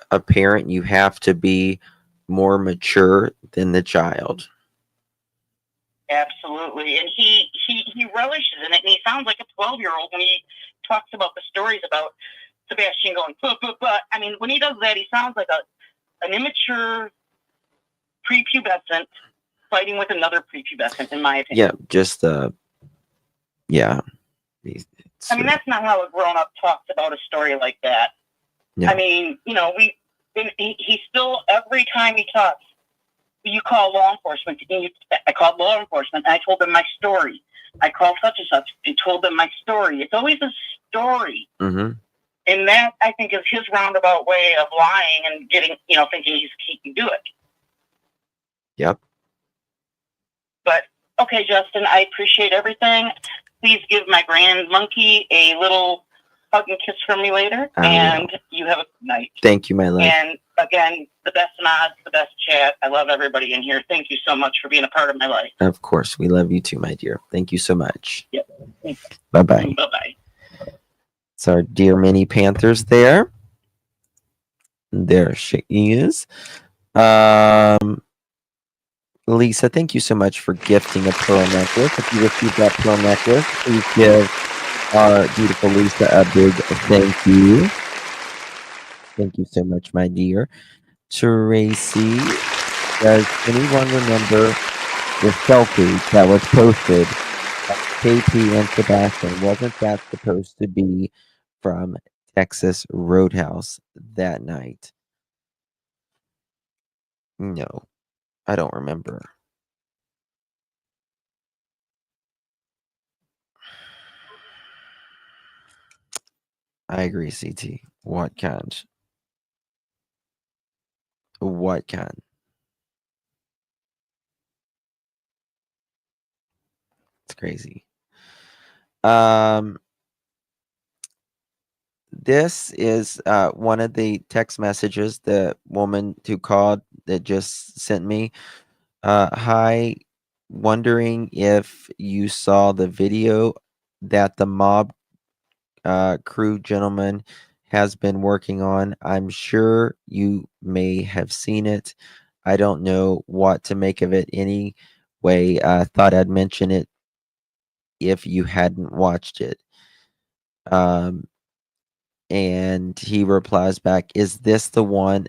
a parent, you have to be more mature than the child. Absolutely. And he relishes in it, and he sounds like a 12-year-old when he talks about the stories about Sebastian going, but. I mean, when he does that, he sounds like an immature prepubescent fighting with another prepubescent, in my opinion. Yeah, just, yeah. I mean, that's not how a grown-up talks about a story like that. Yeah. I mean, he still, every time he talks, you call law enforcement. I called law enforcement, and I told them my story. I called such and such and told them my story. It's always a story. Mm-hmm. And that, I think, is his roundabout way of lying and getting, thinking he can do it. Yep. But, okay, Justin, I appreciate everything. Please give my grand monkey a little hug and kiss from me later. And you have a good night. Thank you, my love. And again, the best nods, the best chat. I love everybody in here. Thank you so much for being a part of my life. Of course. We love you too, my dear. Thank you so much. Yep. Bye-bye. Bye-bye. It's our dear mini Panthers there. There she is. Lisa, thank you so much for gifting a pearl necklace. If you received that pearl necklace, please give our beautiful Lisa a big thank you. Thank you so much, my dear. Tracy, does anyone remember the selfie that was posted of KP and Sebastian? Wasn't that supposed to be from Texas Roadhouse that night? No, I don't remember. I agree, CT. What kind? What kind? It's crazy. This is one of the text messages the woman who called that just sent me. Hi, wondering if you saw the video that the mob crew gentleman has been working on. I'm sure you may have seen it. I don't know what to make of it anyway. Thought I'd mention it if you hadn't watched it. And he replies back, is this the one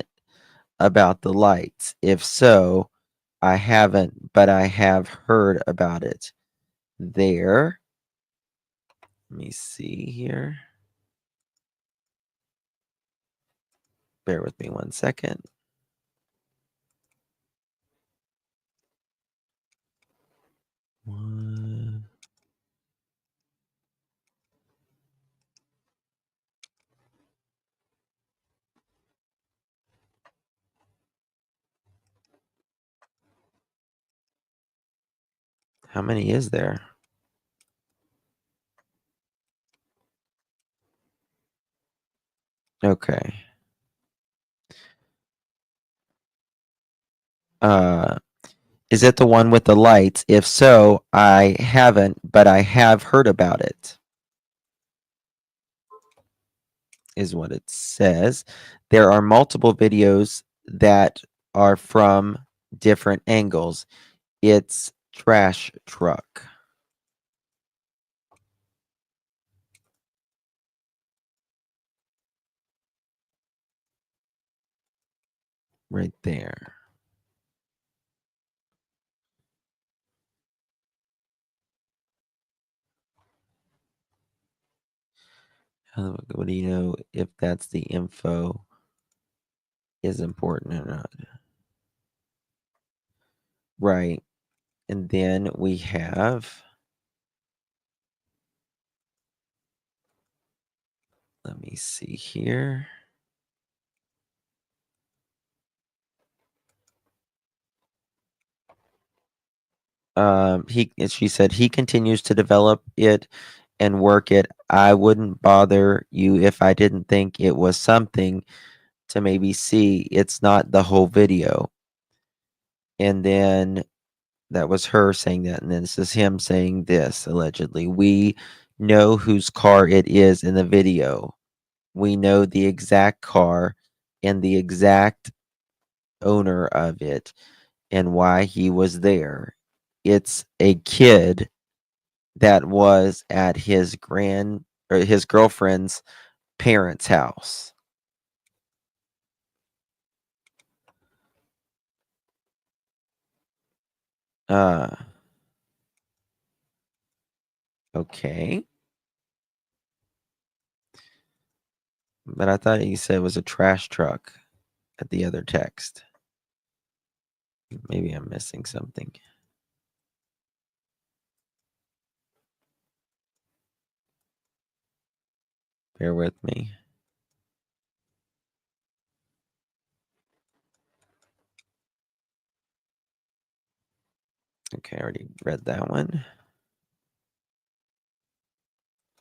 about the lights? If so, I haven't, but I have heard about it. There. Let me see here. Bear with me 1 second. One. How many is there? Okay. Is it the one with the lights? If so, I haven't, but I have heard about it. Is what it says. There are multiple videos that are from different angles. It's trash truck. Right there. What do you know if that's the info is important or not? Right. And then we have, let me see here. She said he continues to develop it and work it. I wouldn't bother you if I didn't think it was something to maybe see. It's not the whole video. And then that was her saying that, and then this is him saying this allegedly. We know whose car it is in the video. We know the exact car and the exact owner of it and why he was there. It's a kid that was at his his girlfriend's parents' house. Uh okay. But I thought you said it was a trash truck at the other text. Maybe I'm missing something. Bear with me. Okay, I already read that one.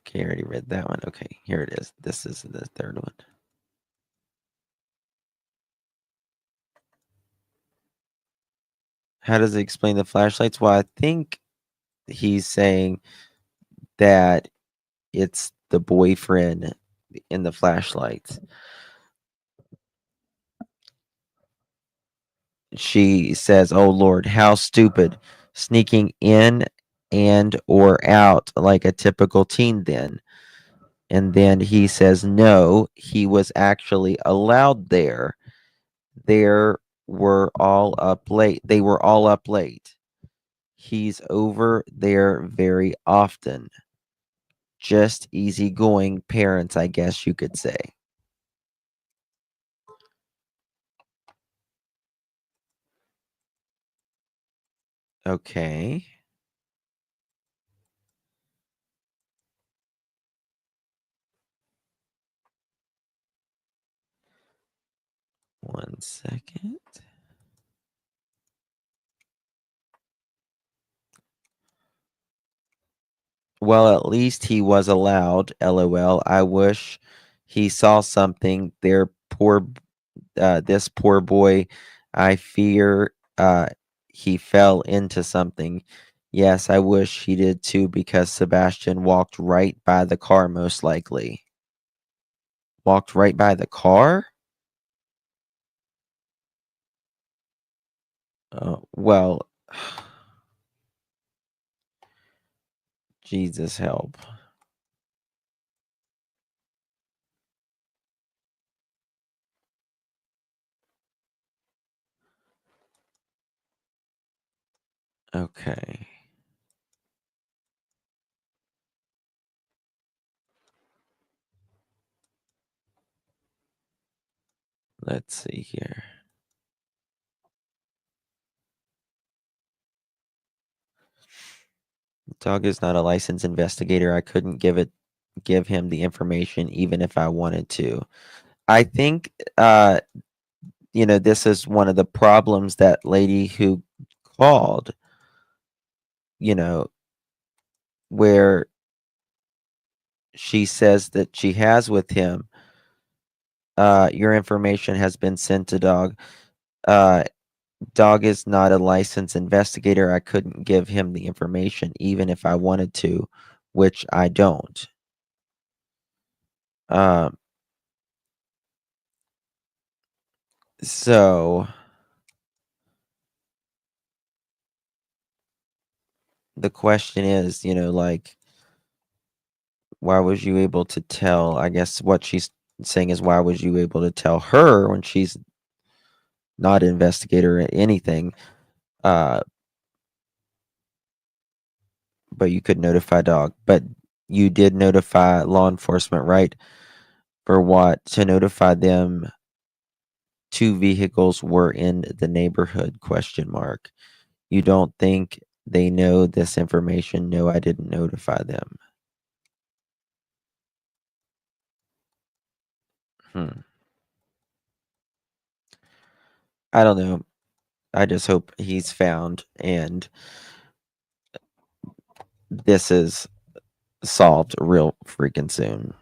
Okay, I already read that one. Okay, here it is. This is the third one. How does it explain the flashlights? Well, I think he's saying that it's the boyfriend in the flashlights. She says, "Oh Lord, how stupid. Sneaking in and or out like a typical teen then." And then he says, "No, he was actually allowed there. There were all up late. They were all up late. He's over there very often. Just easygoing parents, I guess you could say." Okay. One second. Well, at least he was allowed. LOL. I wish he saw something. This poor boy. I fear he fell into something. Yes, I wish he did too because Sebastian walked right by the car, most likely. Walked right by the car? Well, Jesus help. Okay. Let's see here. Dog is not a licensed investigator. I couldn't give him the information even if I wanted to. I think this is one of the problems that lady who called, where she says that she has with him, your information has been sent to Dog. Dog is not a licensed investigator. I couldn't give him the information even if I wanted to, which I don't. So the question is, like, why was you able to tell? I guess what she's saying is, why was you able to tell her when she's not an investigator or anything? But you could notify Dog. But you did notify law enforcement, right? For what? To notify them 2 vehicles were in the neighborhood, question mark. You don't think they know this information? No, I didn't notify them. I don't know. I just hope he's found and this is solved real freaking soon.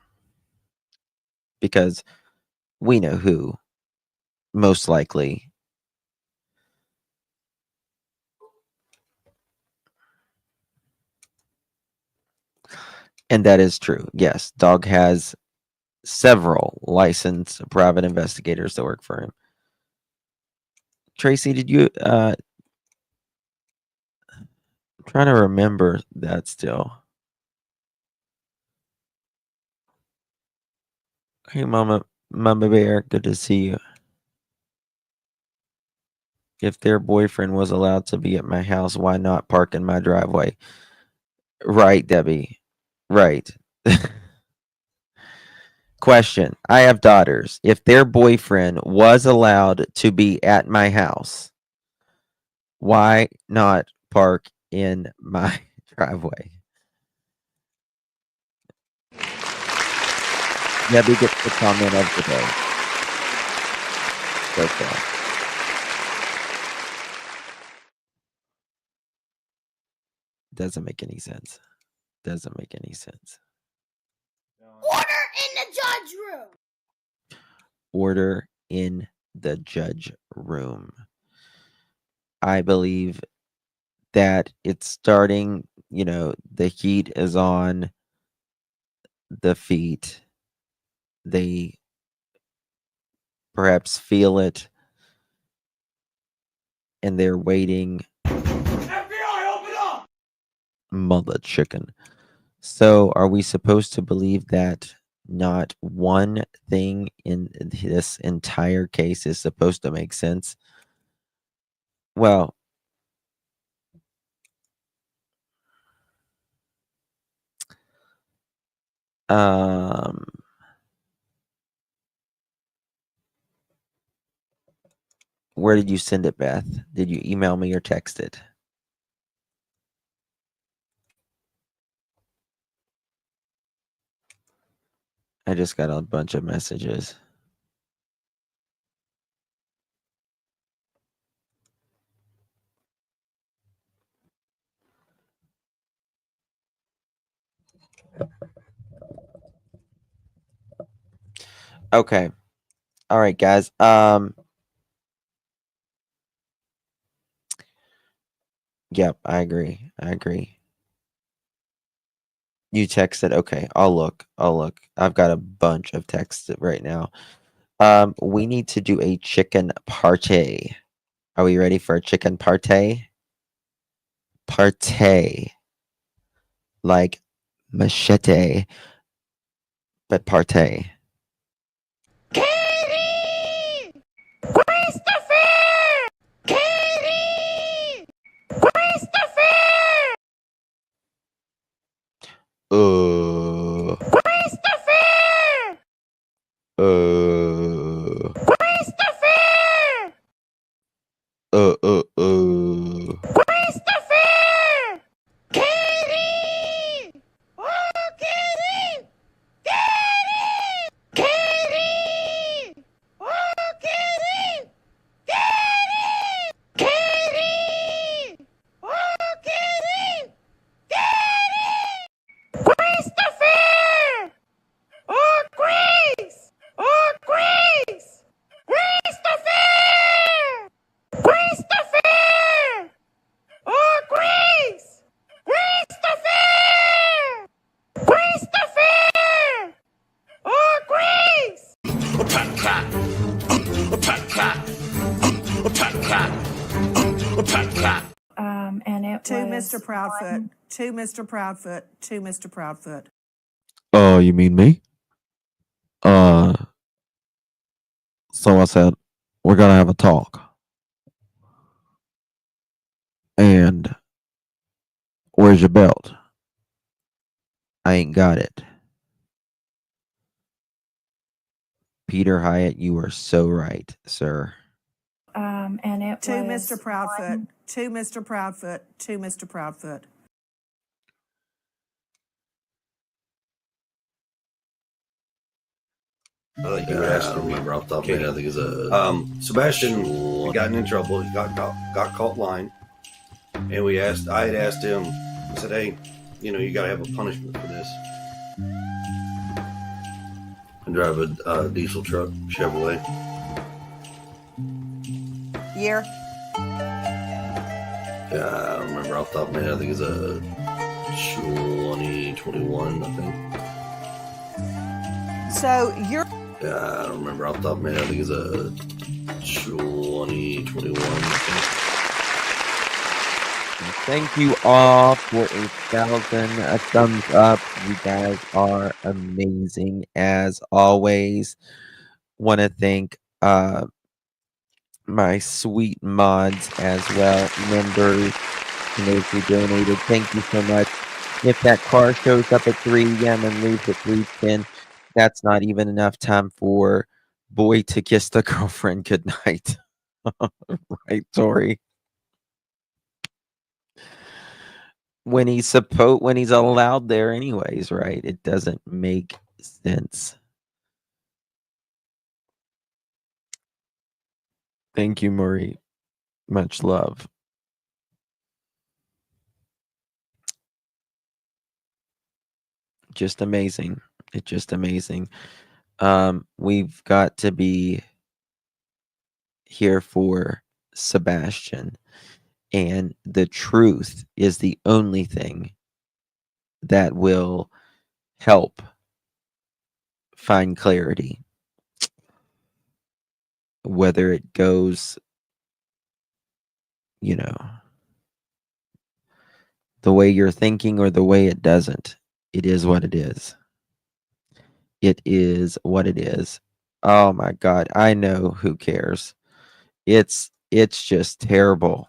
Because we know who, most likely. And that is true. Yes, Dog has several licensed private investigators that work for him. Tracy, did you I'm trying to remember that still. Hey, Mama Bear, good to see you. If their boyfriend was allowed to be at my house, why not park in my driveway? Right, Debbie. Right. Question. I have daughters. If their boyfriend was allowed to be at my house, why not park in my driveway? Debbie gets the comment of the day. So far. Doesn't make any sense. Doesn't make any sense. Order in the judge room. Order in the judge room. I believe that it's starting, the heat is on the feet. They perhaps feel it and they're waiting. FBI, open up! Mother chicken. So are we supposed to believe that not one thing in this entire case is supposed to make sense? Well, where did you send it, Beth? Did you email me or text it? I just got a bunch of messages. Okay. All right, guys. Yep, I agree. You texted. Okay, I'll look. I've got a bunch of texts right now. We need to do a chicken party. Are we ready for a chicken party? Party. Like machete, but party. Katie! Christopher! Katie! Christopher! Christopher! Katie! Oh, Katie! Katie! Katie! Oh, Katie! Katie! Katie! Oh, Katie! Katie! Christopher! Oh, Grace! Oh, Grace! Christopher! Christopher! Oh, Grace! Christopher! Christopher! Oh, Grace! And it To was Mr. Proudfoot. To Mr. Proudfoot. To Mr. Proudfoot. Oh, you mean me? So I said, we're gonna have a talk. And where's your belt? I ain't got it. Peter Hyatt, you are so right, sir. and it To was Mr. Proudfoot. To Mr. Proudfoot. To Mr. Proudfoot. I think you would ask for me off the top of my head. I think it's Sebastian had gotten in trouble. He got caught lying, and I had asked him. I said, "Hey, you got to have a punishment for this." And drive a diesel truck, Chevrolet. Year. I don't remember off the top of my head. I think it's a 2021. I think. So you're. I don't remember off the top of my head. I think it's a 2021. I think. Thank you all for 1,000 thumbs up. You guys are amazing as always. Want to thank my sweet mods as well, members, and those who donated. Thank you so much. If that car shows up at 3 a.m. and leaves at 3:10, that's not even enough time for boy to kiss the girlfriend goodnight. Right, Tori? When he's allowed there anyways, right? It doesn't make sense. Thank you, Marie. Much love. Just amazing. It's just amazing. We've got to be here for Sebastian, and the truth is the only thing that will help find clarity. Whether it goes, the way you're thinking or the way it doesn't, it is what it is. It is what it is. Oh my God. I know who cares. It's just terrible.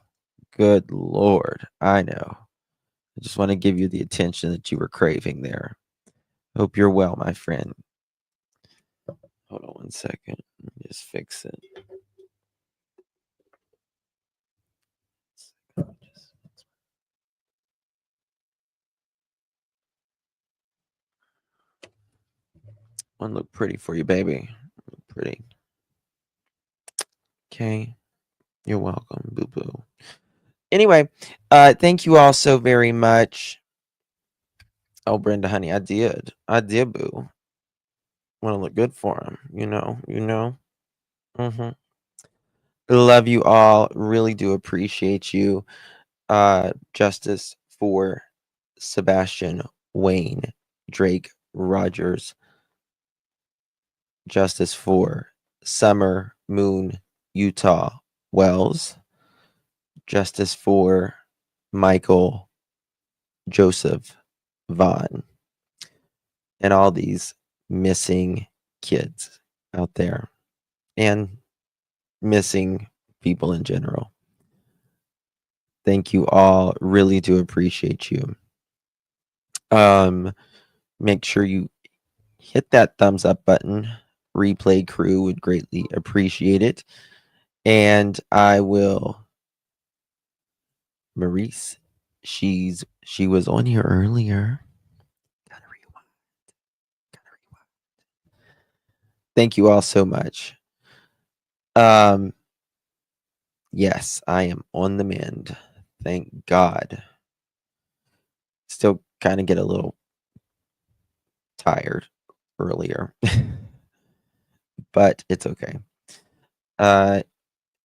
Good Lord. I know. I just want to give you the attention that you were craving there. Hope you're well, my friend. Hold on 1 second. Let me just fix it. One look pretty for you, baby. Look pretty. Okay. You're welcome, boo-boo. Anyway, thank you all so very much. Oh, Brenda, honey, I did, boo. Want to look good for him, Love you all. Really do appreciate you. Justice for Sebastian Wayne Drake Rogers. Justice for Summer Moon Utah Wells. Justice for Michael Joseph Vaughn. And all these missing kids out there. And missing people in general. Thank you all. Really do appreciate you. Make sure you hit that thumbs up button. Replay crew would greatly appreciate it. And I will Maurice, she was on here earlier. Gotta rewind. Thank you all so much. Yes, I am on the mend. Thank God. Still kind of get a little tired earlier. But it's okay.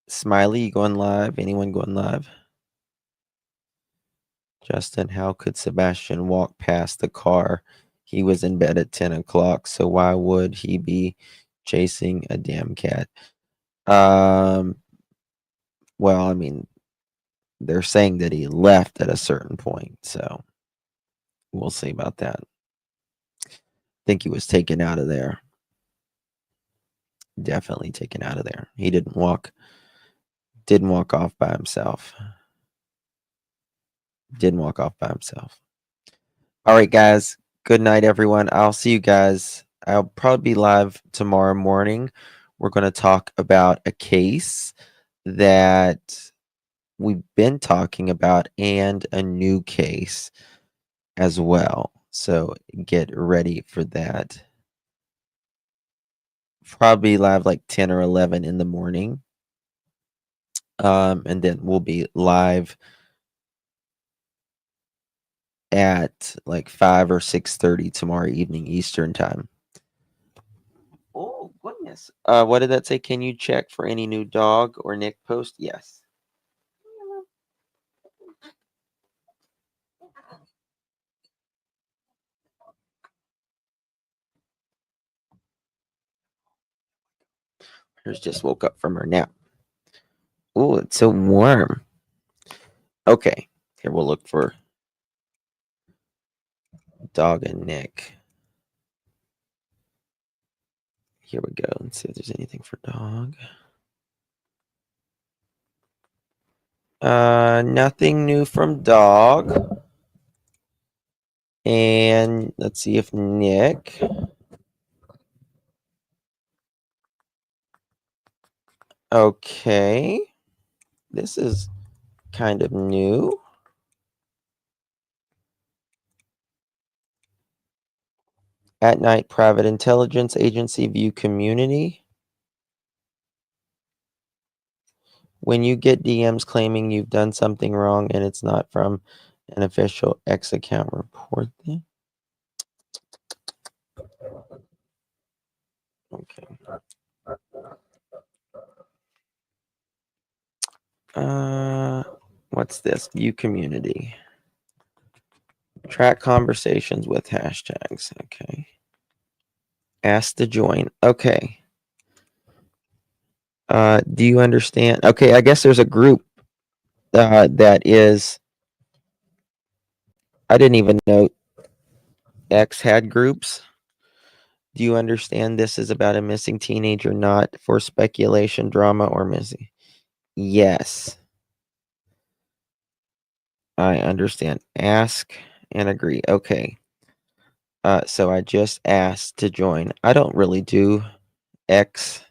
Smiley, you going live? Anyone going live? Justin, how could Sebastian walk past the car? He was in bed at 10 o'clock, so why would he be chasing a damn cat? Well, I mean, they're saying that he left at a certain point, so we'll see about that. I think he was taken out of there. Definitely taken out of there. He didn't walk off by himself. Didn't walk off by himself. All right, guys. Good night, everyone. I'll see you guys. I'll probably be live tomorrow morning. We're going to talk about a case that we've been talking about and a new case as well. So get ready for that. Probably live like 10 or 11 in the morning. And then we'll be live at like 5 or 6:30 tomorrow evening Eastern time. Oh goodness. What did that say? Can you check for any new dog or Nick post? Yes. Hers just woke up from her nap. Oh, it's so warm. Okay. Here we'll look for dog and Nick. Here we go. Let's see if there's anything for dog. Nothing new from dog. And let's see if Nick. Okay. This is kind of new. At night, private intelligence agency view community. When you get DMs claiming you've done something wrong and it's not from an official X account, report them. Okay. What's this? View community. Track conversations with hashtags. Okay. Ask to join. Okay. Do you understand? Okay, I guess there's a group that is. I didn't even know X had groups. Do you understand this is about a missing teenager, not for speculation, drama, or missing? Yes. I understand. Ask and agree. Okay. So I just asked to join. I don't really do X,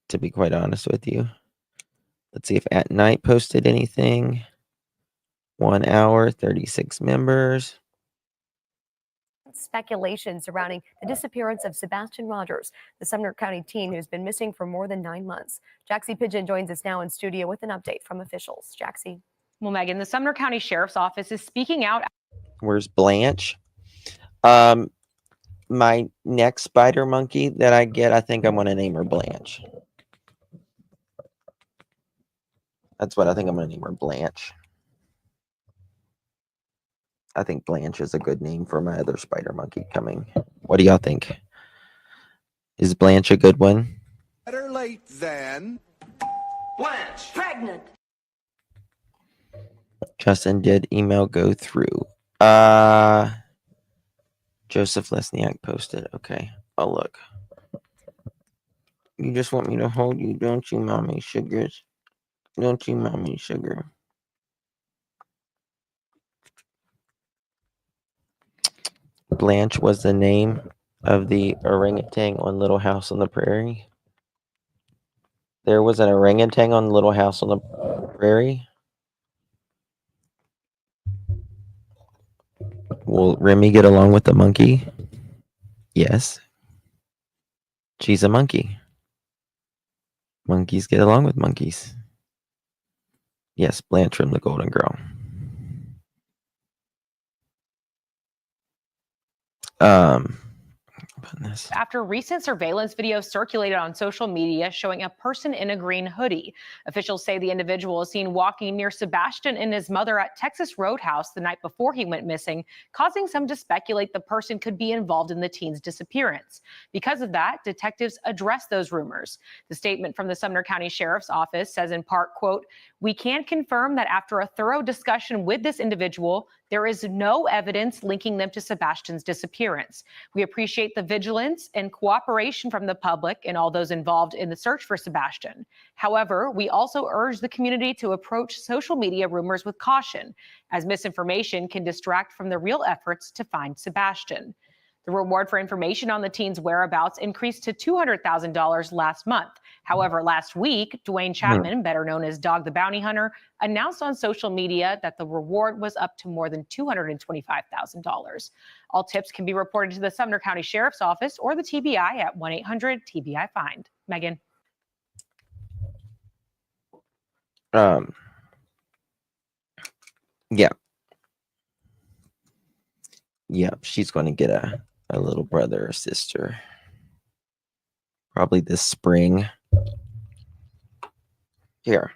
to be quite honest with you. Let's see if At Night posted anything. 1 hour, 36 members. Speculation surrounding the disappearance of Sebastian Rogers, the Sumner County teen who's been missing for more than 9 months. Jaxie Pigeon joins us now in studio with an update from officials. Jaxie. Well, Megan, the Sumner County Sheriff's Office is speaking out. Where's Blanche? My next spider monkey that I get, I think I'm going to name her Blanche. That's what I think I'm going to name her, Blanche. I think Blanche is a good name for my other spider monkey coming. What do y'all think? Is Blanche a good one? Better late than Blanche. Pregnant. Justin, did email go through? Joseph Lesniak posted. Okay, I'll look. You just want me to hold you, don't you, mommy sugars? Don't you, mommy sugar? Blanche was the name of the orangutan on Little House on the Prairie. There was an orangutan on Little House on the Prairie. Will Remy get along with the monkey? Yes. She's a monkey. Monkeys get along with monkeys. Yes, Blanchard, the golden girl. After recent surveillance video circulated on social media showing a person in a green hoodie. Officials say the individual is seen walking near Sebastian and his mother at Texas Roadhouse the night before he went missing, causing some to speculate the person could be involved in the teen's disappearance. Because of that, detectives addressed those rumors. The statement from the Sumner County Sheriff's Office says in part, quote, "We can confirm that after a thorough discussion with this individual, there is no evidence linking them to Sebastian's disappearance. We appreciate the vigilance and cooperation from the public and all those involved in the search for Sebastian. However, we also urge the community to approach social media rumors with caution, as misinformation can distract from the real efforts to find Sebastian." The reward for information on the teen's whereabouts increased to $200,000 last month. However, last week, Dwayne Chapman, better known as Dog the Bounty Hunter, announced on social media that the reward was up to more than $225,000. All tips can be reported to the Sumner County Sheriff's Office or the TBI at 1-800-TBI-FIND. Megan. Yeah. Yeah, she's going to get a little brother or sister. Probably this spring. Here.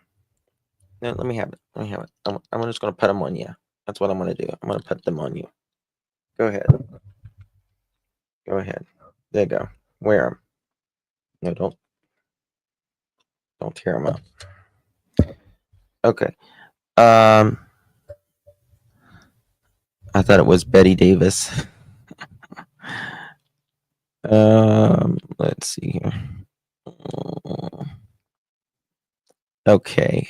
No, let me have it. Let me have it. I'm just going to put them on you. That's what I'm going to do. I'm going to put them on you. Go ahead. Go ahead. There you go. Wear them. No, don't tear them up. Okay. I thought it was Betty Davis. Let's see here. Okay.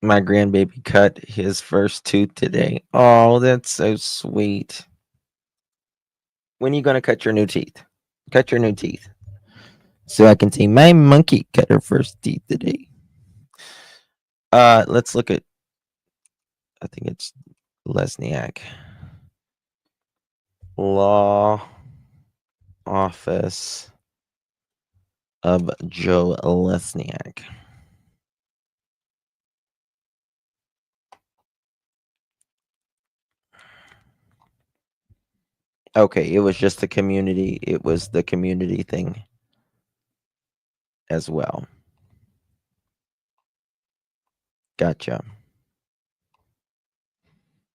My grandbaby cut his first tooth today. Oh, that's so sweet. When are you going to cut your new teeth? Cut your new teeth. So I can see my monkey cut her first teeth today. Let's look at, I think it's Lesniak. Law Office of Joe Lesniak. Okay, it was just the community. It was the community thing as well. Gotcha.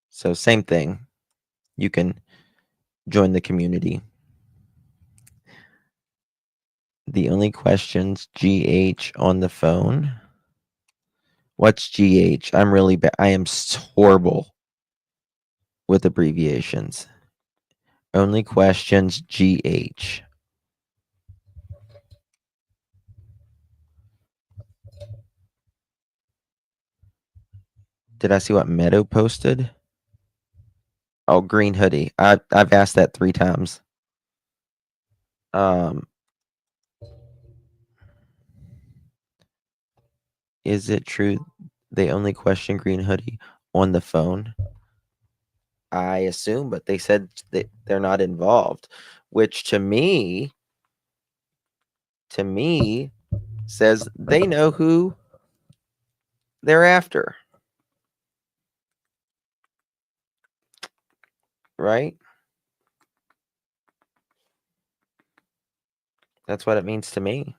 So same thing. You can join the community. The only questions, GH on the phone. What's GH? I'm really bad. I am horrible with abbreviations. Only questions, GH. Did I see what Meadow posted? Oh, green hoodie. I've asked that 3 times. Is it true they only question green hoodie on the phone? I assume, but they said that they're not involved, which to me says they know who they're after. Right? That's what it means to me.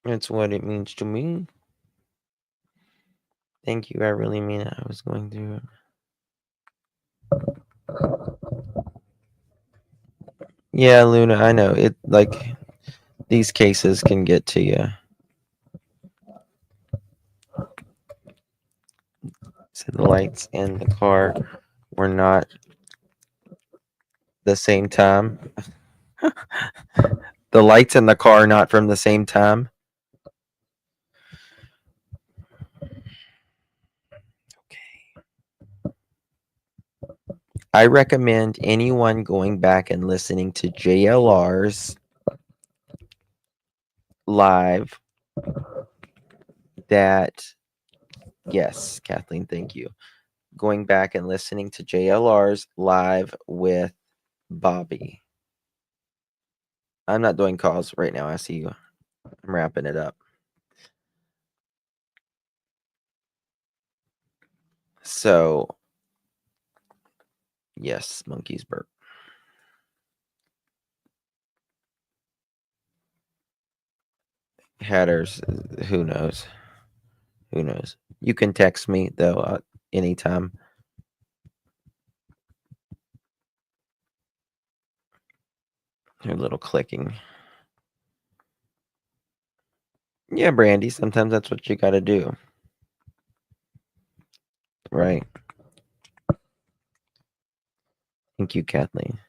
That's what it means to me. Thank you. I really mean it. I was going through it. Yeah, Luna, I know. It like these cases can get to you. So the lights in the car were not the same time. The lights in the car are not from the same time. I recommend anyone going back and listening to JLR's live that, yes, Kathleen, thank you. Going back and listening to JLR's live with Bobby. I'm not doing calls right now. I see you. I'm wrapping it up. So, yes, monkeys burp. Hatters, who knows? Who knows? You can text me, though, anytime. A little clicking. Yeah, Brandy, sometimes that's what you got to do. Right. Thank you, Kathleen.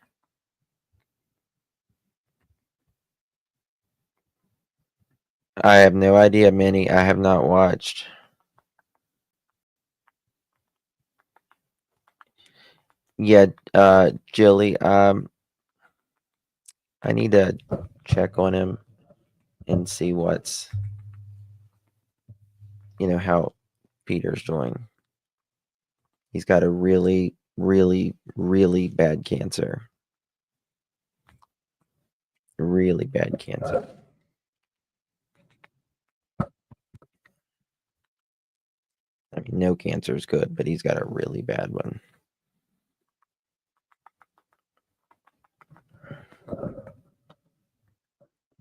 I have no idea, Minnie. I have not watched. Yeah, Jilly, I need to check on him and see what's, how Peter's doing. He's got a really, really, really bad cancer. Really bad cancer. I mean, no cancer is good, but he's got a really bad one.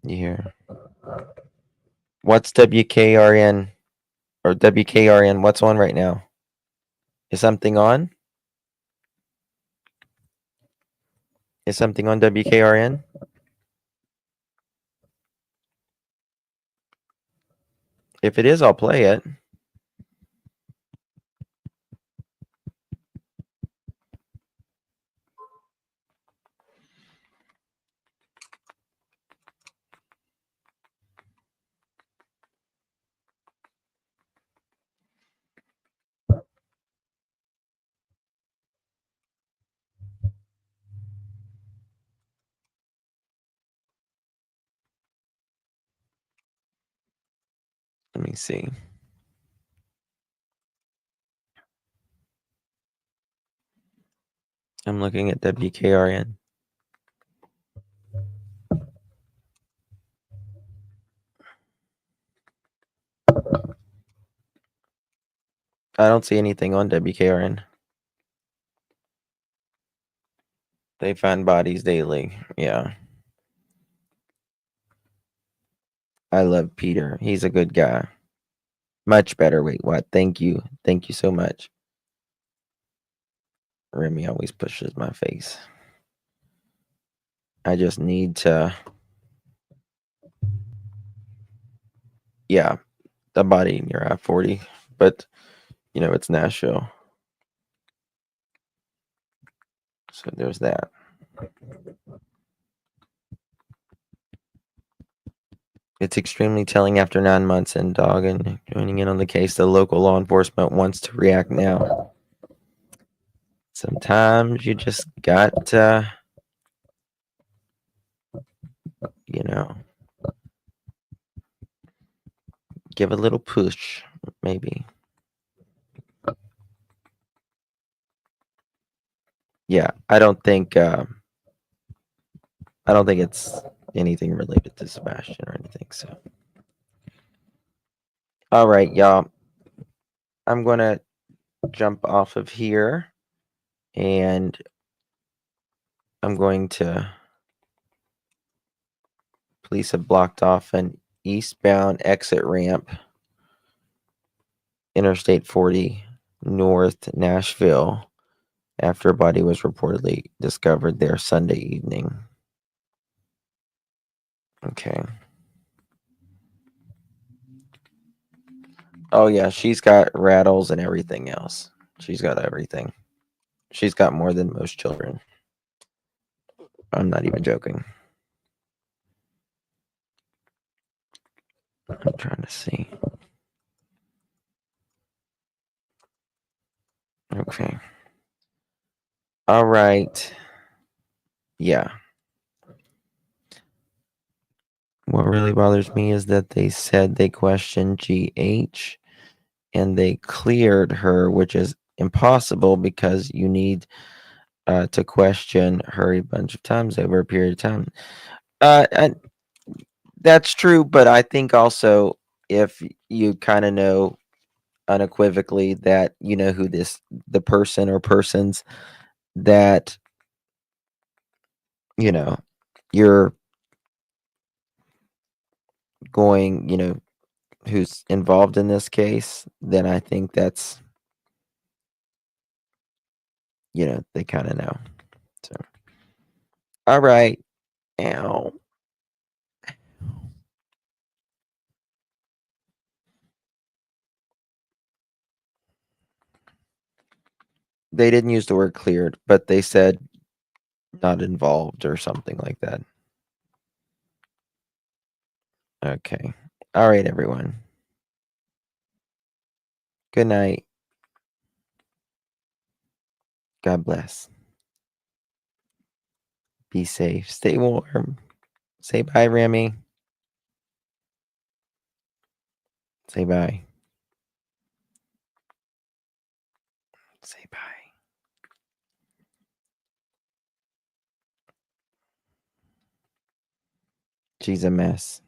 You hear? What's WKRN or WKRN? What's on right now? Is something on? Is something on WKRN? If it is, I'll play it. Let me see. I'm looking at WKRN. I don't see anything on WKRN. They find bodies daily. Yeah. I love Peter. He's a good guy. Much better. Wait, what? Thank you. Thank you so much. Remy always pushes my face. I just need to. Yeah, the body near I-40, but it's Nashville. So there's that. It's extremely telling after 9 months and dog and joining in on the case. The local law enforcement wants to react now. Sometimes you just got to, give a little push, maybe. Yeah, I don't think it's anything related to Sebastian or anything. So, all right, y'all. I'm gonna jump off of here, and I'm going to. Police have blocked off an eastbound exit ramp, Interstate 40, North Nashville, after a body was reportedly discovered there Sunday evening. Okay. Oh, yeah, she's got rattles and everything else. She's got everything. She's got more than most children. I'm not even joking. I'm trying to see. Okay. All right. Yeah. What really bothers me is that they said they questioned GH and they cleared her, which is impossible because you need to question her a bunch of times over a period of time. And that's true, but I think also if you kind of know unequivocally that you know who the person or persons that you know you're going, who's involved in this case, then I think that's they kind of know. So, all right. Ow. They didn't use the word cleared, but they said not involved or something like that. Okay. All right, everyone. Good night. God bless. Be safe. Stay warm. Say bye, Remy. Say bye. Say bye. She's a mess.